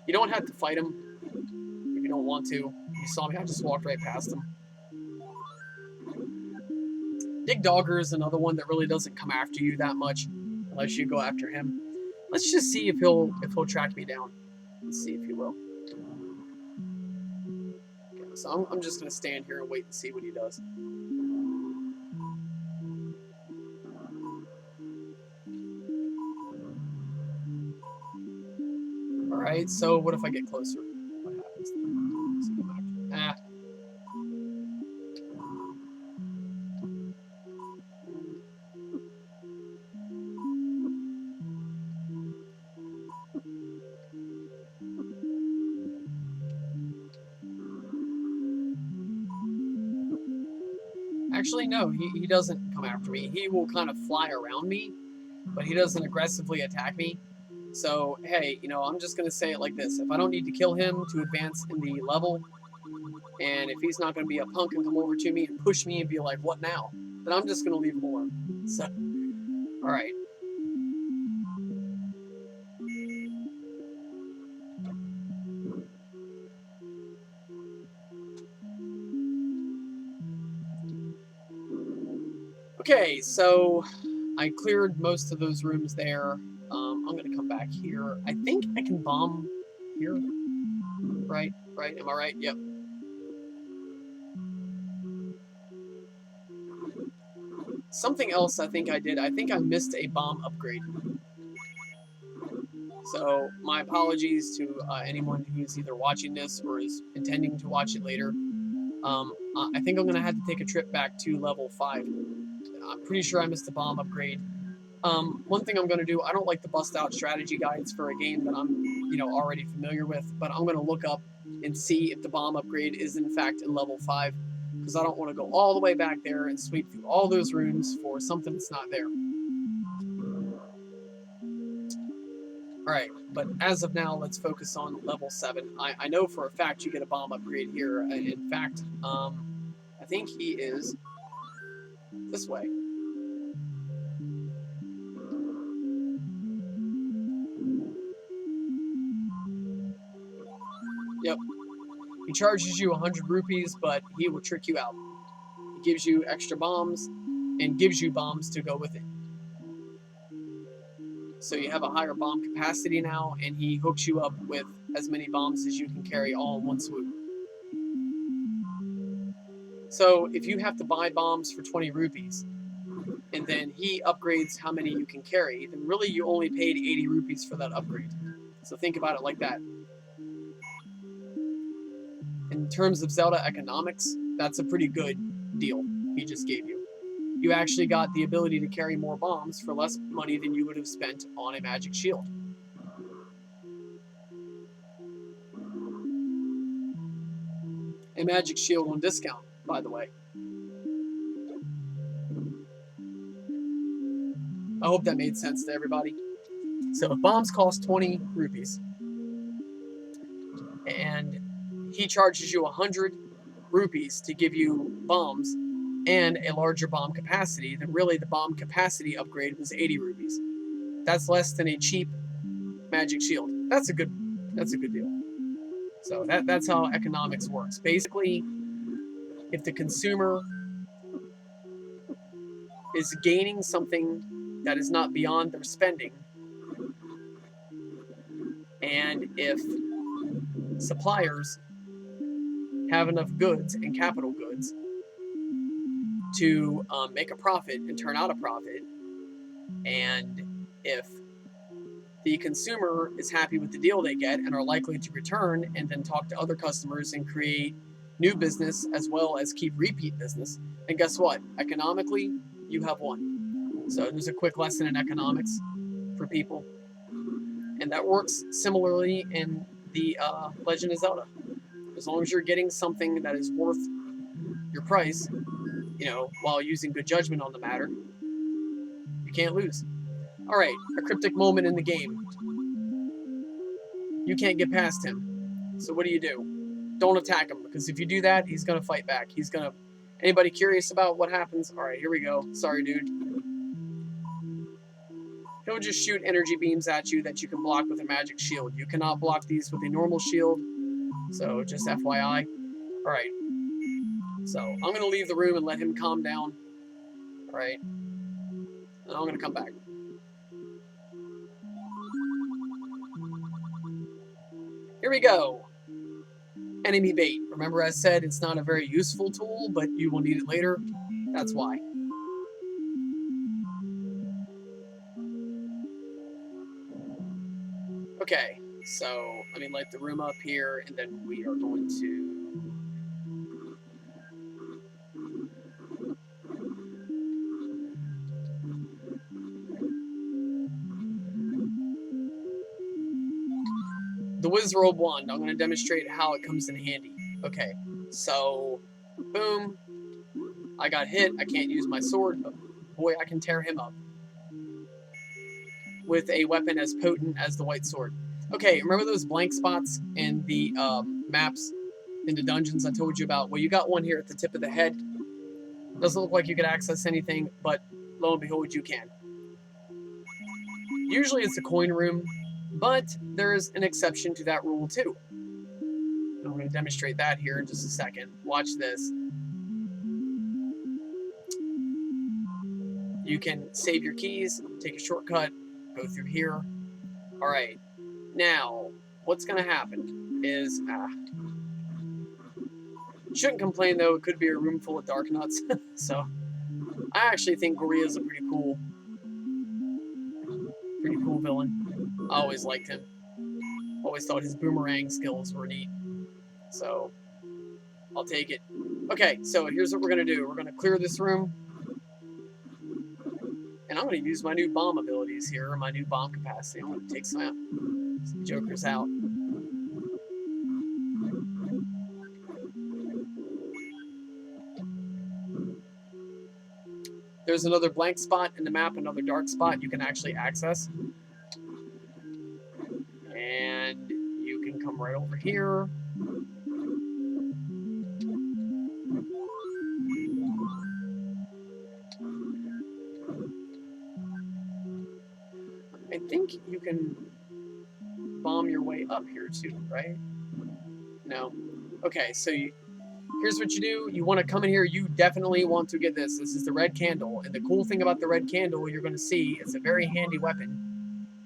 You don't have to fight him if you don't want to. You saw me, I just walked right past him. Dig Dogger is another one that really doesn't come after you that much unless you go after him. Let's just see if he'll track me down. Let's see if he will. Okay, so I'm just going to stand here and wait and see what he does. Alright, so what if I get closer? What happens then? Ah. Actually, no, he doesn't come after me. He will kind of fly around me, but he doesn't aggressively attack me. So, hey, I'm just going to say it like this. If I don't need to kill him to advance in the level, and if he's not going to be a punk and come over to me and push me and be like, what now? Then I'm just going to leave him alone. So, alright. Okay, so I cleared most of those rooms there. I'm going to come back here. I think I can bomb here. Right? Right? Am I right? Yep. Something else I think I did. I think I missed a bomb upgrade. So my apologies to anyone who's either watching this or is intending to watch it later. I think I'm going to have to take a trip back to level 5. I'm pretty sure I missed a bomb upgrade. One thing I'm going to do, I don't like the bust out strategy guides for a game that I'm, already familiar with, but I'm going to look up and see if the bomb upgrade is in fact in level 5, because I don't want to go all the way back there and sweep through all those rooms for something that's not there. Alright, but as of now, let's focus on level 7. I know for a fact you get a bomb upgrade here. In fact, I think he is this way. Yep. He charges you 100 rupees, but he will trick you out. He gives you extra bombs and gives you bombs to go with it. So you have a higher bomb capacity now, and he hooks you up with as many bombs as you can carry all in one swoop. So if you have to buy bombs for 20 rupees, and then he upgrades how many you can carry, then really you only paid 80 rupees for that upgrade. So think about it like that. In terms of Zelda economics, that's a pretty good deal he just gave you. You actually got the ability to carry more bombs for less money than you would have spent on a magic shield. A magic shield on discount, by the way. I hope that made sense to everybody. So if bombs cost 20 rupees, and he charges you 100 rupees to give you bombs and a larger bomb capacity, then really the bomb capacity upgrade was 80 rupees. That's less than a cheap magic shield. That's a good deal. So that's how economics works. Basically, if the consumer is gaining something that is not beyond their spending, and if suppliers have enough goods and capital goods to make a profit and turn out a profit, and if the consumer is happy with the deal they get and are likely to return and then talk to other customers and create new business as well as keep repeat business, and guess what? Economically, you have won. So there's a quick lesson in economics for people. And that works similarly in the Legend of Zelda. As long as you're getting something that is worth your price, while using good judgment on the matter, you can't lose. Alright, a cryptic moment in the game. You can't get past him. So what do? Don't attack him, because if you do that, he's going to fight back. Anybody curious about what happens? Alright, here we go. Sorry, dude. He'll just shoot energy beams at you that you can block with a magic shield. You cannot block these with a normal shield, so just FYI. Alright. So, I'm going to leave the room and let him calm down. Alright. And I'm going to come back. Here we go. Enemy bait. Remember I said it's not a very useful tool, but you will need it later? That's why. Okay, so let me light the room up here, and then we are going to... The Wizrobe Wand. I'm going to demonstrate how it comes in handy. Okay, so, boom. I got hit. I can't use my sword, but boy, I can tear him up. with a weapon as potent as the white sword. Okay, remember those blank spots in the maps in the dungeons I told you about? Well, you got one here at the tip of the head. Doesn't look like you could access anything, but lo and behold, you can. Usually it's a coin room, but there's an exception to that rule too. I'm going to demonstrate that here in just a second. Watch this. You can save your keys, take a shortcut, go through here. All right. Now, what's going to happen is, shouldn't complain though. It could be a room full of dark nuts. So, I actually think Gorilla's a pretty cool villain. I always liked him. Always thought his boomerang skills were neat. So, I'll take it. Okay, so here's what we're going to do. We're going to clear this room. And I'm going to use my new bomb abilities here, my new bomb capacity. I'm going to take some jokers out. There's another blank spot in the map, another dark spot you can actually access. And you can come right over here. I think you can bomb your way up here too, right? No. Okay, so here's what you do. You want to come in here. You definitely want to get this. This is the red candle. And the cool thing about the red candle, you're going to see, it's a very handy weapon.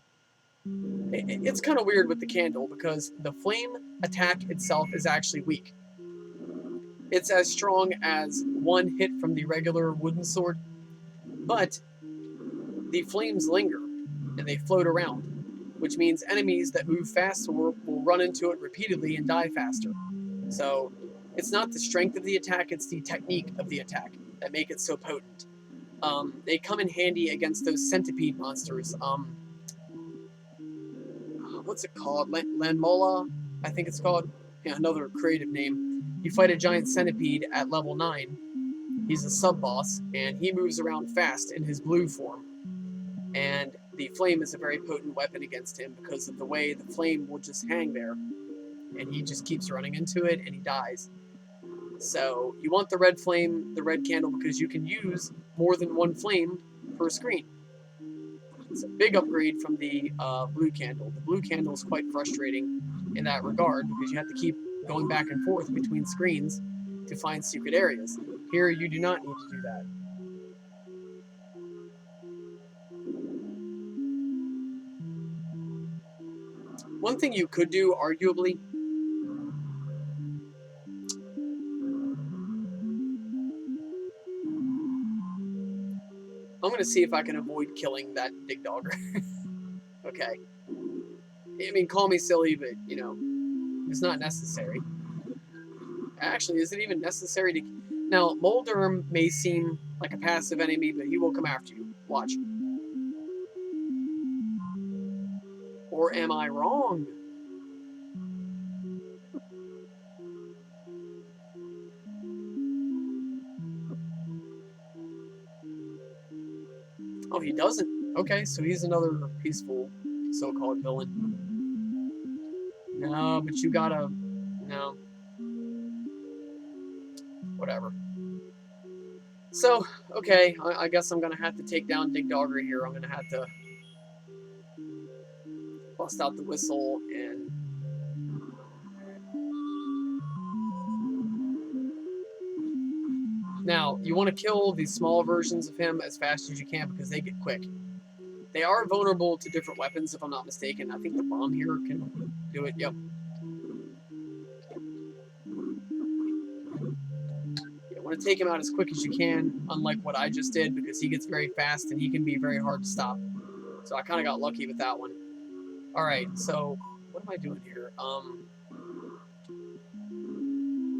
It's kind of weird with the candle because the flame attack itself is actually weak. It's as strong as one hit from the regular wooden sword, but the flames linger and they float around, which means enemies that move fast will run into it repeatedly and die faster. So it's not the strength of the attack, it's the technique of the attack that make it so potent. They come in handy against those centipede monsters. What's it called? Lanmola, I think it's called. Yeah, another creative name. You fight a giant centipede at level 9. He's a sub-boss, and he moves around fast in his blue form. And the flame is a very potent weapon against him because of the way the flame will just hang there. And he just keeps running into it, and he dies. So you want the red flame, the red candle, because you can use more than one flame per screen. It's a big upgrade from the blue candle. The blue candle is quite frustrating in that regard because you have to keep going back and forth between screens to find secret areas. Here, you do not need to do that. One thing you could do, arguably, I'm going to see if I can avoid killing that big dogger. Okay. I mean, call me silly, but, you know, it's not necessary. Actually, is it even necessary to... Now, Molderm may seem like a passive enemy, but he will come after you. Watch. Or am I wrong? Oh, he doesn't. Okay, so he's another peaceful so-called villain. No, but you gotta... No. Whatever. So, okay, I guess I'm gonna have to take down Dig Dogger here. I'm gonna have to bust out the whistle and... Now, you want to kill these small versions of him as fast as you can because they get quick. They are vulnerable to different weapons, if I'm not mistaken. I think the bomb here can do it. Yep. You want to take him out as quick as you can, unlike what I just did, because he gets very fast and he can be very hard to stop. So I kind of got lucky with that one. All right, so what am I doing here?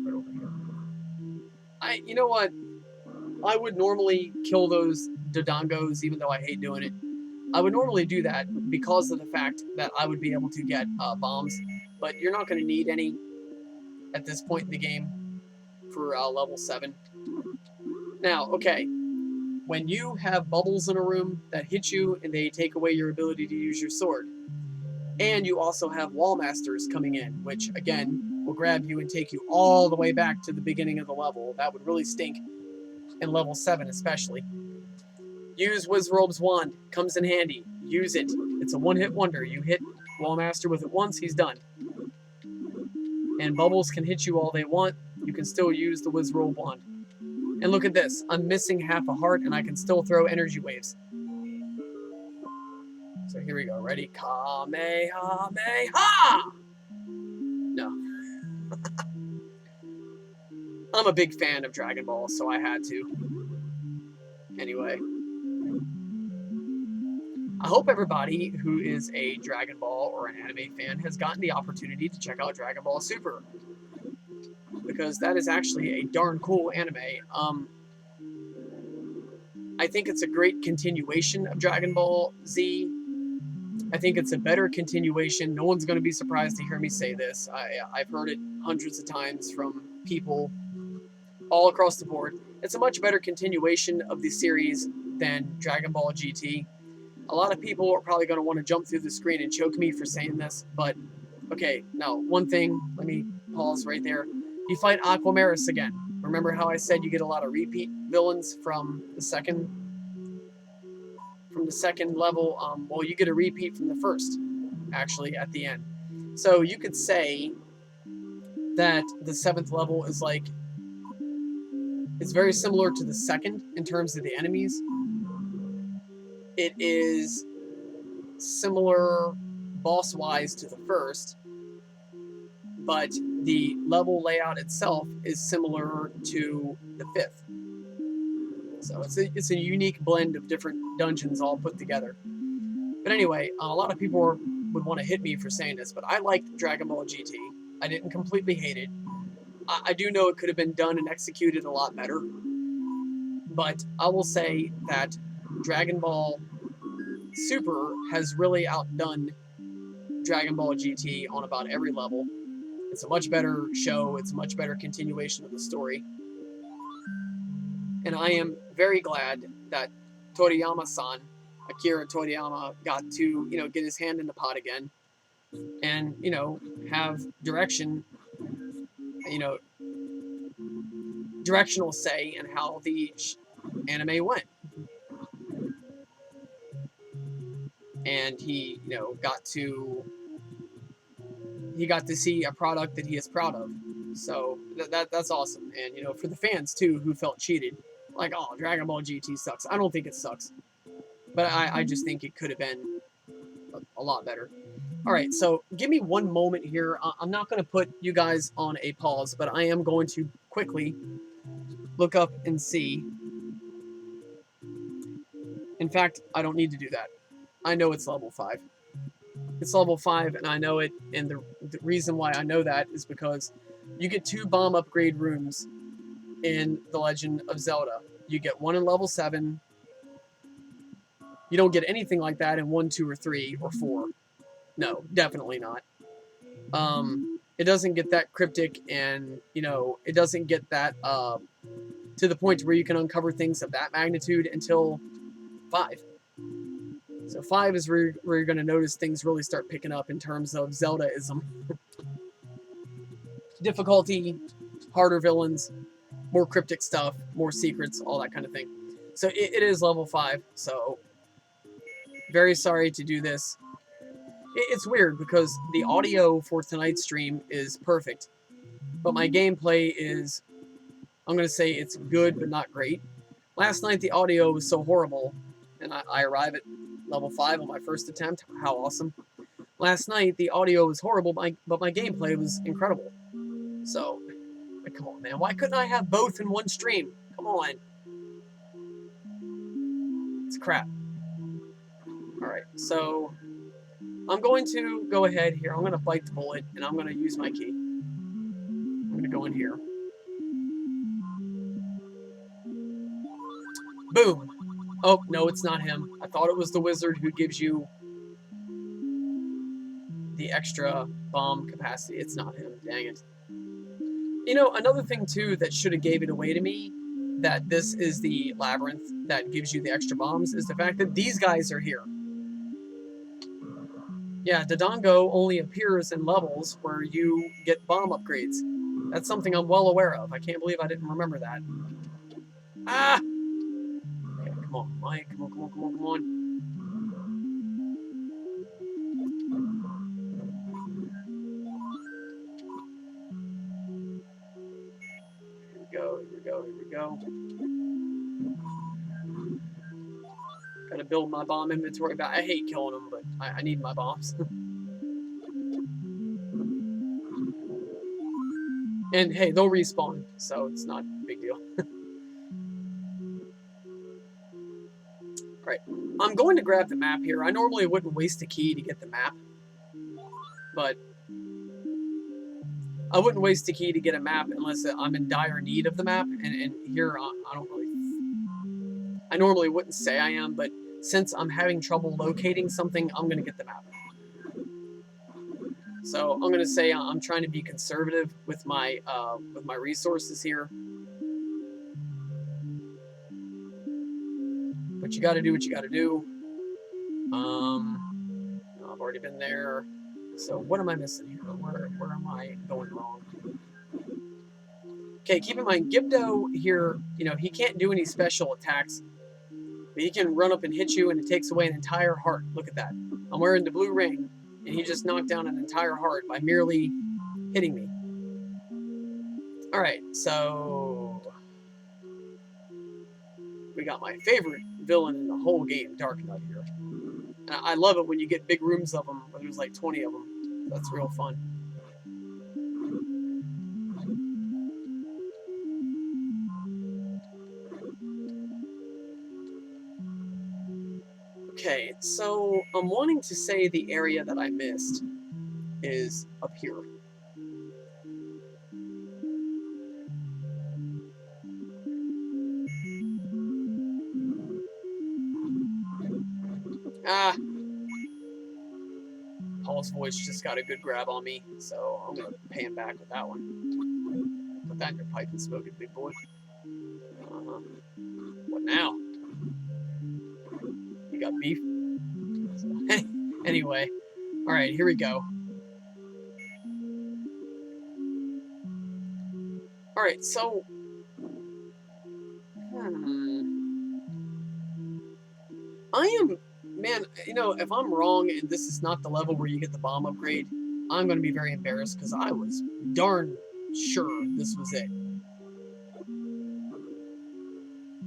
Right over here. You know what? I would normally kill those Dodongos, even though I hate doing it. I would normally do that because of the fact that I would be able to get bombs, but you're not going to need any at this point in the game for level 7. Now, okay, when you have bubbles in a room that hit you and they take away your ability to use your sword. And you also have wall masters coming in, which again will grab you and take you all the way back to the beginning of the level. That would really stink in level 7 especially. Use Wizrobe's wand. Comes in handy. Use it. It's a one-hit wonder. You hit Wallmaster with it once, he's done. And bubbles can hit you all they want. You can still use the Wizrobe wand. And look at this. I'm missing half a heart and I can still throw energy waves. So here we go. Ready? Kamehameha! No. I'm a big fan of Dragon Ball, so I had to. Anyway. I hope everybody who is a Dragon Ball or an anime fan has gotten the opportunity to check out Dragon Ball Super. Because that is actually a darn cool anime. I think it's a great continuation of Dragon Ball Z. I think it's a better continuation. No one's going to be surprised to hear me say this. I've heard it hundreds of times from people all across the board. It's a much better continuation of the series than Dragon Ball GT. A lot of people are probably going to want to jump through the screen and choke me for saying this, but okay, now, one thing, let me pause right there. You fight Aquamaris again. Remember how I said you get a lot of repeat villains from the second level? Well, you get a repeat from the first, actually, at the end. So you could say that the 7th level is like, it's very similar to the second in terms of the enemies. It is similar boss-wise to the first, but the level layout itself is similar to the 5th. So it's a unique blend of different dungeons all put together. But anyway, a lot of people would want to hit me for saying this, but I liked Dragon Ball GT. I didn't completely hate it. I do know it could have been done and executed a lot better, but I will say that Dragon Ball Super has really outdone Dragon Ball GT on about every level. It's a much better show. It's a much better continuation of the story. And I am very glad that Toriyama-san, Akira Toriyama, got to, get his hand in the pot again and, have directional say in how the anime went. And he, got to see a product that he is proud of. So that's awesome. And, for the fans, too, who felt cheated, like, oh, Dragon Ball GT sucks. I don't think it sucks. But I just think it could have been a lot better. All right, so give me one moment here. I'm not going to put you guys on a pause, but I am going to quickly look up and see. In fact, I don't need to do that. I know it's level 5. It's level 5, and I know it, and the reason why I know that is because you get 2 bomb upgrade rooms in The Legend of Zelda. You get one in level 7. You don't get anything like that in 1, 2, or 3, or 4. No, definitely not. It doesn't get that cryptic, and, it doesn't get that to the point where you can uncover things of that magnitude until 5. So 5 is where you're going to notice things really start picking up in terms of Zeldaism. Difficulty, harder villains, more cryptic stuff, more secrets, all that kind of thing. So it is level 5, so very sorry to do this. It's weird because the audio for tonight's stream is perfect, but my gameplay is, I'm going to say it's good but not great. Last night the audio was so horrible, and I arrive at level 5 on my first attempt. How awesome. Last night the audio was horrible, but my gameplay was incredible. So, come on, man. Why couldn't I have both in one stream? Come on. It's crap. Alright, so I'm going to go ahead here. I'm going to bite the bullet, and I'm going to use my key. I'm going to go in here. Boom. Oh, no, it's not him. I thought it was the wizard who gives you the extra bomb capacity. It's not him. Dang it. Another thing, too, that should have gave it away to me that this is the labyrinth that gives you the extra bombs is the fact that these guys are here. Yeah, Dodongo only appears in levels where you get bomb upgrades. That's something I'm well aware of. I can't believe I didn't remember that. Ah! Okay, come on, Mike. Come on, come on, come on, come on. Here we go, here we go, here we go. Gotta build my bomb inventory back. I hate killing them, but I need my bombs. And hey, they'll respawn, so it's not a big deal. Alright, I'm going to grab the map here. I normally wouldn't waste a key to get the map, but I wouldn't waste a key to get a map unless I'm in dire need of the map, and here I don't really... I normally wouldn't say I am, but since I'm having trouble locating something, I'm going to get the map. So I'm going to say I'm trying to be conservative with my resources here. But you got to do what you got to do. I've already been there. So what am I missing here? Where am I going wrong? Okay, keep in mind, Gibdo here, he can't do any special attacks. But he can run up and hit you, and it takes away an entire heart. Look at that. I'm wearing the blue ring, and he just knocked down an entire heart by merely hitting me. Alright, so... we got my favorite villain in the whole game, Dark Knight here. And I love it when you get big rooms of them, where there's like 20 of them. That's real fun. Okay, so I'm wanting to say the area that I missed is up here. Ah! Paul's voice just got a good grab on me, so I'm going to pay him back with that one. Put that in your pipe and smoke it, big boy. What now? You got beef? So, anyway, alright, here we go. Alright, so... I am... Man, if I'm wrong and this is not the level where you get the bomb upgrade, I'm going to be very embarrassed because I was darn sure this was it.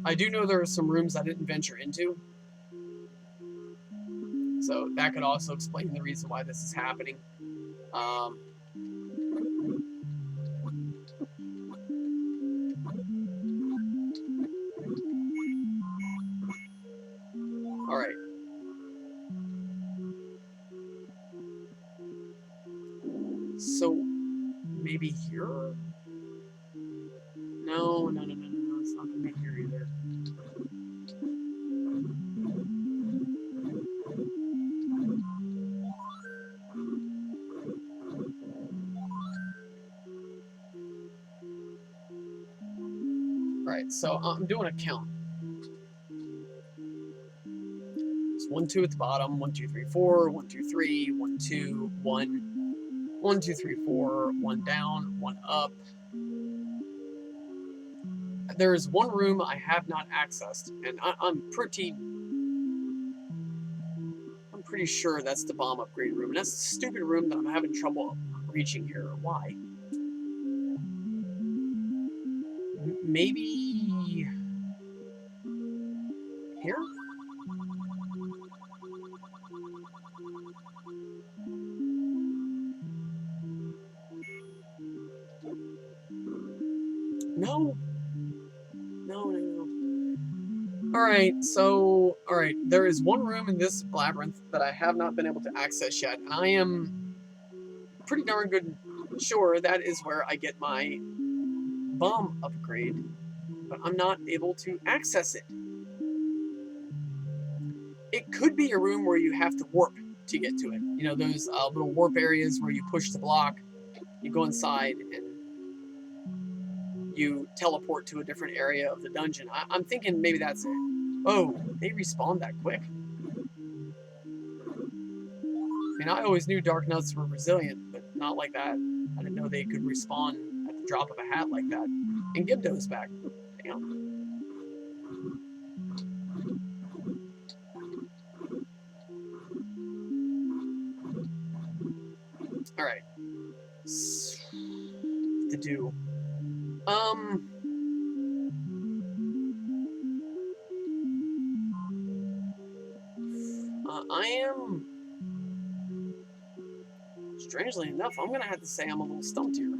I do know there are some rooms I didn't venture into. So that could also explain the reason why this is happening. Alright. So, maybe here? No, it's not going to be here either. Alright, so I'm doing a count. It's 1, 2 at the bottom, 1, 2, 3, 4, 1, 2, 3, 1, 2, 1, 1, 2, 3, 4, 1 down, 1 up. There is one room I have not accessed, and I'm pretty sure that's the bomb upgrade room. And that's the stupid room that I'm having trouble reaching here. Why? Maybe here? No. Alright, there is one room in this labyrinth that I have not been able to access yet, and I am pretty darn good sure that is where I get my bomb upgrade, but I'm not able to access it. It could be a room where you have to warp to get to it. Those little warp areas where you push the block, you go inside, and you teleport to a different area of the dungeon. I'm thinking maybe that's it. Oh, they respawn that quick. I mean, I always knew Dark Nuts were resilient, but not like that. I didn't know they could respawn at the drop of a hat like that. And Gibdo's back. Damn. Alright. To do. I am... Strangely enough, I'm gonna have to say I'm a little stumped here.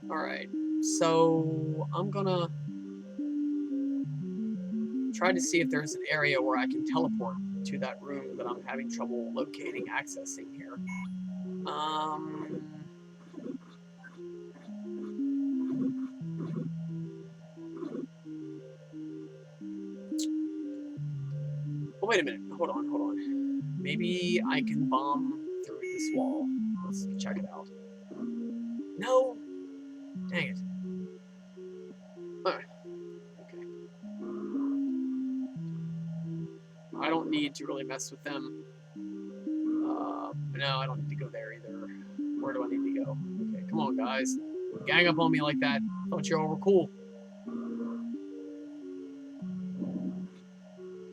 Alright, so I'm gonna try to see if there's an area where I can teleport to that room that I'm having trouble locating, accessing here. Oh, wait a minute. Hold on. Maybe I can bomb through this wall. Let's check it out. No! Dang it. Alright. Okay. I don't need to really mess with them. No, I don't need to go there either. Where do I need to go? Okay, come on, guys. Gang up on me like that. Thought you all were cool.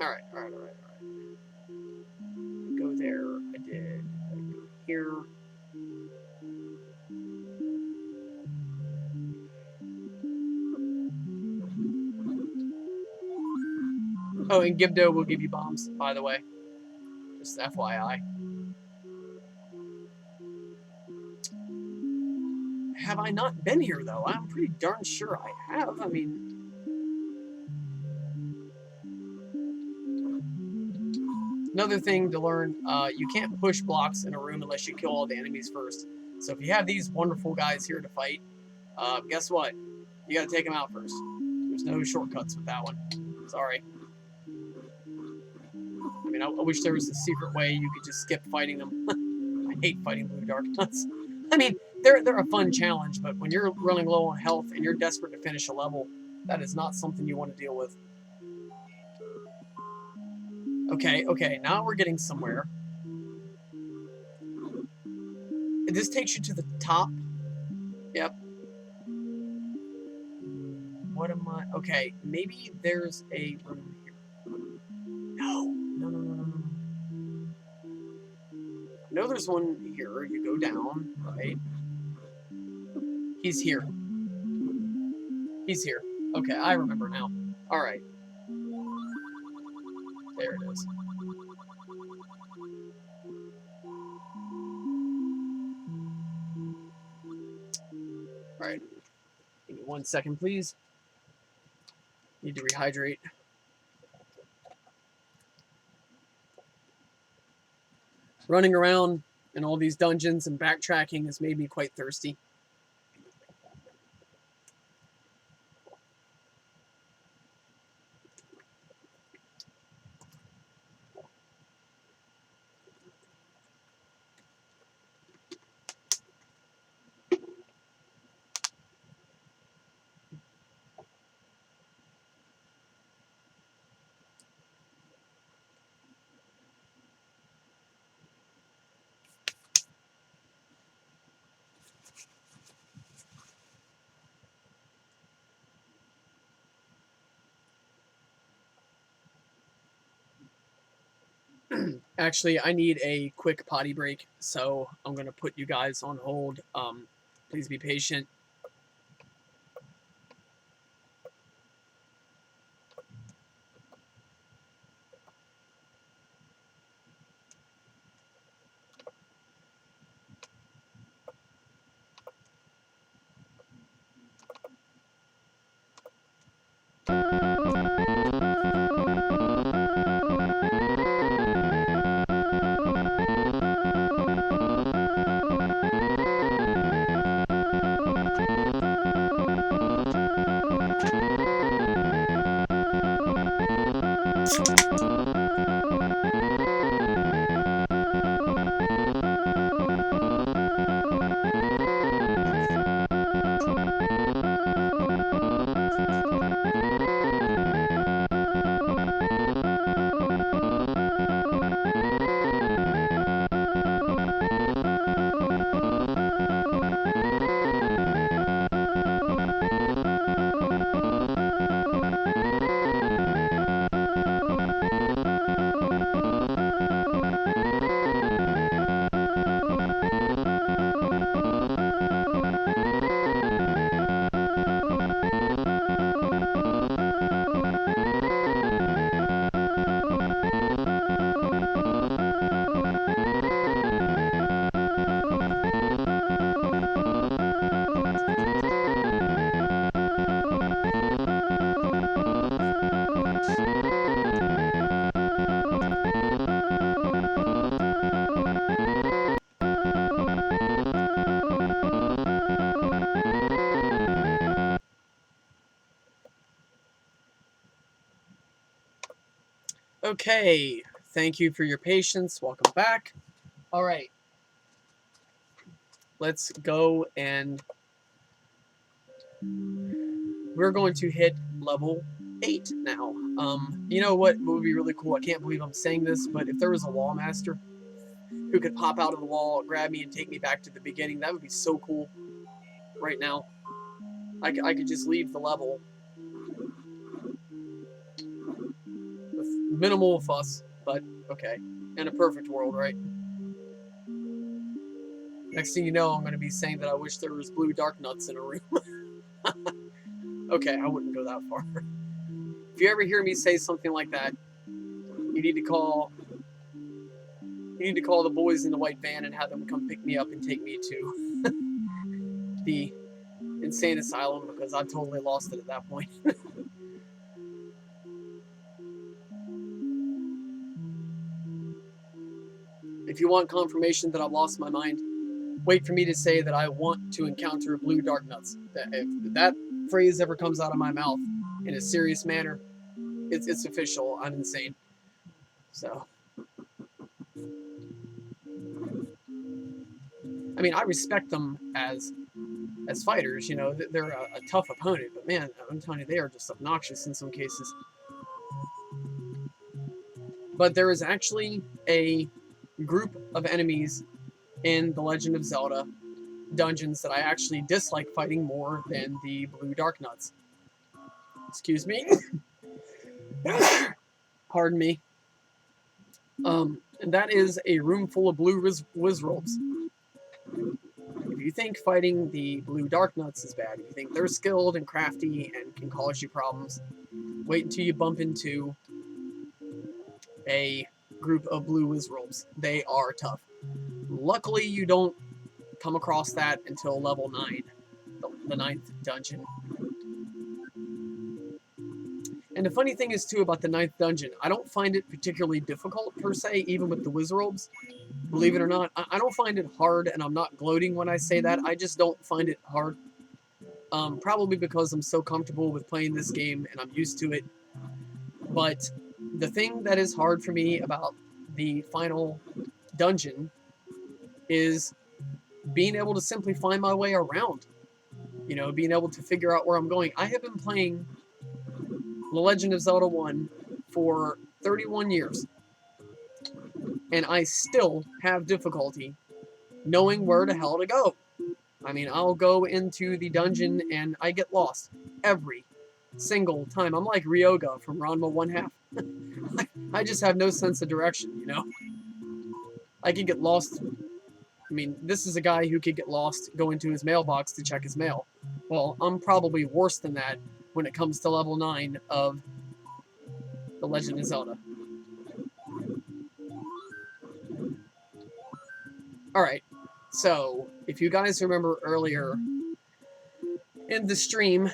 Alright. Go there. I did. I go here. Oh, and Gibdo will give you bombs, by the way. Just FYI. Have I not been here, though? I'm pretty darn sure I have. I mean... Another thing to learn, you can't push blocks in a room unless you kill all the enemies first. So if you have these wonderful guys here to fight, guess what? You gotta take them out first. There's no shortcuts with that one. Sorry. I mean, I wish there was a secret way you could just skip fighting them. I hate fighting blue Dark Nuts. I mean, they're a fun challenge, but when you're running low on health and you're desperate to finish a level, that is not something you want to deal with. Okay, now we're getting somewhere. This takes you to the top. Yep. What am I... Okay, maybe there's a room here. No. I know there's one here. You go down, right? He's here. Okay, I remember now. Alright. There it is. Alright. Give me 1 second, please. Need to rehydrate. Running around in all these dungeons and backtracking has made me quite thirsty. Actually, I need a quick potty break, so I'm going to put you guys on hold. Please be patient. Okay, thank you for your patience. Welcome back. All right, let's go and we're going to hit level 8 now. You know what would be really cool? I can't believe I'm saying this, but if there was a wall master who could pop out of the wall, grab me, and take me back to the beginning, that would be so cool right now. I could just leave the level with minimal fuss, but okay. In a perfect world, right? Next thing you know, I'm going to be saying that I wish there was blue dark nuts in a room. Okay, I wouldn't go that far. If you ever hear me say something like that, you need to call the boys in the white van and have them come pick me up and take me to the insane asylum because I've totally lost it at that point. If you want confirmation that I've lost my mind, wait for me to say that I want to encounter blue dark nuts. If that phrase ever comes out of my mouth in a serious manner, it's official. I'm insane. So, I mean, I respect them as fighters. You know, they're a tough opponent, but man, I'm telling you, they are just obnoxious in some cases. But there is actually a group of enemies in The Legend of Zelda dungeons that I actually dislike fighting more than the blue dark nuts. Excuse me. Pardon me. And that is a room full of blue Wizrobes. If you think fighting the blue dark nuts is bad, if you think they're skilled and crafty and can cause you problems, wait until you bump into a group of blue Wizrobes. They are tough. Luckily, you don't come across that until level 9, the 9th dungeon. And the funny thing is, too, about the 9th dungeon, I don't find it particularly difficult, per se, even with the Wizrobes. Believe it or not, I don't find it hard, and I'm not gloating when I say that. I just don't find it hard. Probably because I'm so comfortable with playing this game, and I'm used to it. But the thing that is hard for me about the final dungeon is being able to simply find my way around. You know, being able to figure out where I'm going. I have been playing The Legend of Zelda 1 for 31 years, and I still have difficulty knowing where the hell to go. I mean, I'll go into the dungeon and I get lost every single time. I'm like Ryoga from Ranma 1/2. I just have no sense of direction, you know? I could get lost. I mean, this is a guy who could get lost going to his mailbox to check his mail. Well, I'm probably worse than that when it comes to level 9 of The Legend of Zelda. Alright, so if you guys remember earlier in the stream,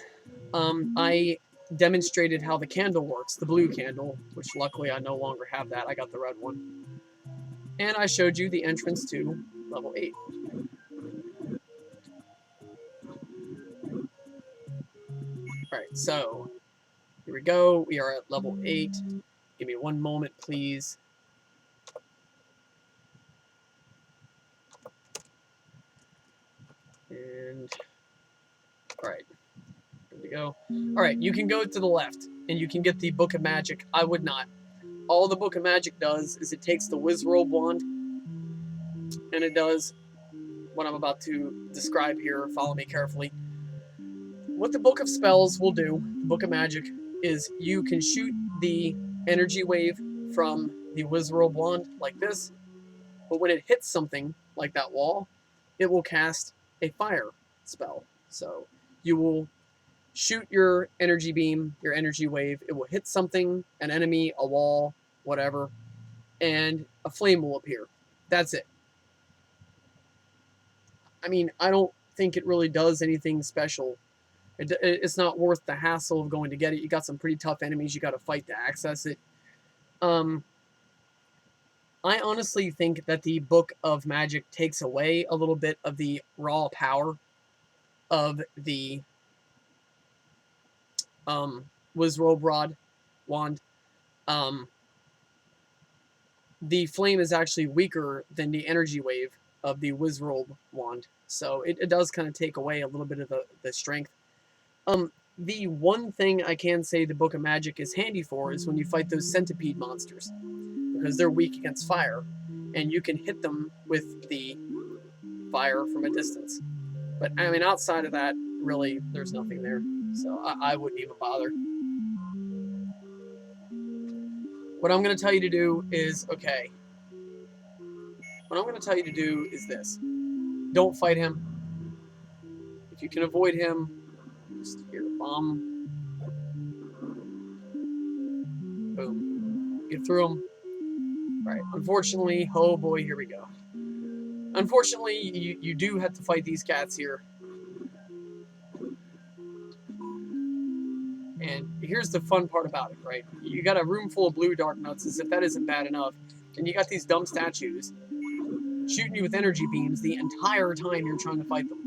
I demonstrated how the candle works, the blue candle, which luckily I no longer have that. I got the red one. And I showed you the entrance to level 8. Alright, so here we go. We are at level 8. Give me one moment, please. And, alright, good to go. Alright, you can go to the left, and you can get the Book of Magic. I would not. All the Book of Magic does is it takes the Wizrobe wand, and it does what I'm about to describe here. Follow me carefully. What the Book of Spells will do, the Book of Magic, is you can shoot the energy wave from the Wizrobe wand like this, but when it hits something like that wall, it will cast a fire spell. So you will shoot your energy beam, your energy wave, it will hit something, an enemy, a wall, whatever, and a flame will appear. That's it. I mean, I don't think it really does anything special. It's not worth the hassle of going to get it. You got some pretty tough enemies you got to fight to access it. I honestly think that the Book of Magic takes away a little bit of the raw power of the Wizrobe Rod wand. the flame is actually weaker than the energy wave of the Wizrobe wand. So it does kind of take away a little bit of the strength. The one thing I can say the Book of Magic is handy for is when you fight those centipede monsters, because they're weak against fire, and you can hit them with the fire from a distance. But I mean, outside of that, really, there's nothing there. So I wouldn't even bother. What I'm going to tell you to do is, okay, what I'm going to tell you to do is this. Don't fight him. If you can avoid him, just here, bomb. Boom. Get through him. Right. Unfortunately, oh boy, here we go. Unfortunately, you do have to fight these cats here. And here's the fun part about it, right? You got a room full of blue dark nuts, as if that isn't bad enough. And you got these dumb statues shooting you with energy beams the entire time you're trying to fight them.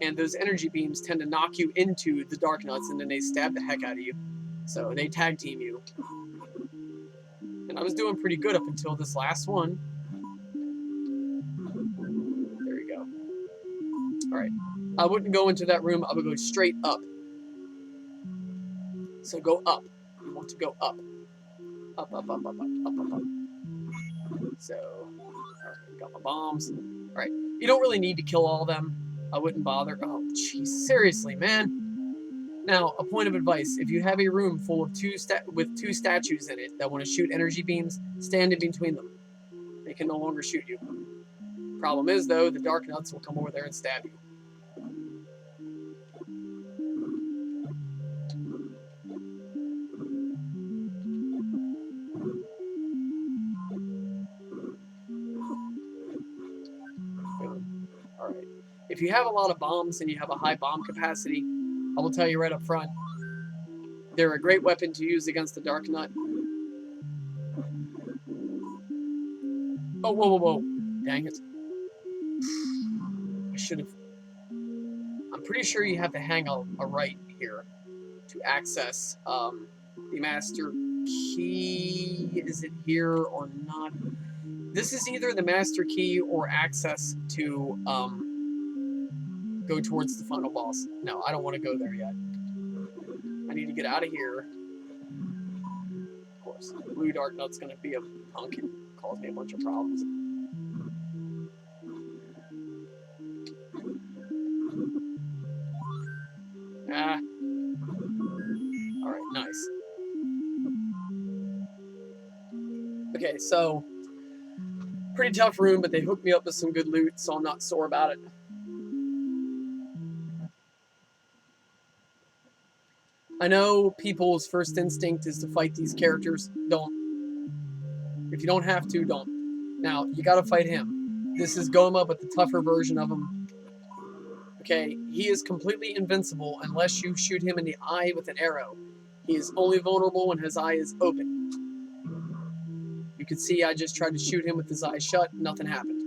And those energy beams tend to knock you into the dark nuts, and then they stab the heck out of you. So they tag team you. And I was doing pretty good up until this last one. There you go. Alright. I wouldn't go into that room. I would go straight up. So go up. You want to go up. Up, up, up, up, up, up, up, up. So, alright, got my bombs. Alright. You don't really need to kill all of them. I wouldn't bother. Oh, jeez. Seriously, man. Now, a point of advice. If you have a room full of two statues in it that want to shoot energy beams, stand in between them. They can no longer shoot you. Problem is, though, the dark nuts will come over there and stab you. Alright. If you have a lot of bombs and you have a high bomb capacity, I will tell you right up front, they're a great weapon to use against the dark nut. Oh, whoa, whoa, whoa. Dang it. I should have... I'm pretty sure you have to hang a right here to access the master key. Is it here or not? This is either the master key or access to go towards the final boss. No, I don't want to go there yet. I need to get out of here. Of course, Blue Dark Nut's going to be a punk and cause me a bunch of problems. Ah. Alright, nice. Okay, so pretty tough room, but they hooked me up with some good loot, so I'm not sore about it. I know people's first instinct is to fight these characters. Don't. If you don't have to, don't. Now, you gotta fight him. This is Goma, but the tougher version of him. Okay, he is completely invincible unless you shoot him in the eye with an arrow. He is only vulnerable when his eye is open. You can see I just tried to shoot him with his eyes shut, nothing happened.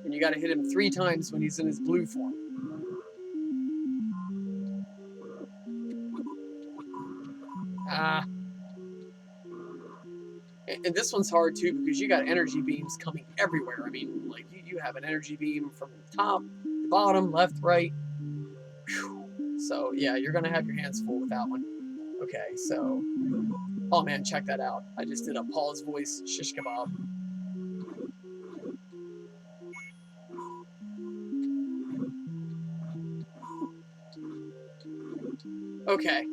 And you gotta hit him 3 times when he's in his blue form. And this one's hard too because you got energy beams coming everywhere. I mean, like you have an energy beam from the top, the bottom, left, right. Whew. So yeah, you're gonna have your hands full with that one. Okay, so oh man, check that out. I just did a Paul's voice shish kebab. Okay.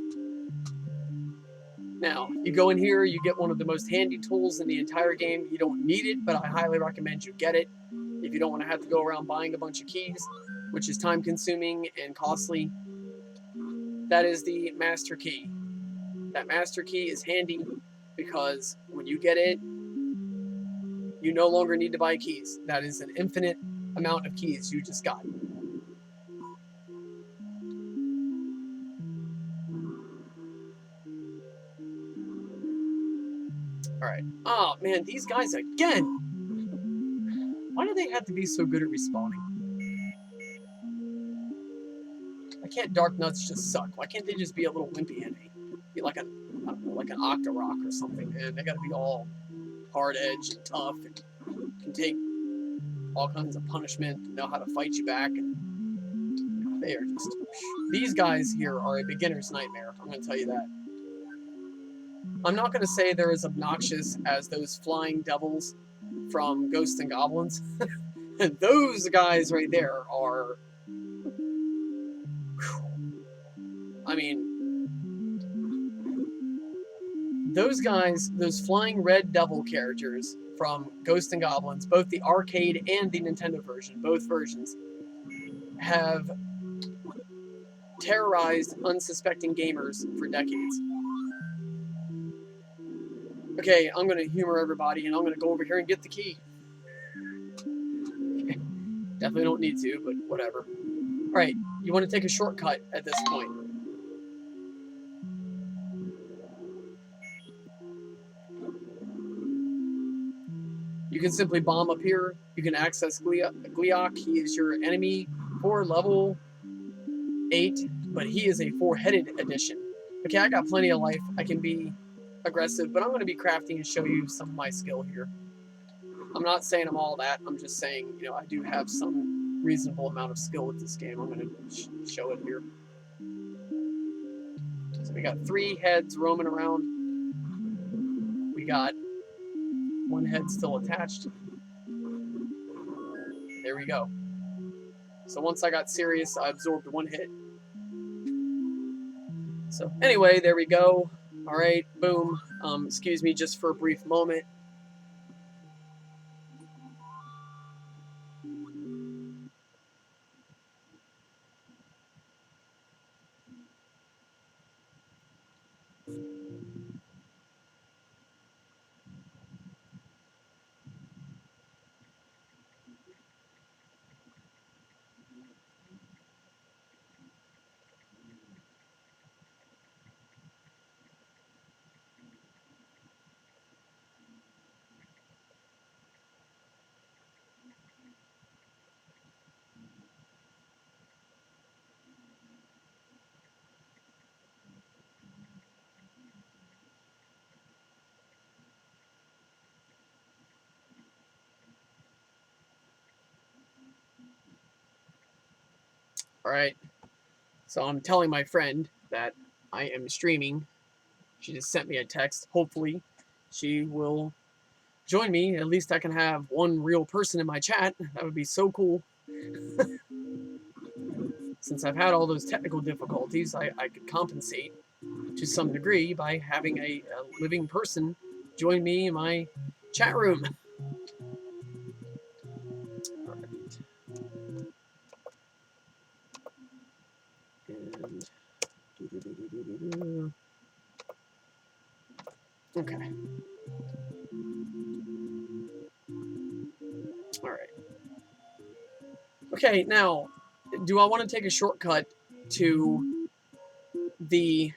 Now, you go in here, you get one of the most handy tools in the entire game. You don't need it, but I highly recommend you get it if you don't want to have to go around buying a bunch of keys, which is time-consuming and costly. That is the master key. That master key is handy because when you get it, you no longer need to buy keys. That is an infinite amount of keys you just got. Alright. Oh, man, these guys again! Why do they have to be so good at respawning? Why can't Dark Nuts just suck? Why can't they just be a little wimpy and be like an, I don't know, like an Octorok or something, man? They gotta be all hard edged and tough and can take all kinds of punishment and know how to fight you back. And they are just, these guys here are a beginner's nightmare. I'm gonna tell you that. I'm not gonna say they're as obnoxious as those flying devils from Ghosts and Goblins. Those guys right there are, I mean, those guys, those flying red devil characters from Ghosts and Goblins, both the arcade and the Nintendo version, both versions, have terrorized unsuspecting gamers for decades. Okay, I'm going to humor everybody, and I'm going to go over here and get the key. Definitely don't need to, but whatever. Alright, you want to take a shortcut at this point. You can simply bomb up here. You can access Gleeok. He is your enemy for level 8, but he is a 4-headed edition. Okay, I got plenty of life. I can be aggressive, but I'm going to be crafty and show you some of my skill here. I'm not saying I'm all that. I'm just saying, you know, I do have some reasonable amount of skill with this game. I'm going to show it here. So we got 3 heads roaming around. We got 1 head still attached. There we go. So once I got serious, I absorbed 1 hit. So anyway, there we go. All right, boom. Excuse me just for a brief moment. All right. So I'm telling my friend that I am streaming. She just sent me a text. Hopefully, she will join me. At least I can have one real person in my chat. That would be so cool. Since I've had all those technical difficulties, I could compensate to some degree by having a living person join me in my chat room. All right. And okay. All right. Okay, now, do I want to take a shortcut to the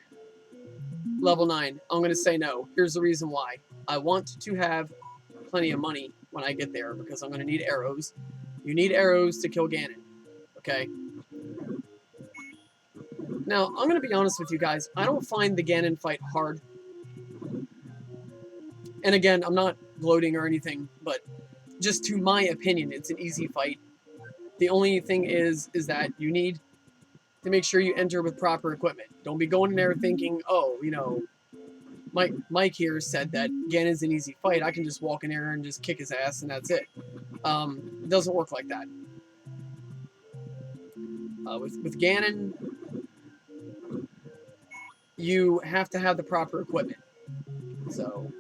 level 9? I'm going to say no. Here's the reason why. I want to have plenty of money when I get there because I'm going to need arrows. You need arrows to kill Ganon. Okay? Now, I'm going to be honest with you guys. I don't find the Ganon fight hard. And again, I'm not gloating or anything, but just to my opinion, it's an easy fight. The only thing is that you need to make sure you enter with proper equipment. Don't be going in there thinking, oh, you know, Mike here said that Ganon's an easy fight. I can just walk in there and just kick his ass and that's it. It doesn't work like that. With Ganon, you have to have the proper equipment. So,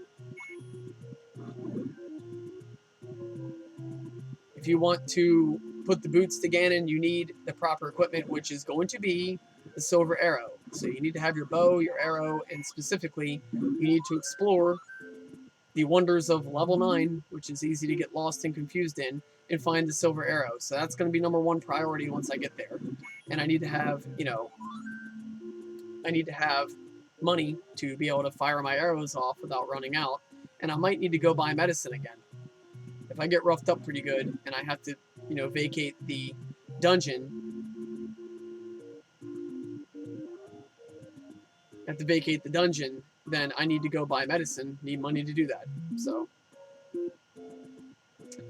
if you want to put the boots to Ganon, you need the proper equipment, which is going to be the silver arrow. So you need to have your bow, your arrow, and specifically, you need to explore the wonders of level 9, which is easy to get lost and confused in, and find the silver arrow. So that's going to be #1 priority once I get there. And I need to have, you know, I need to have money to be able to fire my arrows off without running out. And I might need to go buy medicine again. If I get roughed up pretty good and I have to, you know, vacate the dungeon, have to vacate the dungeon, then I need to go buy medicine, need money to do that. So,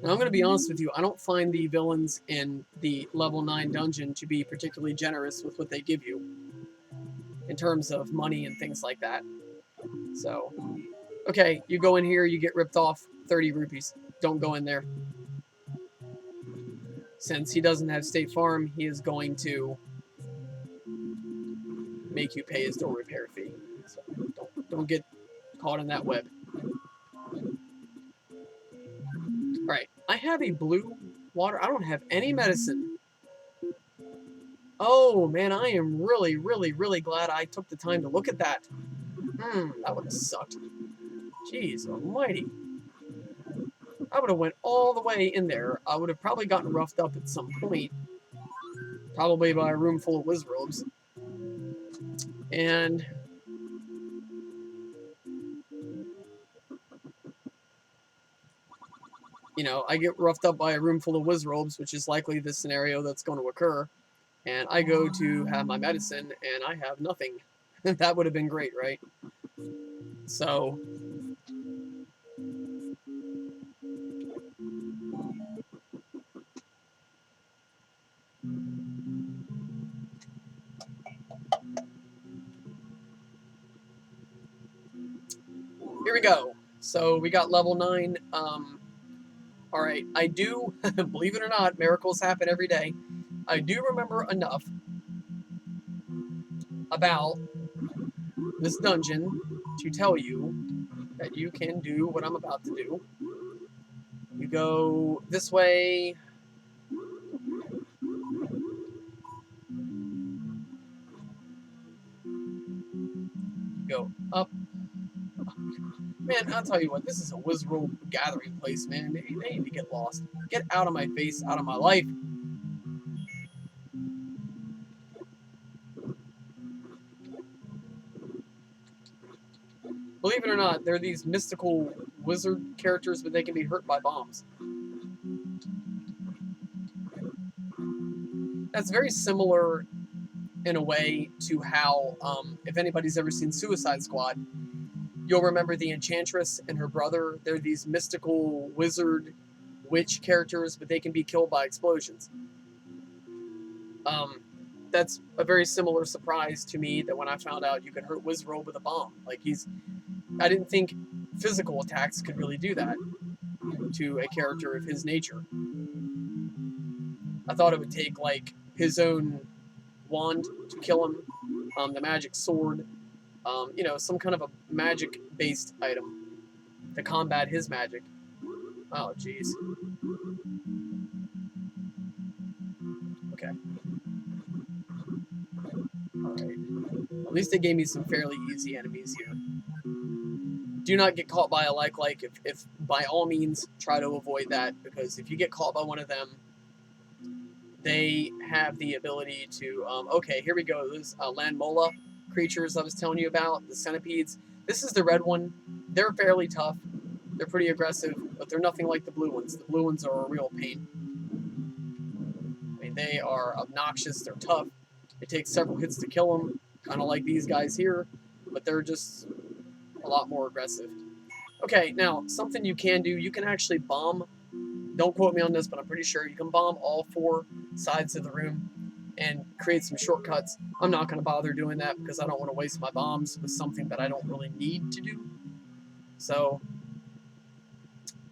and I'm going to be honest with you, I don't find the villains in the level 9 dungeon to be particularly generous with what they give you in terms of money and things like that. So, okay, you go in here, you get ripped off 30 rupees. Don't go in there. Since he doesn't have State Farm, he is going to make you pay his door repair fee. So don't get caught in that web. Alright, I have a blue water. I don't have any medicine. Oh, man, I am really, really, really glad I took the time to look at that. That would have sucked. Jeez almighty. I would have went all the way in there. I would have probably gotten roughed up at some point. Probably by a room full of wizrobes. And you know, I get roughed up by a room full of wizrobes, which is likely the scenario that's going to occur. And I go to have my medicine, and I have nothing. That would have been great, right? So, here we go. So we got level 9. All right, I do, believe it or not, miracles happen every day. I do remember enough about this dungeon to tell you that you can do what I'm about to do. You go this way. You go up. Man, I'll tell you what, this is a wizrobe gathering place, man. They need to get lost. Get out of my face, out of my life. Believe it or not, they're these mystical wizard characters, but they can be hurt by bombs. That's very similar, in a way, to how, if anybody's ever seen Suicide Squad, you'll remember the Enchantress and her brother. They're these mystical wizard witch characters, but they can be killed by explosions. That's a very similar surprise to me, that when I found out you could hurt Wizrobe with a bomb. Like, I didn't think physical attacks could really do that to a character of his nature. I thought it would take, like, his own wand to kill him, the magic sword, you know, some kind of a magic-based item to combat his magic. Oh, jeez. Okay. Alright. At least they gave me some fairly easy enemies here. Do not get caught by a like. If by all means, try to avoid that, because if you get caught by one of them, they have the ability to, okay, here we go. Those Landmola creatures I was telling you about, the centipedes. This is the red one. They're fairly tough. They're pretty aggressive, but they're nothing like the blue ones. The blue ones are a real pain. I mean, they are obnoxious. They're tough. It takes several hits to kill them, kind of like these guys here, but they're just a lot more aggressive. Okay, now, something you can do, you can actually bomb. Don't quote me on this, but I'm pretty sure you can bomb all 4 sides of the room and create some shortcuts. I'm not going to bother doing that because I don't want to waste my bombs with something that I don't really need to do. So,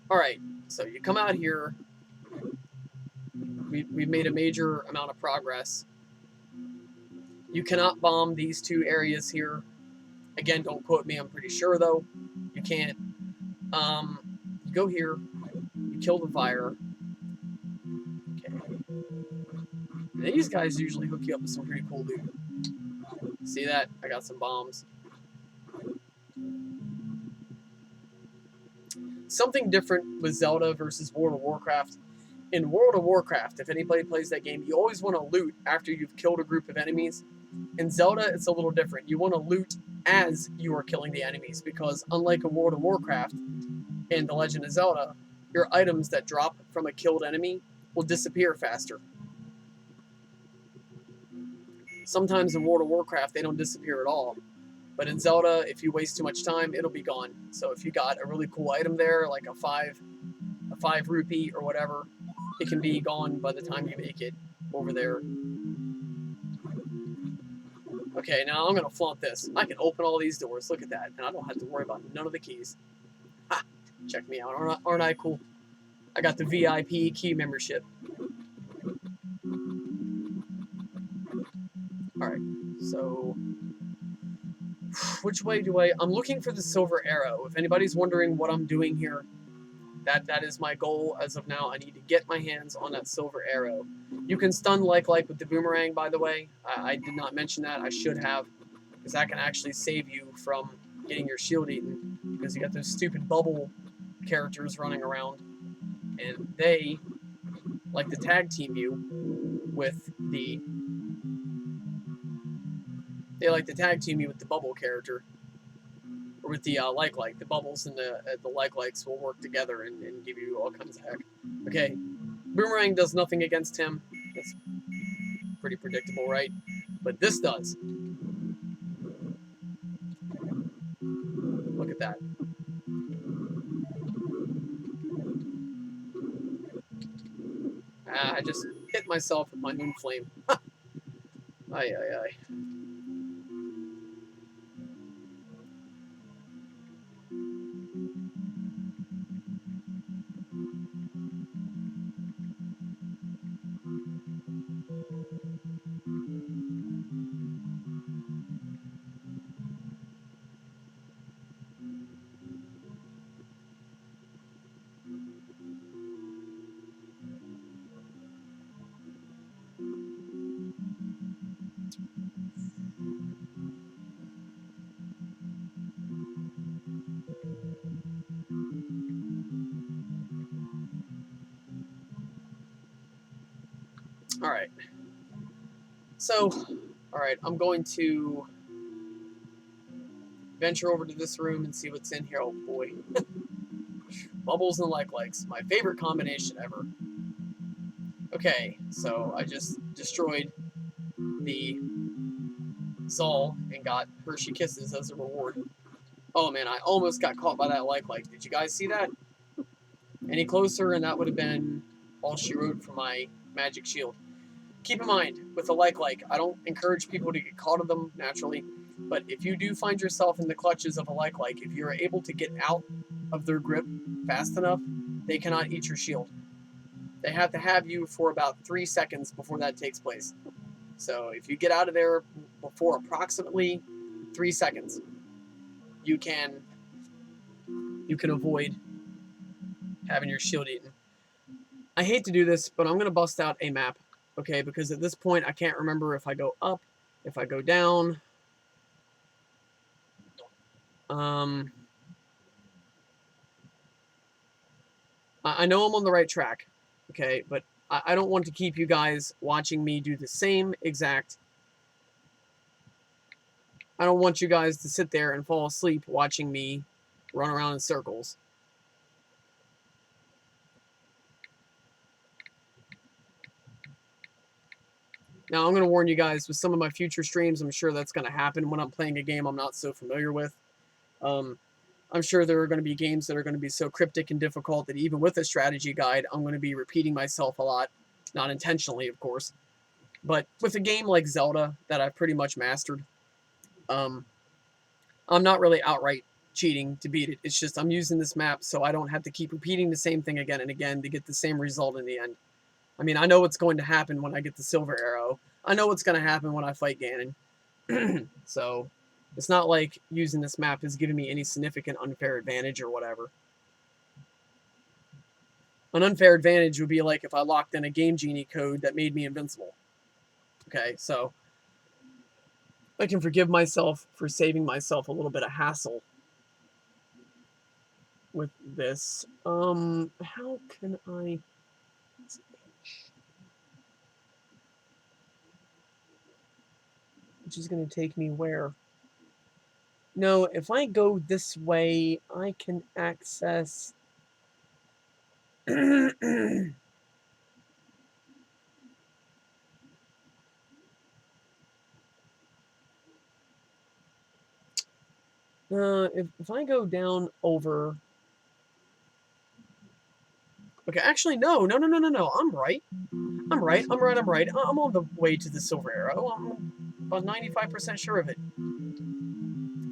alright, so you come out here. We've made a major amount of progress. You cannot bomb these 2 areas here. Again, don't quote me, I'm pretty sure, though. You can't. You go here. You kill the fire. Okay. And these guys usually hook you up with some pretty cool loot. See that? I got some bombs. Something different with Zelda versus World of Warcraft. In World of Warcraft, if anybody plays that game, you always want to loot after you've killed a group of enemies. In Zelda, it's a little different. You want to loot as you are killing the enemies, because unlike in World of Warcraft and The Legend of Zelda, your items that drop from a killed enemy will disappear faster. Sometimes in World of Warcraft, they don't disappear at all. But in Zelda, if you waste too much time, it'll be gone. So if you got a really cool item there, like a five rupee or whatever, it can be gone by the time you make it over there. Okay, now I'm gonna flaunt this. I can open all these doors. Look at that, and I don't have to worry about none of the keys. Ha! Check me out. Aren't I cool? I got the VIP key membership. All right. So, which way do I? I'm looking for the silver arrow. If anybody's wondering what I'm doing here, that is my goal as of now. I need to get my hands on that silver arrow. You can stun like with the boomerang, by the way. I did not mention that. I should have, because that can actually save you from getting your shield eaten, because you got those stupid bubble characters running around, and they like to tag team you with the bubble character, or with the like. The bubbles and the likes will work together and give you all kinds of heck. Okay, boomerang does nothing against him. That's pretty predictable, right? But this does. Look at that. I just hit myself with my own flame. Aye, aye, aye. All right. So, all right, I'm going to venture over to this room and see what's in here. Oh boy. Bubbles and likes. My favorite combination ever. Okay, so I just destroyed the Zal and got Hershey Kisses as a reward. Oh man, I almost got caught by that like. Did you guys see that? Any closer and that would have been all she wrote for my magic shield. Keep in mind, with a like, I don't encourage people to get caught in them naturally, but if you do find yourself in the clutches of a like, if you're able to get out of their grip fast enough, they cannot eat your shield. They have to have you for about 3 seconds before that takes place. So if you get out of there before approximately 3 seconds, you can avoid having your shield eaten. I hate to do this, but I'm going to bust out a map, okay? Because at this point, I can't remember if I go up, if I go down. I know I'm on the right track, okay? But I don't want to keep you guys watching me do the same exact... I don't want you guys to sit there and fall asleep watching me run around in circles. Now, I'm going to warn you guys, with some of my future streams, I'm sure that's going to happen when I'm playing a game I'm not so familiar with. I'm sure there are going to be games that are going to be so cryptic and difficult that even with a strategy guide, I'm going to be repeating myself a lot. Not intentionally, of course. But with a game like Zelda that I've pretty much mastered, I'm not really outright cheating to beat it. It's just I'm using this map so I don't have to keep repeating the same thing again and again to get the same result in the end. I mean, I know what's going to happen when I get the silver arrow. I know what's going to happen when I fight Ganon. So, it's not like using this map is giving me any significant unfair advantage or whatever. An unfair advantage would be like if I locked in a Game Genie code that made me invincible. Okay, so I can forgive myself for saving myself a little bit of hassle with this. How can I... Which is going to take me where? No, if I go this way, I can access... If I go down over... Okay, actually, no. I'm right. I'm right. I'm on the way to the Silver Arrow. I'm about 95% sure of it.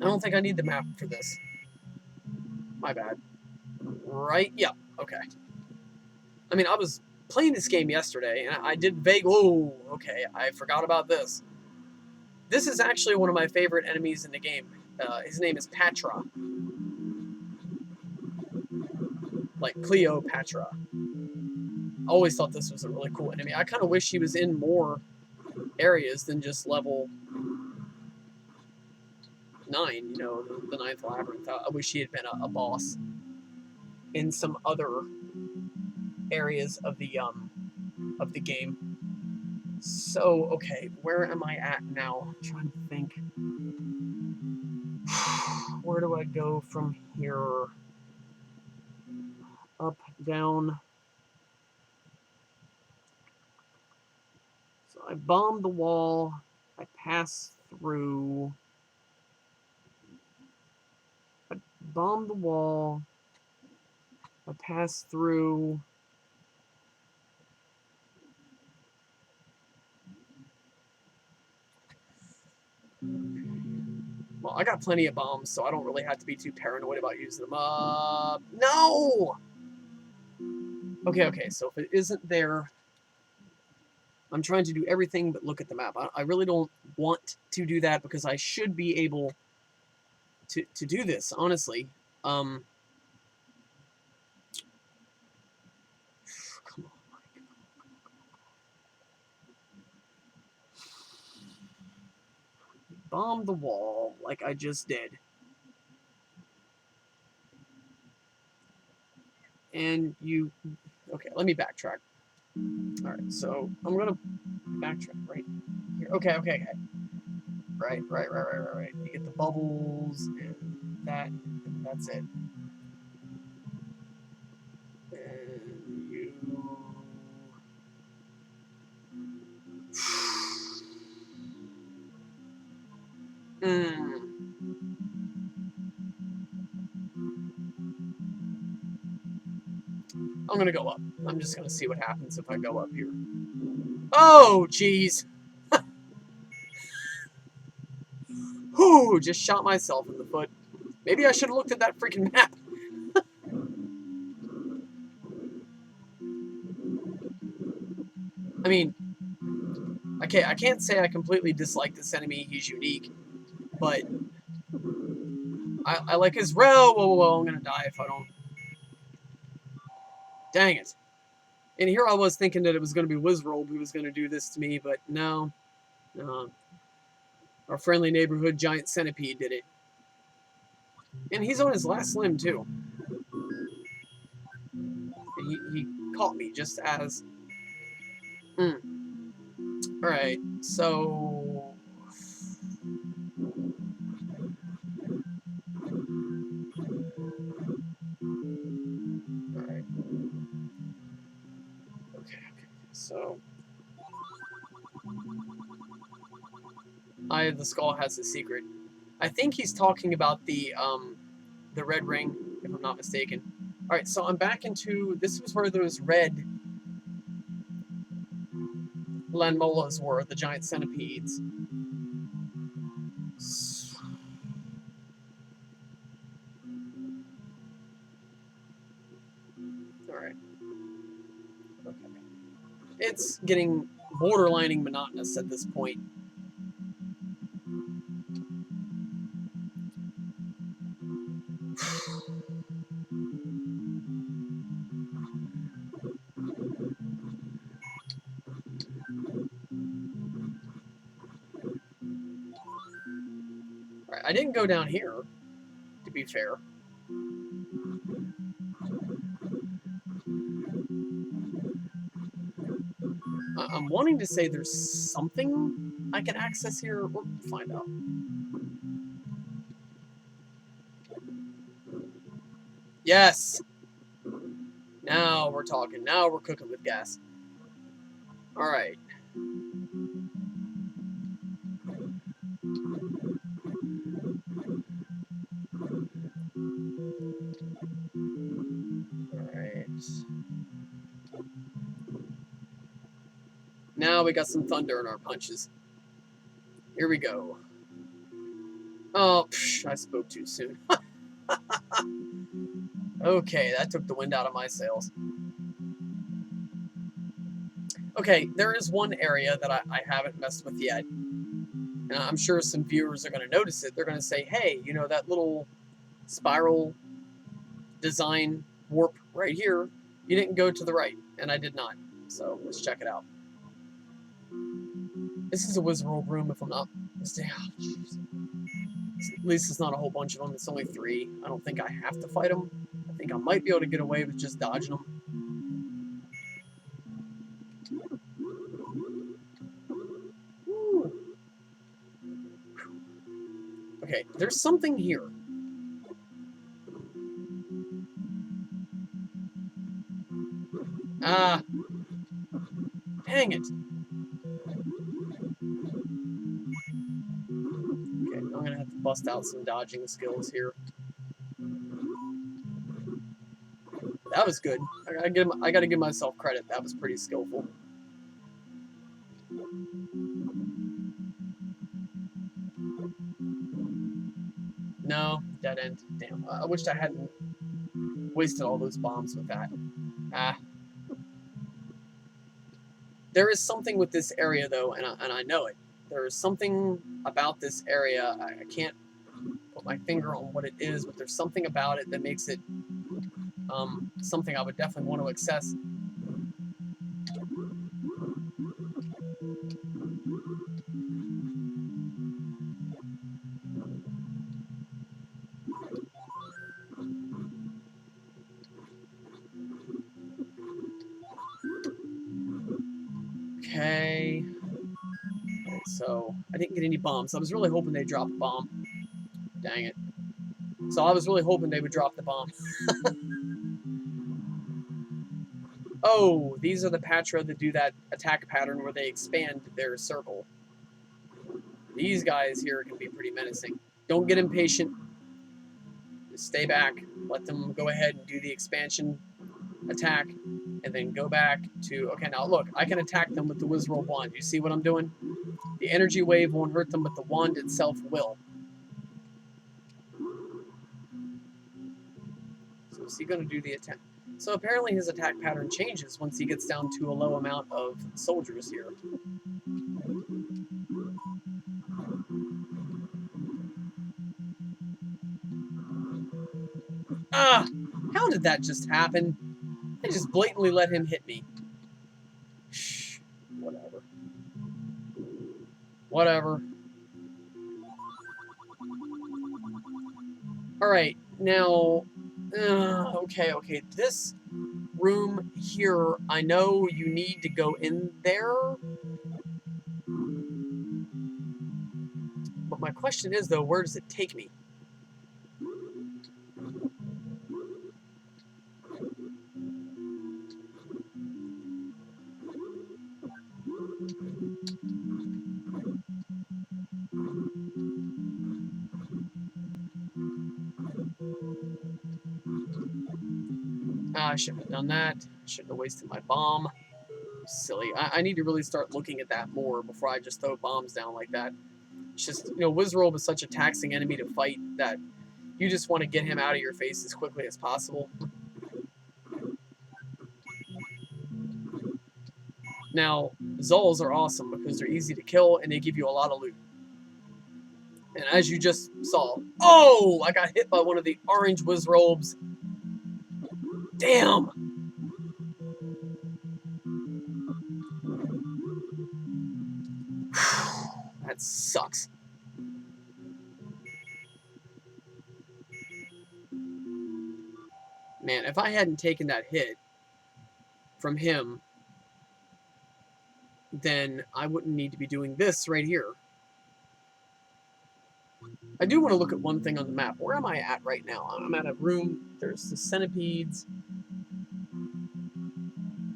I don't think I need the map for this. My bad. Right? Yep. Okay. I mean, I was playing this game yesterday, and I did vague... Oh, okay. I forgot about this. This is actually one of my favorite enemies in the game. His name is Patra. Like Cleopatra. I always thought this was a really cool enemy. I kind of wish he was in more areas than just level 9, you know, the 9th labyrinth. I wish he had been a boss in some other areas of the game. So, okay, where am I at now? I'm trying to think. Where do I go from here? Up, down. So I bombed the wall. I passed through. I bombed the wall. I passed through. Well, I got plenty of bombs, so I don't really have to be too paranoid about using them. No! Okay, so if it isn't there, I'm trying to do everything but look at the map. I really don't want to do that because I should be able to do this, honestly. Come on. Bomb the wall like I just did. And you... Okay, let me backtrack. Alright, so I'm gonna backtrack right here. Okay. Right. You get the bubbles and that, and that's it. And you... I'm gonna go up. I'm just gonna see what happens if I go up here. Oh, jeez. Whew, just shot myself in the foot. Maybe I should have looked at that freaking map. I mean, I can't say I completely dislike this enemy. He's unique, but I like his row. Whoa, I'm gonna die if I don't. Dang it. And here I was thinking that it was gonna be Wizrobe who was gonna do this to me, but no. Our friendly neighborhood giant centipede did it. And he's on his last limb, too. And he caught me just as... Alright, so... Alright. Okay. So... Eye of the Skull has a secret. I think he's talking about the red ring, if I'm not mistaken. Alright, so I'm back into... This was where those red Lanmolas were, the giant centipedes. Alright. Okay. It's getting borderlining monotonous at this point. Alright, I didn't go down here, to be fair. I'm wanting to say there's something I can access here. We'll find out. Yes! Now we're talking. Now we're cooking with gas. Alright. Now we got some thunder in our punches. Here we go. Oh, psh, I spoke too soon. Okay, that took the wind out of my sails. Okay, there is one area that I haven't messed with yet. And I'm sure some viewers are going to notice it. They're going to say, hey, you know, that little spiral design warp right here, you didn't go to the right. And I did not. So let's check it out. This is a Wizard room, if I'm not mistaken. Oh, at least it's not a whole bunch of them. It's only 3. I don't think I have to fight them. I think I might be able to get away with just dodging them. Woo. Okay, there's something here. Ah. Dang it. Okay, I'm going to have to bust out some dodging skills here. That was good. I gotta give myself credit. That was pretty skillful. No, dead end. Damn. I wished I hadn't wasted all those bombs with that. Ah. There is something with this area, though, and I know it. There is something about this area. I can't put my finger on what it is, but there's something about it that makes it something I would definitely want to access. Okay. So, I didn't get any bombs. I was really hoping they'd drop a bomb. Dang it. So I was really hoping they would drop the bomb. Oh, these are the Patra that do that attack pattern where they expand their circle. These guys here can be pretty menacing. Don't get impatient. Just stay back. Let them go ahead and do the expansion attack. And then go back to... Okay, now look. I can attack them with the Wizard Wand. You see what I'm doing? The energy wave won't hurt them, but the wand itself will. So is he going to do the attack? So apparently his attack pattern changes once he gets down to a low amount of soldiers here. Ah! How did that just happen? I just blatantly let him hit me. Shh. Whatever. Whatever. Alright, now... okay. This room here, I know you need to go in there. But my question is, though, where does it take me? I shouldn't have done that. I shouldn't have wasted my bomb. Silly. I need to really start looking at that more before I just throw bombs down like that. It's just, you know, Wizrobe is such a taxing enemy to fight that you just want to get him out of your face as quickly as possible. Now, Zulls are awesome because they're easy to kill and they give you a lot of loot. And as you just saw, oh, I got hit by one of the orange Wizrobes. Damn! That sucks. Man, if I hadn't taken that hit from him, then I wouldn't need to be doing this right here. I do want to look at one thing on the map. Where am I at right now? I'm at a room. There's the centipedes.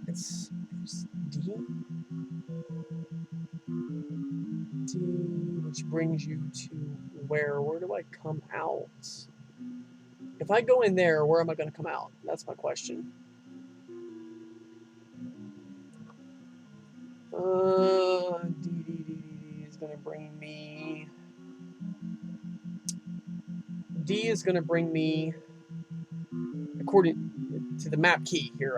It's D. D, which brings you to where? Where do I come out? If I go in there, where am I going to come out? That's my question. D is going to bring me... D is going to bring me, according to the map key here.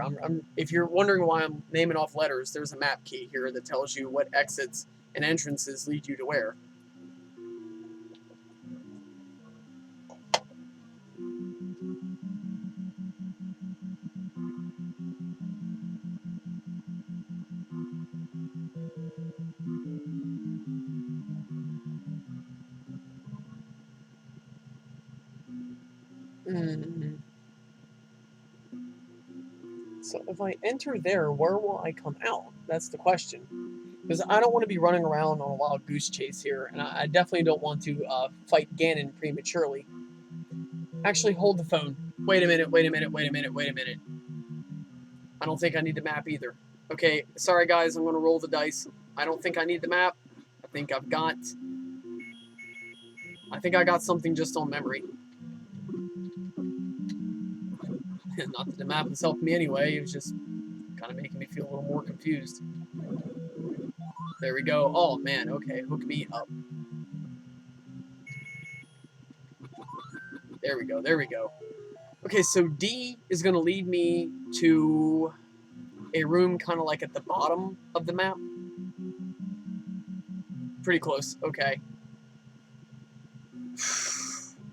If you're wondering why I'm naming off letters, there's a map key here that tells you what exits and entrances lead you to where. So if I enter there, where will I come out? That's the question. Because I don't want to be running around on a wild goose chase here, and I definitely don't want to fight Ganon prematurely. Actually, hold the phone. Wait a minute, wait a minute, wait a minute, wait a minute. I don't think I need the map either. Okay, sorry guys, I'm going to roll the dice. I don't think I need the map. I think I got something just on memory. Not that the map was helping me anyway, it was just kind of making me feel a little more confused. There we go. Oh man, okay, hook me up. There we go, there we go. Okay, so D is going to lead me to a room kind of like at the bottom of the map. Pretty close, okay.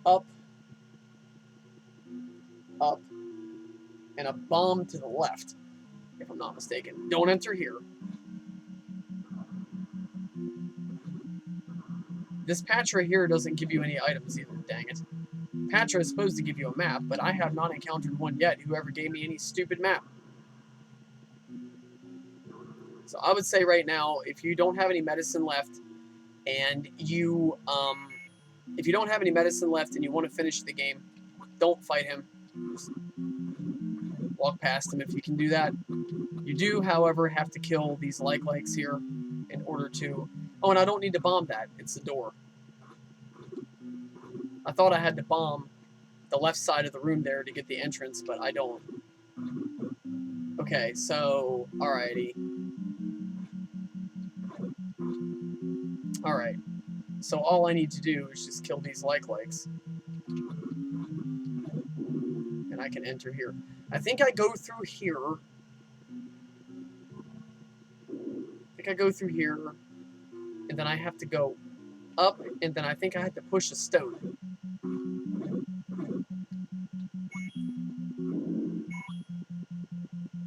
Up, up, and a bomb to the left, if I'm not mistaken. Don't enter here. This patch right here doesn't give you any items either, dang it. Patch is supposed to give you a map, but I have not encountered one yet who ever gave me any stupid map. So I would say right now, if you don't have any medicine left, and you want to finish the game, don't fight him. Just walk past him if you can do that. You do, however, have to kill these likes here in order to... Oh, and I don't need to bomb that. It's the door. I thought I had to bomb the left side of the room there to get the entrance, but I don't. Okay, so... Alrighty. Alright. So all I need to do is just kill these likes. And I can enter here. I think I go through here. And then I have to go up, and then I think I have to push a stone.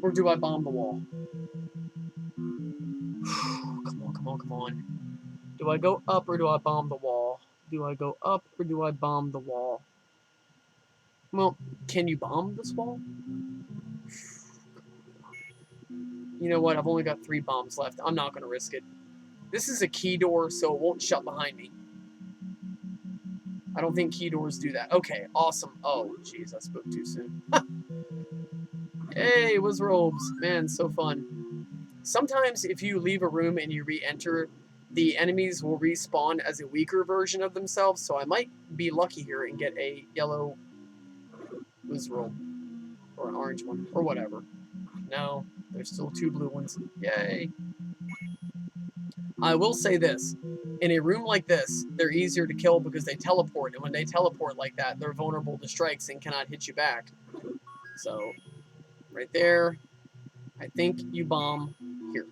Or do I bomb the wall? Come on, come on, come on. Do I go up or do I bomb the wall? Do I go up or do I bomb the wall? Well, can you bomb this wall? You know what? I've only got 3 bombs left. I'm not going to risk it. This is a key door, so it won't shut behind me. I don't think key doors do that. Okay, awesome. Oh, jeez, I spoke too soon. Hey, Wizrobes. Man, so fun. Sometimes if you leave a room and you re-enter, the enemies will respawn as a weaker version of themselves, so I might be lucky here and get a yellow Wizrobe. Or an orange one, or whatever. No, there's still 2 blue ones. Yay. I will say this. In a room like this, they're easier to kill because they teleport, and when they teleport like that, they're vulnerable to strikes and cannot hit you back. So, right there, I think you bomb here.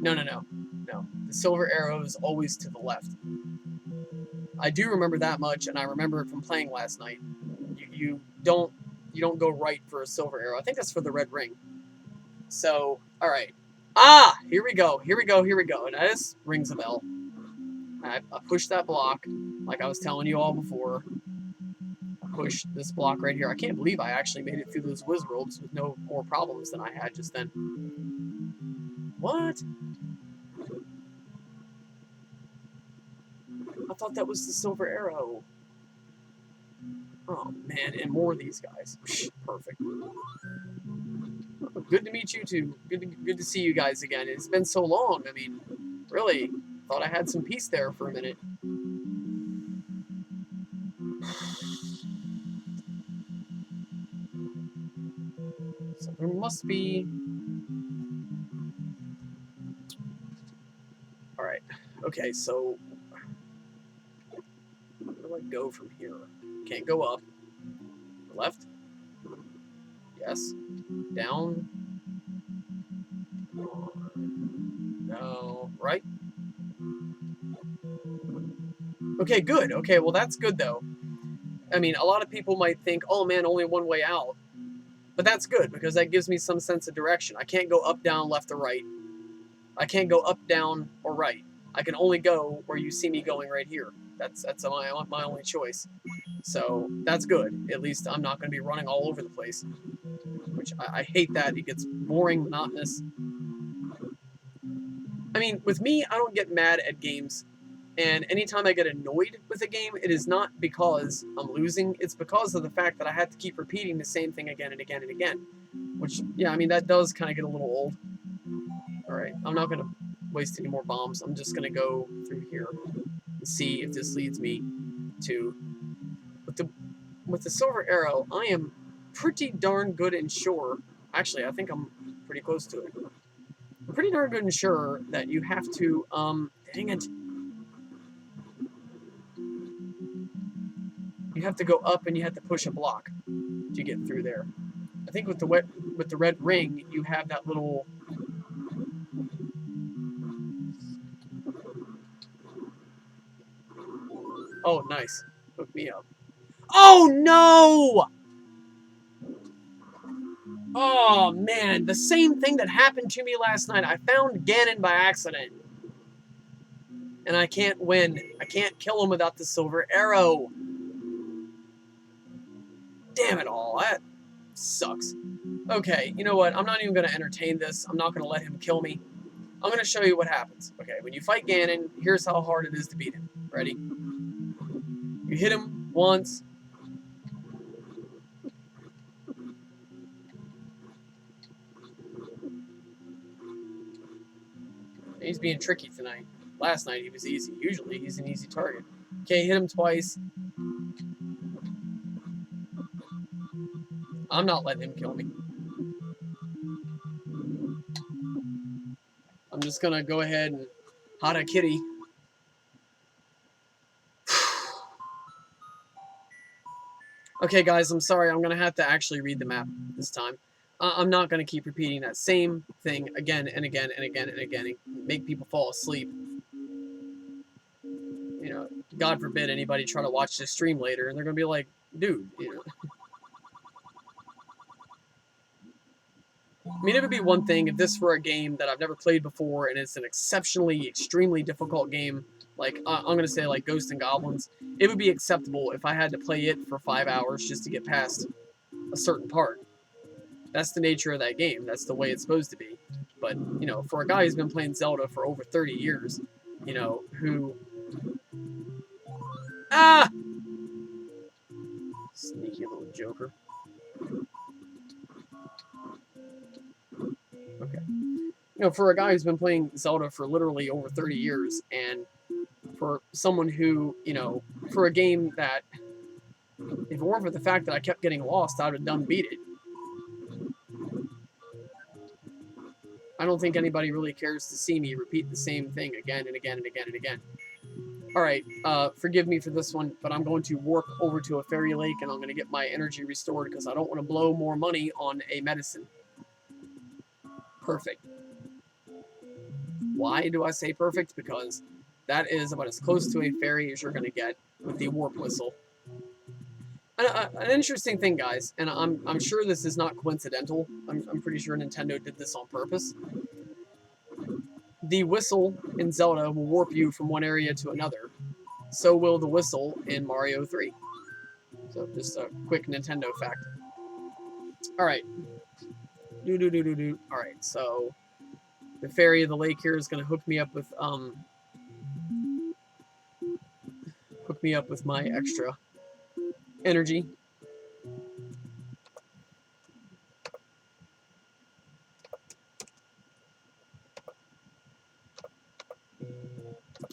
No. The silver arrow is always to the left. I do remember that much, and I remember it from playing last night. You don't go right for a silver arrow. I think that's for the red ring. So, all right. Ah, here we go. And this rings a bell. I pushed that block, like I was telling you all before. I pushed this block right here. I can't believe I actually made it through those Wizrobes with no more problems than I had just then. What? I thought that was the silver arrow. Oh, man, and more of these guys. Perfect. Good to meet you two. Good to see you guys again. It's been so long. I mean, really, thought I had some peace there for a minute. There must be... Alright. Okay, so... Where do I go from here? Can't go up. Left? Yes. Down? No. Right? Okay, good. Okay, well that's good though. I mean, a lot of people might think, oh man, only one way out. But that's good, because that gives me some sense of direction. I can't go up, down, left, or right. I can't go up, down, or right. I can only go where you see me going right here. That's my only choice. So that's good. At least I'm not going to be running all over the place. Which I hate that. It gets boring, monotonous. I mean, with me, I don't get mad at games. And anytime I get annoyed with a game, it is not because I'm losing. It's because of the fact that I have to keep repeating the same thing again and again and again. Which, yeah, I mean, that does kind of get a little old. Alright, I'm not going to waste any more bombs. I'm just going to go through here and see if this leads me to... With the silver arrow, I am pretty darn good and sure... Actually, I think I'm pretty close to it. I'm pretty darn good and sure that you have to... Dang it. You have to go up and you have to push a block to get through there. I think with the red ring, you have that little... Oh, nice. Hook me up. Oh, no! Oh, man. The same thing that happened to me last night. I found Ganon by accident. And I can't win. I can't kill him without the silver arrow. Damn it all. That sucks. Okay, you know what? I'm not even going to entertain this. I'm not going to let him kill me. I'm going to show you what happens. Okay, when you fight Ganon, here's how hard it is to beat him. Ready? You hit him once. He's being tricky tonight. Last night he was easy. Usually he's an easy target. Okay, hit him twice. I'm not letting him kill me. I'm just gonna go ahead and hot a kitty. Okay, guys, I'm sorry. I'm gonna have to actually read the map this time. I'm not gonna keep repeating that same thing again and again and again and again and make people fall asleep. You know, God forbid anybody try to watch this stream later and they're gonna be like, dude, you know. I mean, it would be one thing if this were a game that I've never played before and it's an exceptionally, extremely difficult game, like, I'm going to say, like, Ghosts and Goblins. It would be acceptable if I had to play it for 5 hours just to get past a certain part. That's the nature of that game. That's the way it's supposed to be. But, you know, for a guy who's been playing Zelda for over 30 years, you know, who... Ah! Sneaky little joker. Okay. You know, for a guy who's been playing Zelda for literally over 30 years, and for someone who, you know, for a game that, if it weren't for the fact that I kept getting lost, I would have done beat it. I don't think anybody really cares to see me repeat the same thing again and again and again and again. Alright, forgive me for this one, but I'm going to warp over to a fairy lake and I'm going to get my energy restored because I don't want to blow more money on a medicine. Perfect. Why do I say perfect? Because that is about as close to a fairy as you're going to get with the warp whistle. An interesting thing, guys, and I'm sure this is not coincidental. I'm pretty sure Nintendo did this on purpose. The whistle in Zelda will warp you from one area to another. So will the whistle in Mario 3. So just a quick Nintendo fact. Alright. Alright, so the fairy of the lake here is going to hook me up with my extra energy.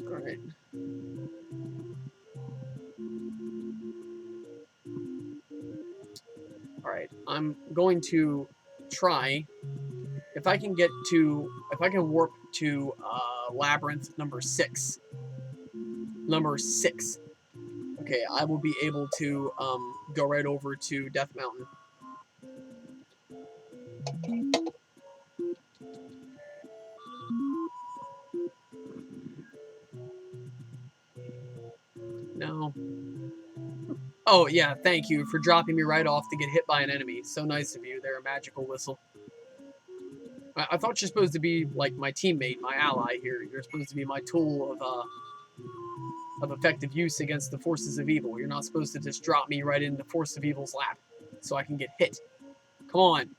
Alright. Alright, I'm going to try if I can warp to labyrinth number 6. Number 6. Okay, I will be able to go right over to Death Mountain. No. Oh, yeah, thank you for dropping me right off to get hit by an enemy. So nice of you. They're a magical whistle. I thought you're supposed to be, like, my teammate, my ally here. You're supposed to be my tool of effective use against the forces of evil. You're not supposed to just drop me right in the force of evil's lap so I can get hit. Come on.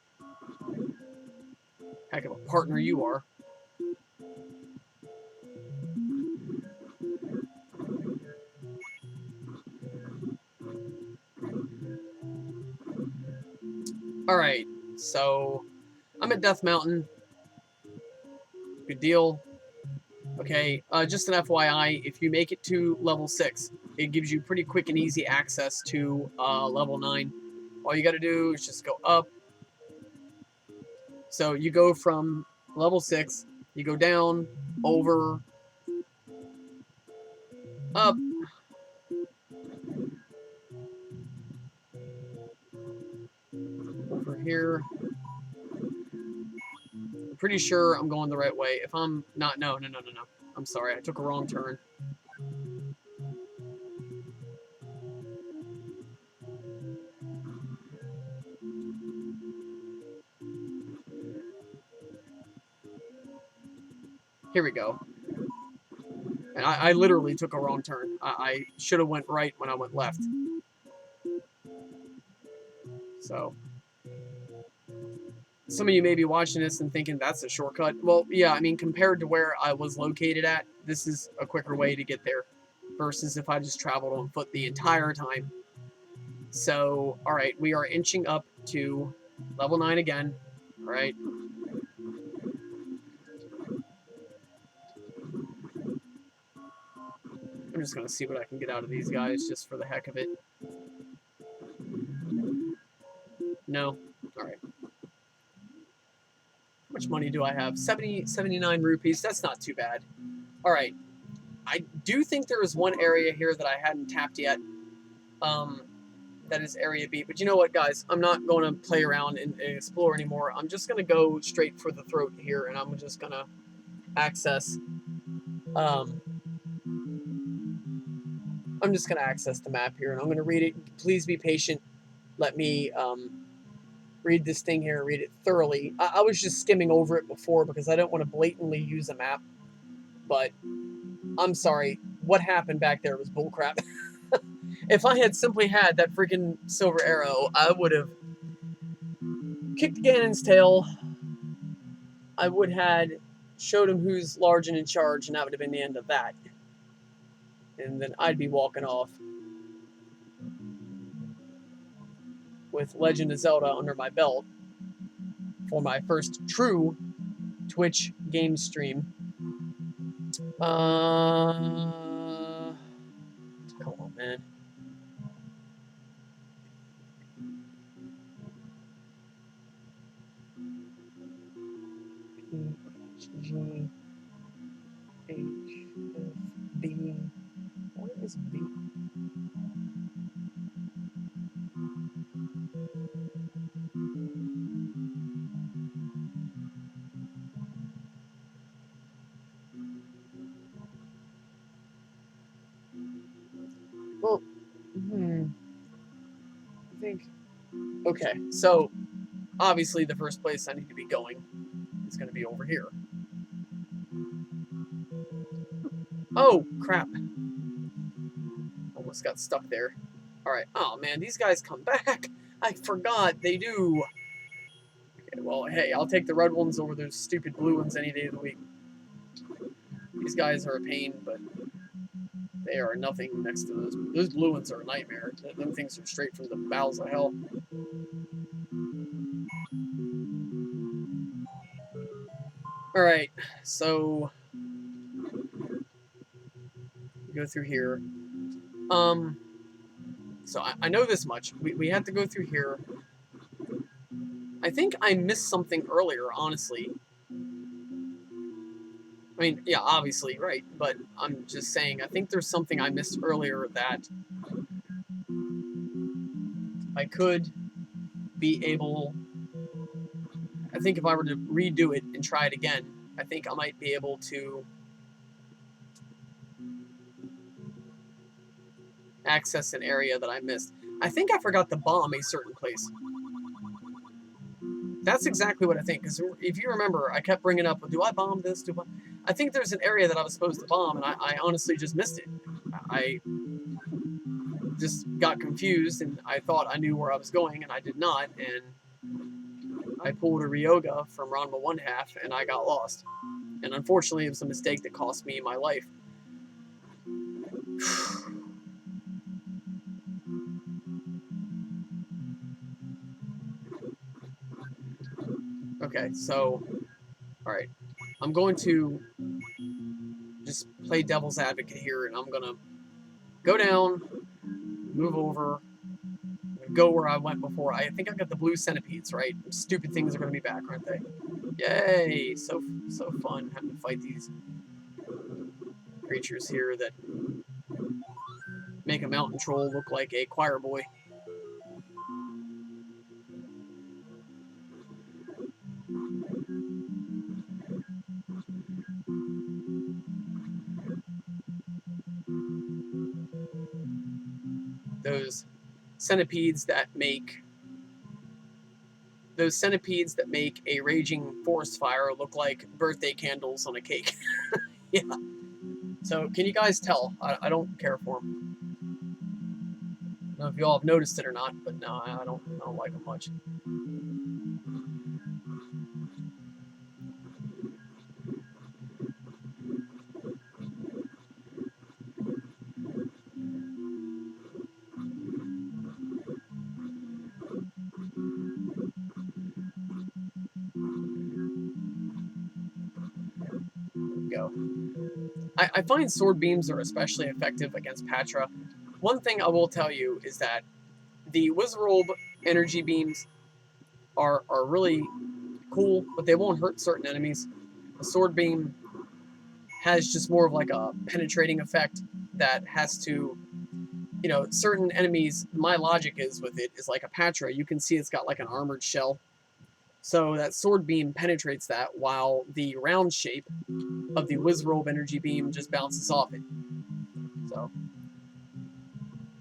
Heck of a partner you are. Alright, so I'm at Death Mountain. Good deal. Okay, just an FYI, if you make it to level 6, it gives you pretty quick and easy access to level 9. All you gotta do is just go up. So you go from level 6, you go down, over, up, over here. I'm pretty sure I'm going the right way. If I'm not, no. I'm sorry, I took a wrong turn. Here we go. And I literally took a wrong turn. I should have went right when I went left. So, some of you may be watching this and thinking that's a shortcut. Well, yeah, I mean, compared to where I was located at, this is a quicker way to get there versus if I just traveled on foot the entire time. So, alright, we are inching up to level 9 again. Alright. I'm just going to see what I can get out of these guys just for the heck of it. No? Alright. How much money do I have? 79 rupees. That's not too bad. Alright. I do think there is one area here that I hadn't tapped yet. That is Area B. But you know what, guys? I'm not going to play around and explore anymore. I'm just going to go straight for the throat here, and I'm just going to access... I'm just going to access the map here, and I'm going to read it. Please be patient. Let me read this thing here, read it thoroughly. I was just skimming over it before because I don't want to blatantly use a map. But I'm sorry. What happened back there was bullcrap. If I had simply had that freaking silver arrow, I would have kicked Ganon's tail. I would have showed him who's large and in charge, and that would have been the end of that. And then I'd be walking off with Legend of Zelda under my belt for my first true Twitch game stream. Come on, man. G H F B. What is B? Well, I think. Okay, so obviously the first place I need to be going is going to be over here. Oh, crap. Almost got stuck there. Alright. Oh, man, these guys come back. I forgot they do. Okay, well, hey, I'll take the red ones over those stupid blue ones any day of the week. These guys are a pain, but they are nothing next to those. Those blue ones are a nightmare. Them things are straight from the bowels of hell. Alright, so go through here. So I know this much. We have to go through here. I think I missed something earlier, honestly. I mean, yeah, obviously, right, but I'm just saying, I think there's something I missed earlier that I could be able... I think if I were to redo it and try it again, I think I might be able to access an area that I missed. I think I forgot to bomb a certain place. That's exactly what I think, because if you remember, I kept bringing up, do I bomb this? I think there's an area that I was supposed to bomb, and I honestly just missed it. I just got confused, and I thought I knew where I was going, and I did not, and I pulled a Ryoga from Ranma 1 half, and I got lost. And unfortunately, it was a mistake that cost me my life. Okay, so, alright. I'm going to just play devil's advocate here, and I'm gonna go down, move over, go where I went before. I think I got the blue centipedes, right? Stupid things are gonna be back, aren't they? Yay! So fun having to fight these creatures here that make a mountain troll look like a choir boy. Those centipedes that make a raging forest fire look like birthday candles on a cake. Yeah. So can you guys tell? I don't care for them. I don't know if you all have noticed it or not, but no, I don't like them much. Go. I find sword beams are especially effective against Patra. One thing I will tell you is that the Wizrobe energy beams are really cool, but they won't hurt certain enemies. A sword beam has just more of like a penetrating effect that has to, certain enemies, my logic is with it is like a Patra, you can see it's got like an armored shell. So that sword beam penetrates that, while the round shape of the Wizrobe energy beam just bounces off it. So,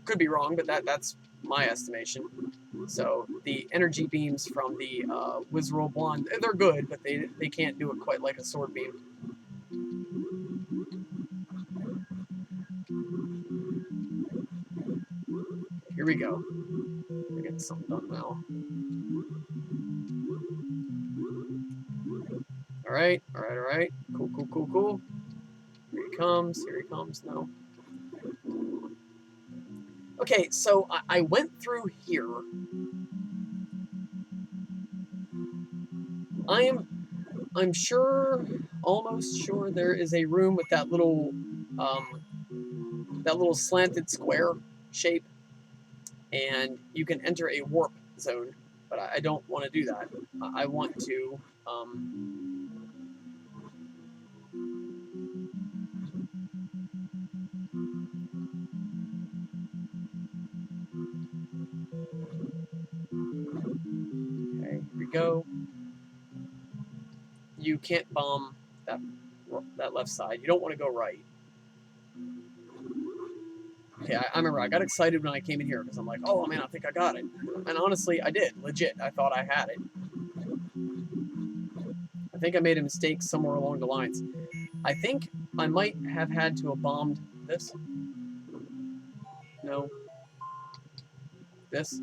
could be wrong, but that's my estimation. So the energy beams from the Wizrobe one, they're good, but they can't do it quite like a sword beam. Here we go. We're getting something done now. Alright. Cool. Here he comes. No. Okay, so I went through here. I'm sure, almost sure, there is a room with that little slanted square shape, and you can enter a warp zone, but I don't want to do that. I want to okay, here we go. You can't bomb that left side. You don't want to go right. Okay, I remember I got excited when I came in here because I'm like, oh man, I think I got it. And honestly, I did. Legit, I thought I had it. I think I made a mistake somewhere along the lines. I think I might have had to have bombed this. No. This.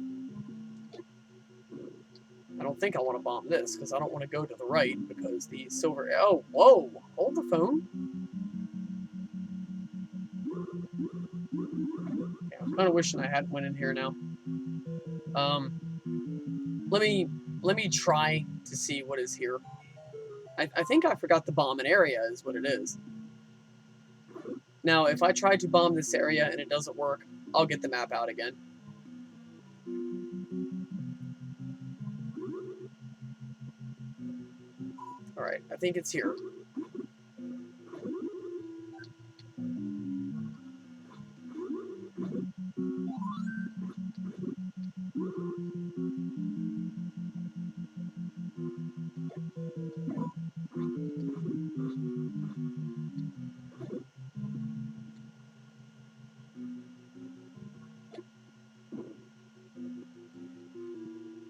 I don't think I want to bomb this because I don't want to go to the right because the silver... Oh, whoa! Hold the phone. Okay, I'm kind of wishing I hadn't went in here now. Let me try to see what is here. I think I forgot to bomb an area is what it is. Now, if I try to bomb this area and it doesn't work, I'll get the map out again. Alright, I think it's here.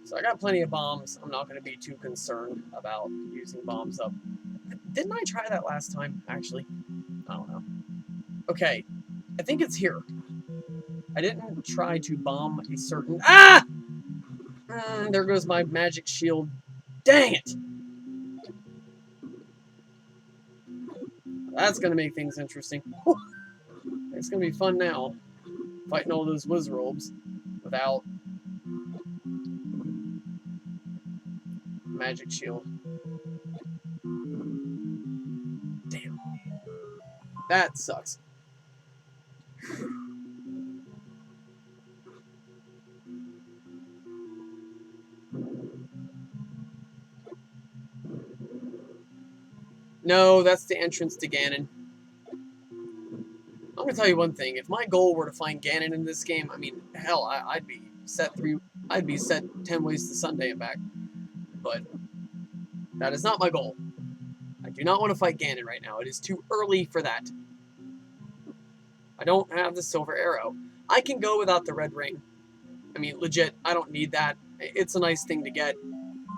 So I got plenty of bombs. I'm not going to be too concerned about using bombs up. Didn't I try that last time, actually? I don't know. Okay, I think it's here. I didn't try to bomb a certain... Ah! There goes my magic shield. Dang it! That's going to make things interesting. It's going to be fun now, fighting all those wizards without magic shield. Damn. That sucks. No, that's the entrance to Ganon. I'm gonna tell you one thing. If my goal were to find Ganon in this game, I mean, hell, I'd be set 10 ways to Sunday and back. But that is not my goal. I do not want to fight Ganon right now. It is too early for that. I don't have the silver arrow. I can go without the red ring. I mean, legit, I don't need that. It's a nice thing to get.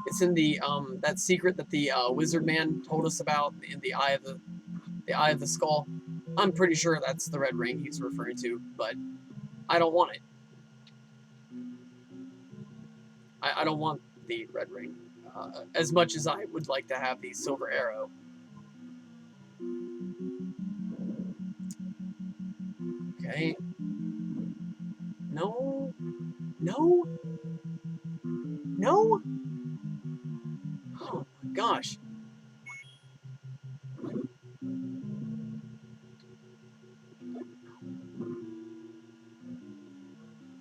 It's in the that secret that the wizard man told us about in the eye of the skull. I'm pretty sure that's the red ring he's referring to, but I don't want it. I don't want the red ring as much as I would like to have the silver arrow. Okay. No. No. No. Oh my gosh.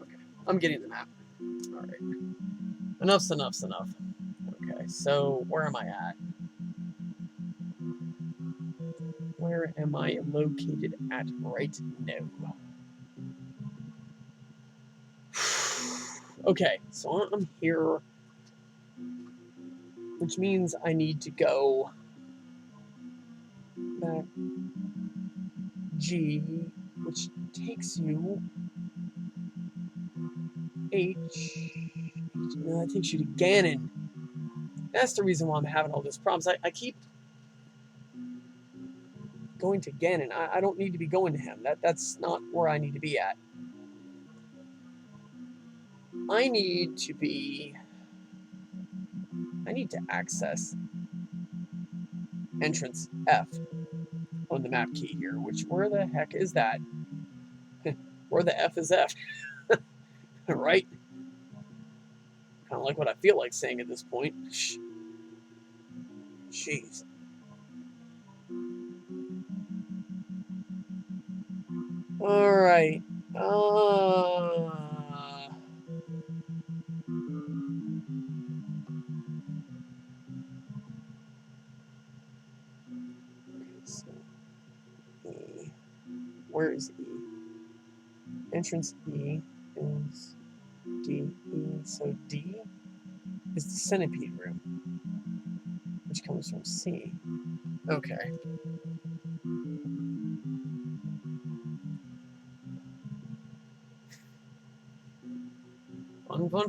Okay. I'm getting the map. All right. Enough's enough. Okay. So where am I at? Where am I located at right now? Okay, so I'm here, which means I need to go back G, which takes you H. No, that takes you to Ganon. That's the reason why I'm having all these problems. I keep going to Ganon. I don't need to be going to him. That's not where I need to be at. I need to access entrance F on the map key here, which where the heck is that? Where the F is F? Right? Kind of like what I feel like saying at this point. Jeez. Alright. So, E. Where is E? Entrance E is D. E. So D is the centipede room, which comes from C. Okay.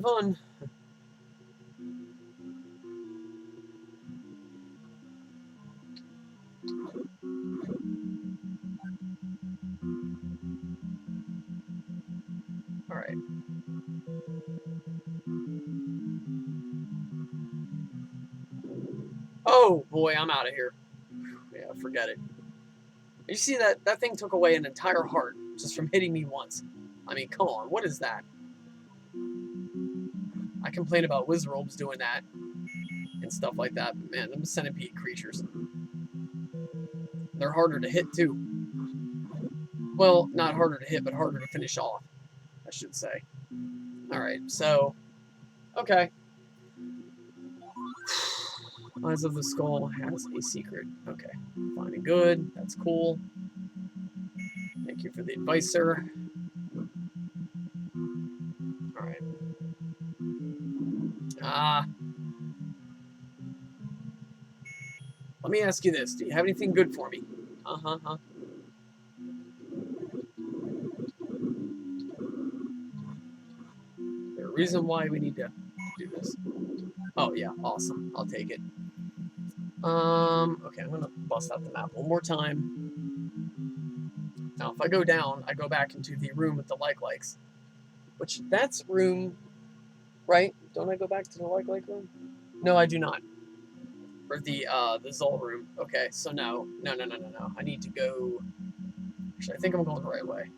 Fun. Alright. Oh boy, I'm out of here. Yeah, forget it. You see that thing took away an entire heart just from hitting me once. I mean, come on, what is that? I complain about wizards doing that and stuff like that, but man, them centipede creatures. They're harder to hit too. Well, not harder to hit, but harder to finish off, I should say. Alright, so, okay. Eyes of the Skull has a secret. Okay, fine and good. That's cool. Thank you for the advice, sir. Alright. Ah. Let me ask you this. Do you have anything good for me? Uh-huh. There's a reason why we need to do this. Oh, yeah. Awesome. I'll take it. Okay, I'm gonna bust out the map one more time. Now, if I go down, I go back into the room with the likes. Which, that's room, right? Don't I go back to the like room? No, I do not. Or the Zol room. Okay, so no. No. I need to go... Actually, I think I'm going the right way.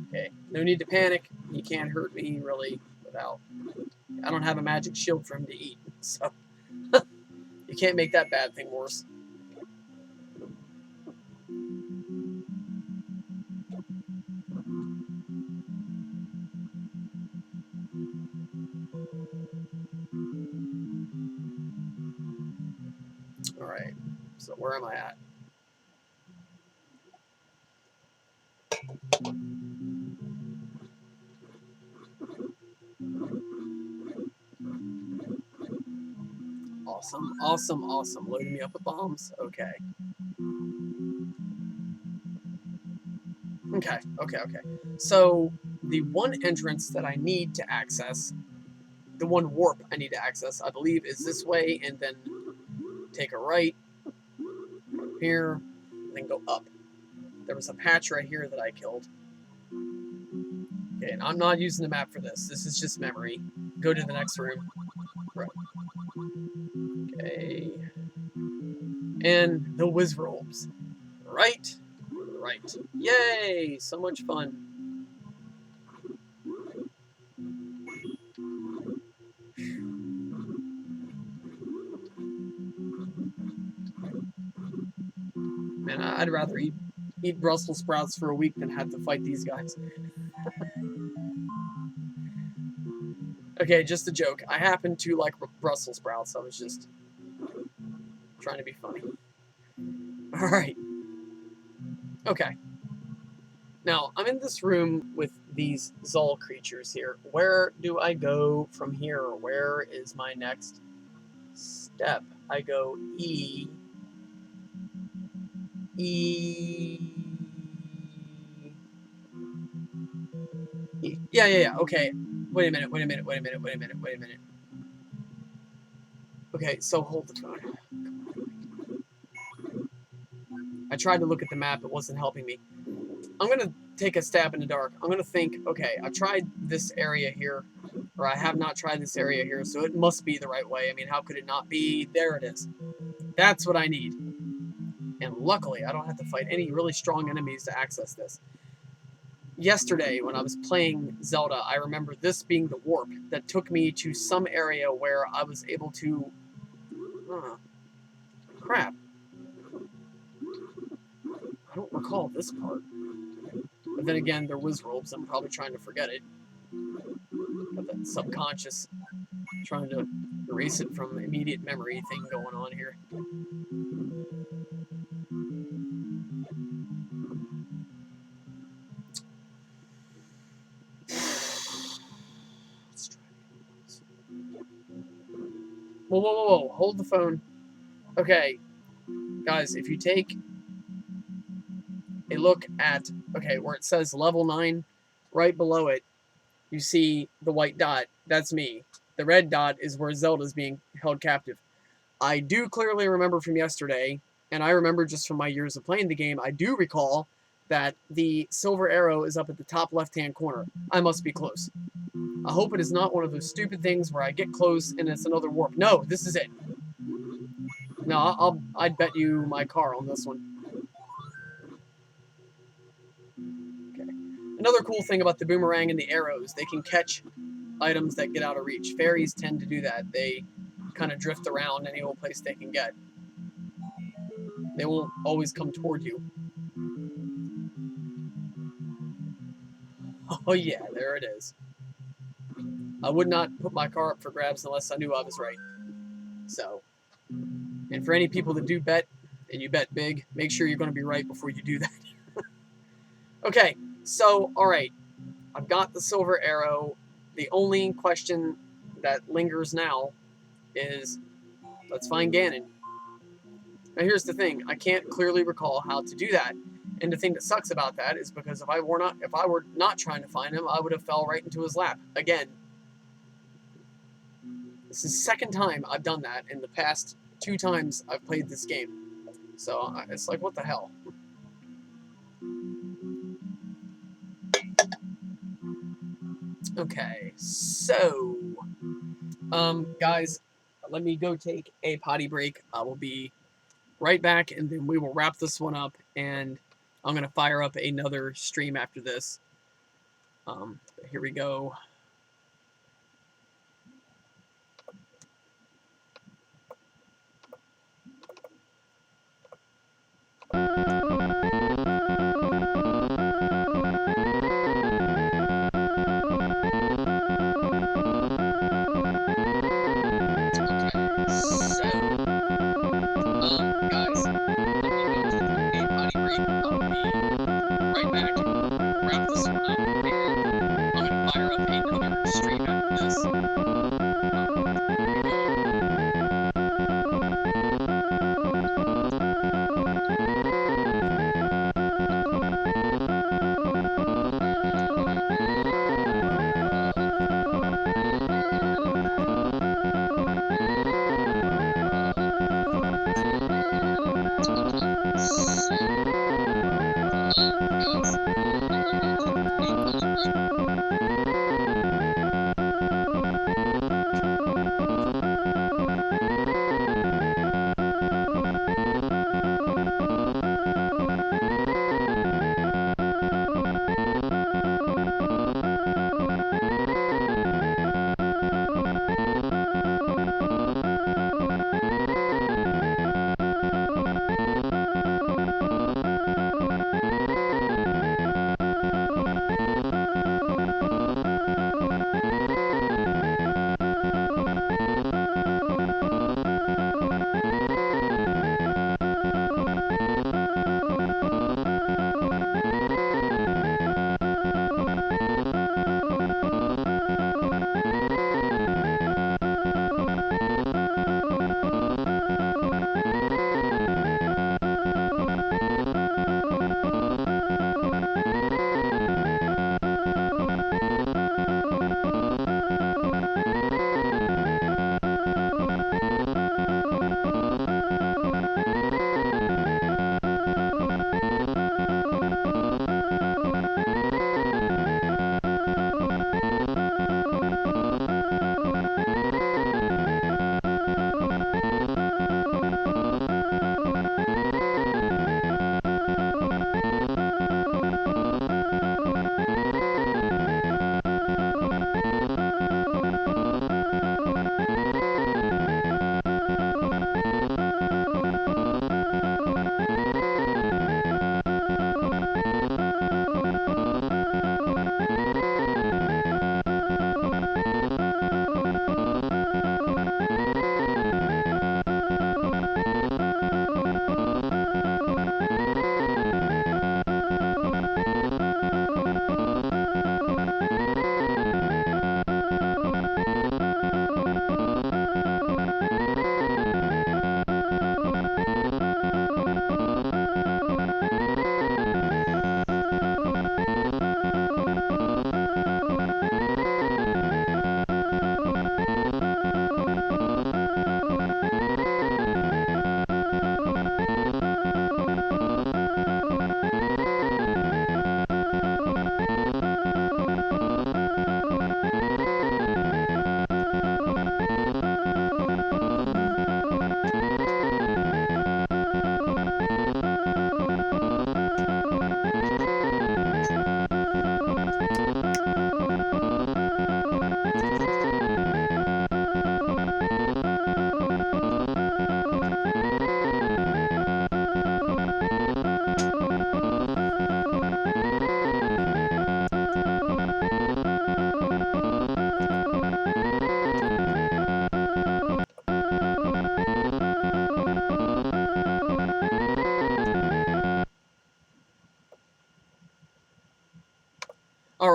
Okay, no need to panic. He can't hurt me, really, without... I don't have a magic shield for him to eat, so... You can't make that bad thing worse. Alright, so where am I at? Awesome. Loading me up with bombs. Okay. Okay. So, the one entrance that I need to access, the one warp I need to access, I believe, is this way, and then take a right, here, and then go up. There was a patch right here that I killed. Okay, and I'm not using the map for this. This is just memory. Go to the next room. Right. Okay. And the Wizrobes. Right. Yay! So much fun. Man, I'd rather eat Brussels sprouts for a week than have to fight these guys. Okay, just a joke. I happen to like Brussels sprouts. I was just trying to be funny. Alright. Okay. Now, I'm in this room with these Zol creatures here. Where do I go from here? Where is my next step? I go E. Yeah. Okay. Wait a minute. Okay, so hold the phone. I tried to look at the map, it wasn't helping me. I'm gonna take a stab in the dark. I'm gonna think, okay, I tried this area here, or I have not tried this area here, so it must be the right way. I mean, how could it not be? There it is. That's what I need. And luckily, I don't have to fight any really strong enemies to access this. Yesterday, when I was playing Zelda, I remember this being the warp that took me to some area where I was able to... crap. I don't recall this part. But then again, there was ropes. I'm probably trying to forget it. Got that subconscious trying to erase it from immediate memory thing going on here. Let's try it. Whoa. Hold the phone. Okay. Guys, if you take a look at, okay, where it says level 9, right below it, you see the white dot. That's me. The red dot is where Zelda's being held captive. I do clearly remember from yesterday, and I remember just from my years of playing the game, I do recall that the silver arrow is up at the top left-hand corner. I must be close. I hope it is not one of those stupid things where I get close and it's another warp. No, this is it. No, I'd bet you my car on this one. Okay. Another cool thing about the boomerang and the arrows, they can catch items that get out of reach. Fairies tend to do that. They kind of drift around any old place they can get. They won't always come toward you. Oh yeah, there it is. I would not put my car up for grabs unless I knew I was right. So, and for any people that do bet, and you bet big, make sure you're going to be right before you do that. Okay, so, alright, I've got the silver arrow. The only question that lingers now is, let's find Ganon. Now here's the thing, I can't clearly recall how to do that. And the thing that sucks about that is because if I were not trying to find him, I would have fell right into his lap. Again, this is the second time I've done that in the past 2 times I've played this game. So it's like, what the hell? Okay, so, guys, let me go take a potty break. I will be right back, and then we will wrap this one up, and I'm going to fire up another stream after this. Here we go.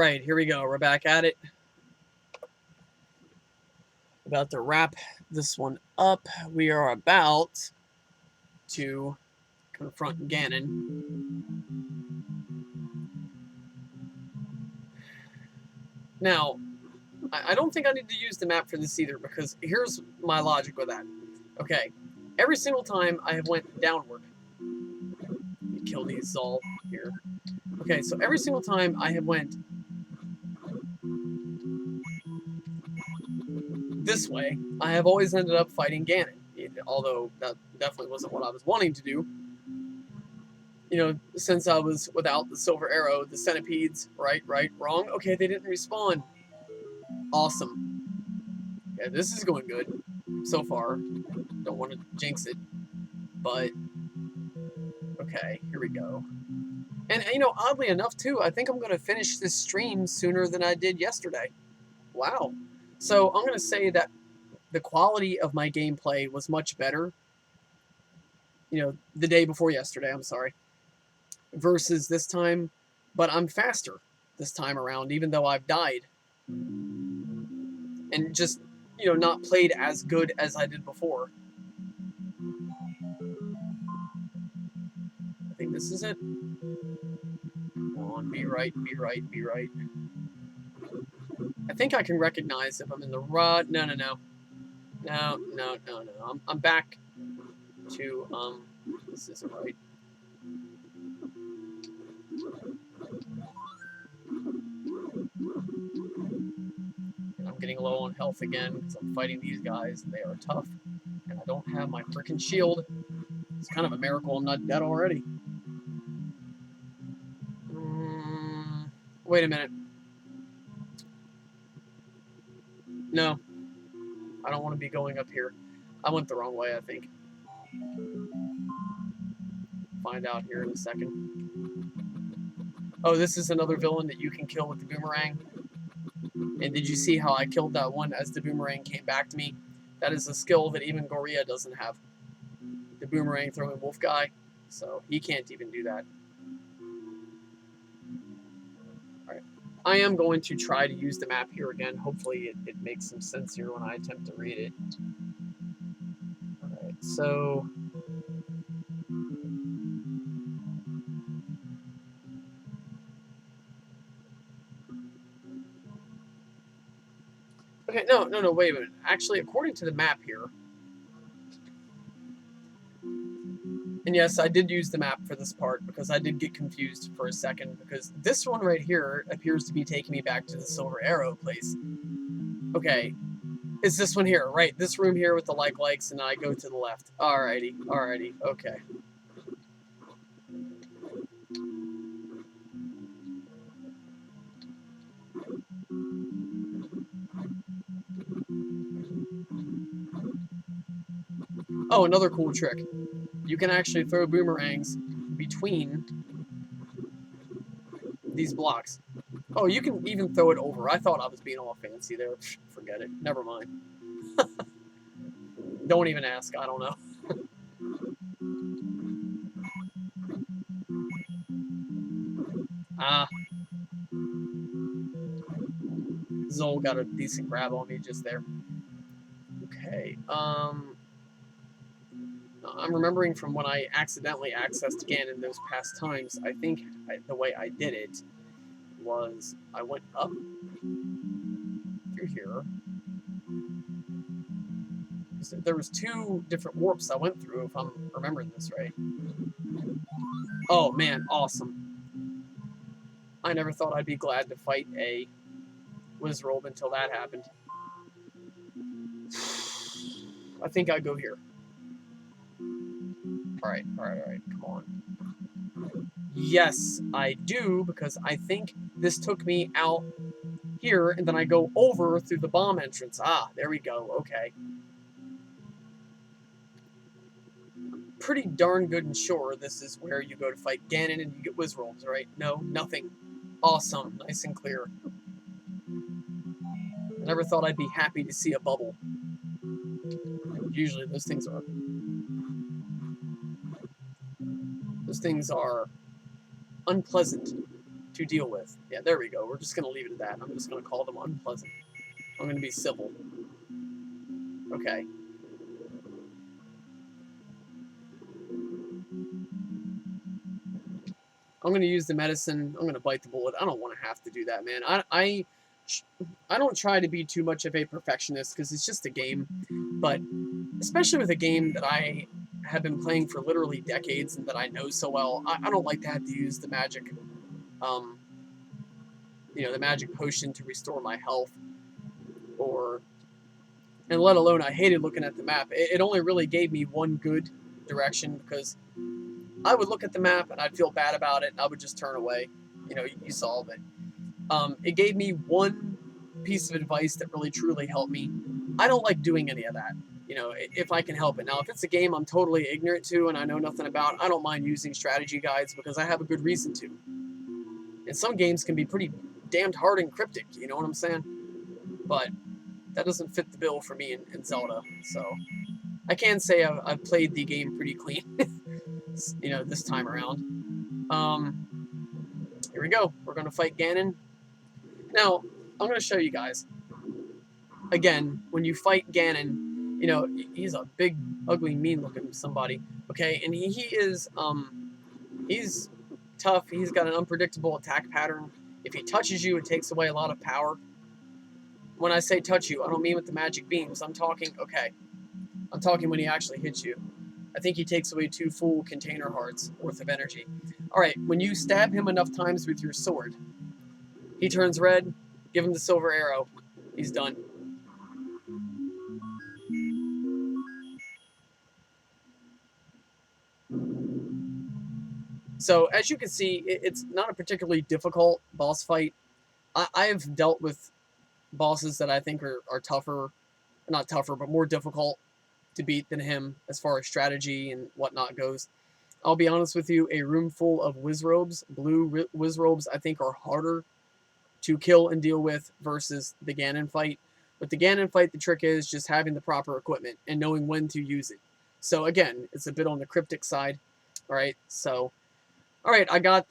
Alright, here we go. We're back at it. About to wrap this one up. We are about to confront Ganon. Now, I don't think I need to use the map for this either, because here's my logic with that. Okay, every single time I have went downward. Let me kill these all here. Okay, so every single time I have went this way, I have always ended up fighting Ganon. Although that definitely wasn't what I was wanting to do. You know, since I was without the silver arrow, the centipedes, right, wrong. Okay, they didn't respawn. Awesome. Yeah, this is going good so far. Don't want to jinx it, but okay, here we go. And you know, oddly enough, too, I think I'm going to finish this stream sooner than I did yesterday. Wow. So I'm going to say that the quality of my gameplay was much better. You know, the day before yesterday. I'm sorry. Versus this time, but I'm faster this time around, even though I've died. And just, you know, not played as good as I did before. I think this is it. Come on, be right, be right, be right. I think I can recognize if I'm in the right. No. I'm back to, this isn't right. And I'm getting low on health again because I'm fighting these guys and they are tough. And I don't have my freaking shield. It's kind of a miracle I'm not dead already. Wait a minute. No. I don't want to be going up here. I went the wrong way, I think. Find out here in a second. Oh, this is another villain that you can kill with the boomerang. And did you see how I killed that one as the boomerang came back to me? That is a skill that even Gorilla doesn't have. The boomerang throwing wolf guy. So he can't even do that. Alright. I am going to try to use the map here again. Hopefully it makes some sense here when I attempt to read it. Alright, so... Okay, no, wait a minute. Actually, according to the map here, and yes, I did use the map for this part because I did get confused for a second because this one right here appears to be taking me back to the Silver Arrow place. Okay, it's this one here, right? This room here with the likes, and I go to the left. Alrighty, okay. Oh, another cool trick. You can actually throw boomerangs between these blocks. Oh, you can even throw it over. I thought I was being all fancy there. Forget it. Never mind. Don't even ask. I don't know. Zol got a decent grab on me just there. Okay. I'm remembering from when I accidentally accessed Ganon those past times. I think the way I did it was I went up through here. So there was 2 different warps I went through, if I'm remembering this right. Oh man, awesome. I never thought I'd be glad to fight a Wizrobe until that happened. I think I go here. Alright, come on. Yes, I do, because I think this took me out here, and then I go over through the bomb entrance. Ah, there we go, okay. Pretty darn good and sure this is where you go to fight Ganon and you get Wizrobes, right? No, nothing. Awesome, nice and clear. I never thought I'd be happy to see a bubble. Usually those things are unpleasant. to deal with. Yeah, there we go. We're just going to leave it at that. I'm just going to call them unpleasant. I'm going to be civil. Okay. I'm going to use the medicine. I'm going to bite the bullet. I don't want to have to do that, man. I don't try to be too much of a perfectionist because it's just a game. But especially with a game that I have been playing for literally decades and that I know so well, I don't like to have to use the magic, the magic potion to restore my health, and let alone I hated looking at the map. It only really gave me one good direction because I would look at the map and I'd feel bad about it and I would just turn away. You saw it. It gave me one piece of advice that really truly helped me. I don't like doing any of that, if I can help it. Now, if it's a game I'm totally ignorant to and I know nothing about, I don't mind using strategy guides because I have a good reason to. And some games can be pretty damned hard and cryptic, you know what I'm saying? But that doesn't fit the bill for me in Zelda, so I can say I've played the game pretty clean, this time around. Here we go. We're going to fight Ganon. Now, I'm going to show you guys. Again, when you fight Ganon, he's a big, ugly, mean-looking somebody, okay? And he is, he's tough. He's got an unpredictable attack pattern. If he touches you, it takes away a lot of power. When I say touch you, I don't mean with the magic beams. I'm talking when he actually hits you. I think he takes away 2 full container hearts worth of energy. Alright, when you stab him enough times with your sword, he turns red, give him the silver arrow. He's done. So, as you can see, it's not a particularly difficult boss fight. I have dealt with bosses that I think are tougher, not tougher, but more difficult to beat than him as far as strategy and whatnot goes. I'll be honest with you, a room full of Wizrobes, blue Wizrobes, I think are harder to kill and deal with versus the Ganon fight. With the Ganon fight, the trick is just having the proper equipment and knowing when to use it. So again, it's a bit on the cryptic side. Alright, I got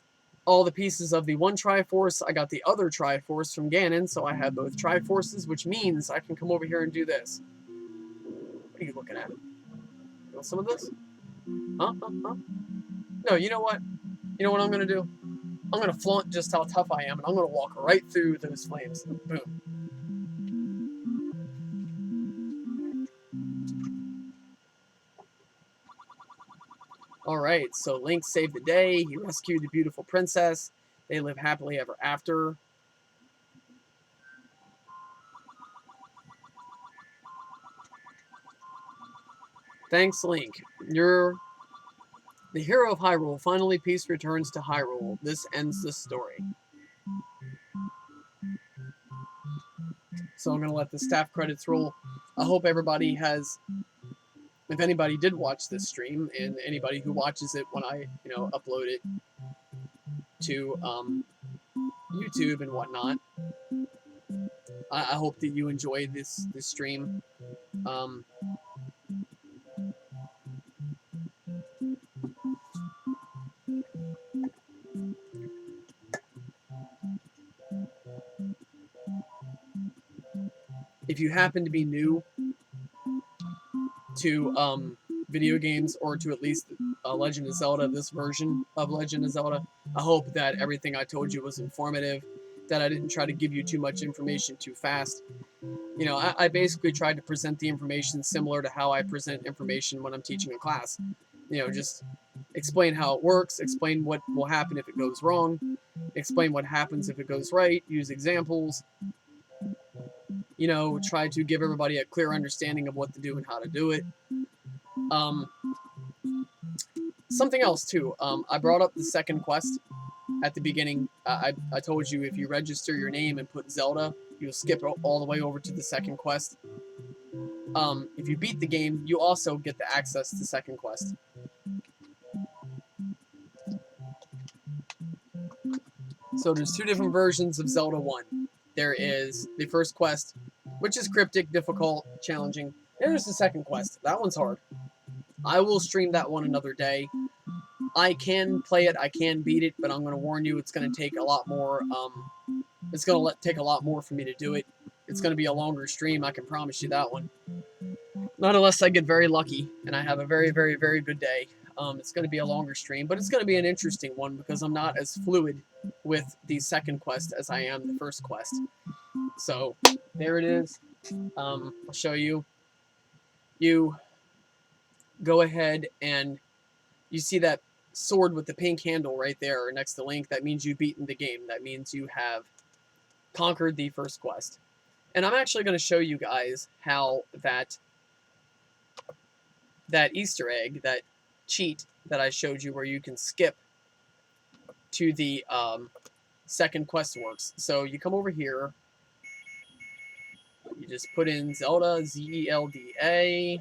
all the pieces of the one Triforce. I got the other Triforce from Ganon, so I have both Triforces, which means I can come over here and do this. What are you looking at? You want some of this? Huh? No, you know what? You know what I'm going to do? I'm going to flaunt just how tough I am, and I'm going to walk right through those flames. Boom. Alright, so Link saved the day. He rescued the beautiful princess. They live happily ever after. Thanks, Link. You're the hero of Hyrule. Finally, peace returns to Hyrule. This ends the story. So I'm going to let the staff credits roll. I hope everybody has, if anybody did watch this stream, and anybody who watches it when I, upload it to YouTube and whatnot, I hope that you enjoy this stream. If you happen to be new to video games, or to at least Legend of Zelda, this version of Legend of Zelda, I hope that everything I told you was informative, that I didn't try to give you too much information too fast. I basically tried to present the information similar to how I present information when I'm teaching a class. Just explain how it works, explain what will happen if it goes wrong, explain what happens if it goes right, use examples, try to give everybody a clear understanding of what to do and how to do it. Something else, too. I brought up the second quest at the beginning. I told you if you register your name and put Zelda, you'll skip all the way over to the second quest. If you beat the game, you also get the access to second quest. So there's 2 different versions of Zelda 1. There is the first quest, which is cryptic, difficult, challenging. And there's the second quest. That one's hard. I will stream that one another day. I can play it, I can beat it, but I'm going to warn you, it's going to take a lot more. It's going to take a lot more for me to do it. It's going to be a longer stream, I can promise you that one. Not unless I get very lucky and I have a very, very, very good day. It's going to be a longer stream, but it's going to be an interesting one because I'm not as fluid with the second quest as I am the first quest. So there it is. I'll show you. You go ahead and you see that sword with the pink handle right there next to Link. That means you've beaten the game. That means you have conquered the first quest. And I'm actually going to show you guys how that Easter egg, that cheat that I showed you where you can skip to the second quest works. So you come over here, you just put in Zelda, Z-E-L-D-A,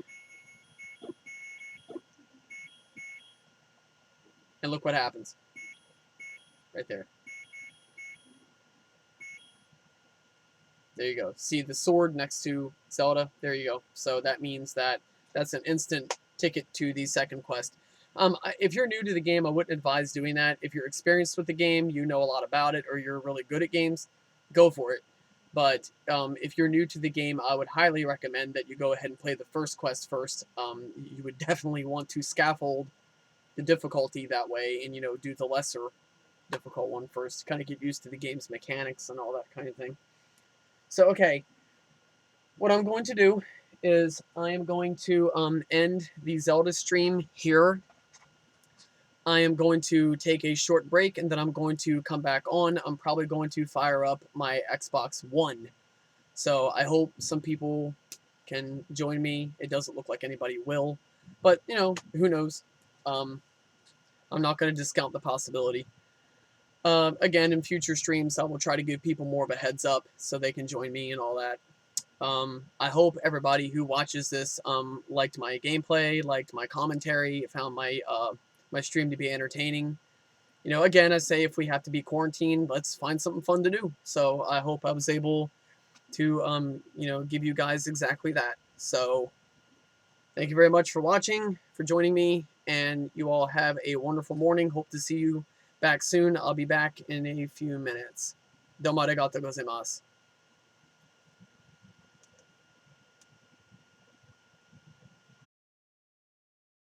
and look what happens. Right there. There you go. See the sword next to Zelda? There you go. So that means that that's an instant ticket to the second quest. If you're new to the game, I wouldn't advise doing that. If you're experienced with the game, you know a lot about it, or you're really good at games, go for it. But if you're new to the game, I would highly recommend that you go ahead and play the first quest first. You would definitely want to scaffold the difficulty that way and, do the lesser difficult one first to kind of get used to the game's mechanics and all that kind of thing. So, okay, what I'm going to do is I am going to end the Zelda stream here. I am going to take a short break, and then I'm going to come back on. I'm probably going to fire up my Xbox One. So I hope some people can join me. It doesn't look like anybody will. But, who knows? I'm not going to discount the possibility. Again, in future streams, I will try to give people more of a heads up so they can join me and all that. I hope everybody who watches this liked my gameplay, liked my commentary, found my my stream to be entertaining. Again, I say if we have to be quarantined, let's find something fun to do. So I hope I was able to give you guys exactly that. So thank you very much for watching, for joining me, and you all have a wonderful morning. Hope to see you back soon. I'll be back in a few minutes. Domo arigatou gozaimasu.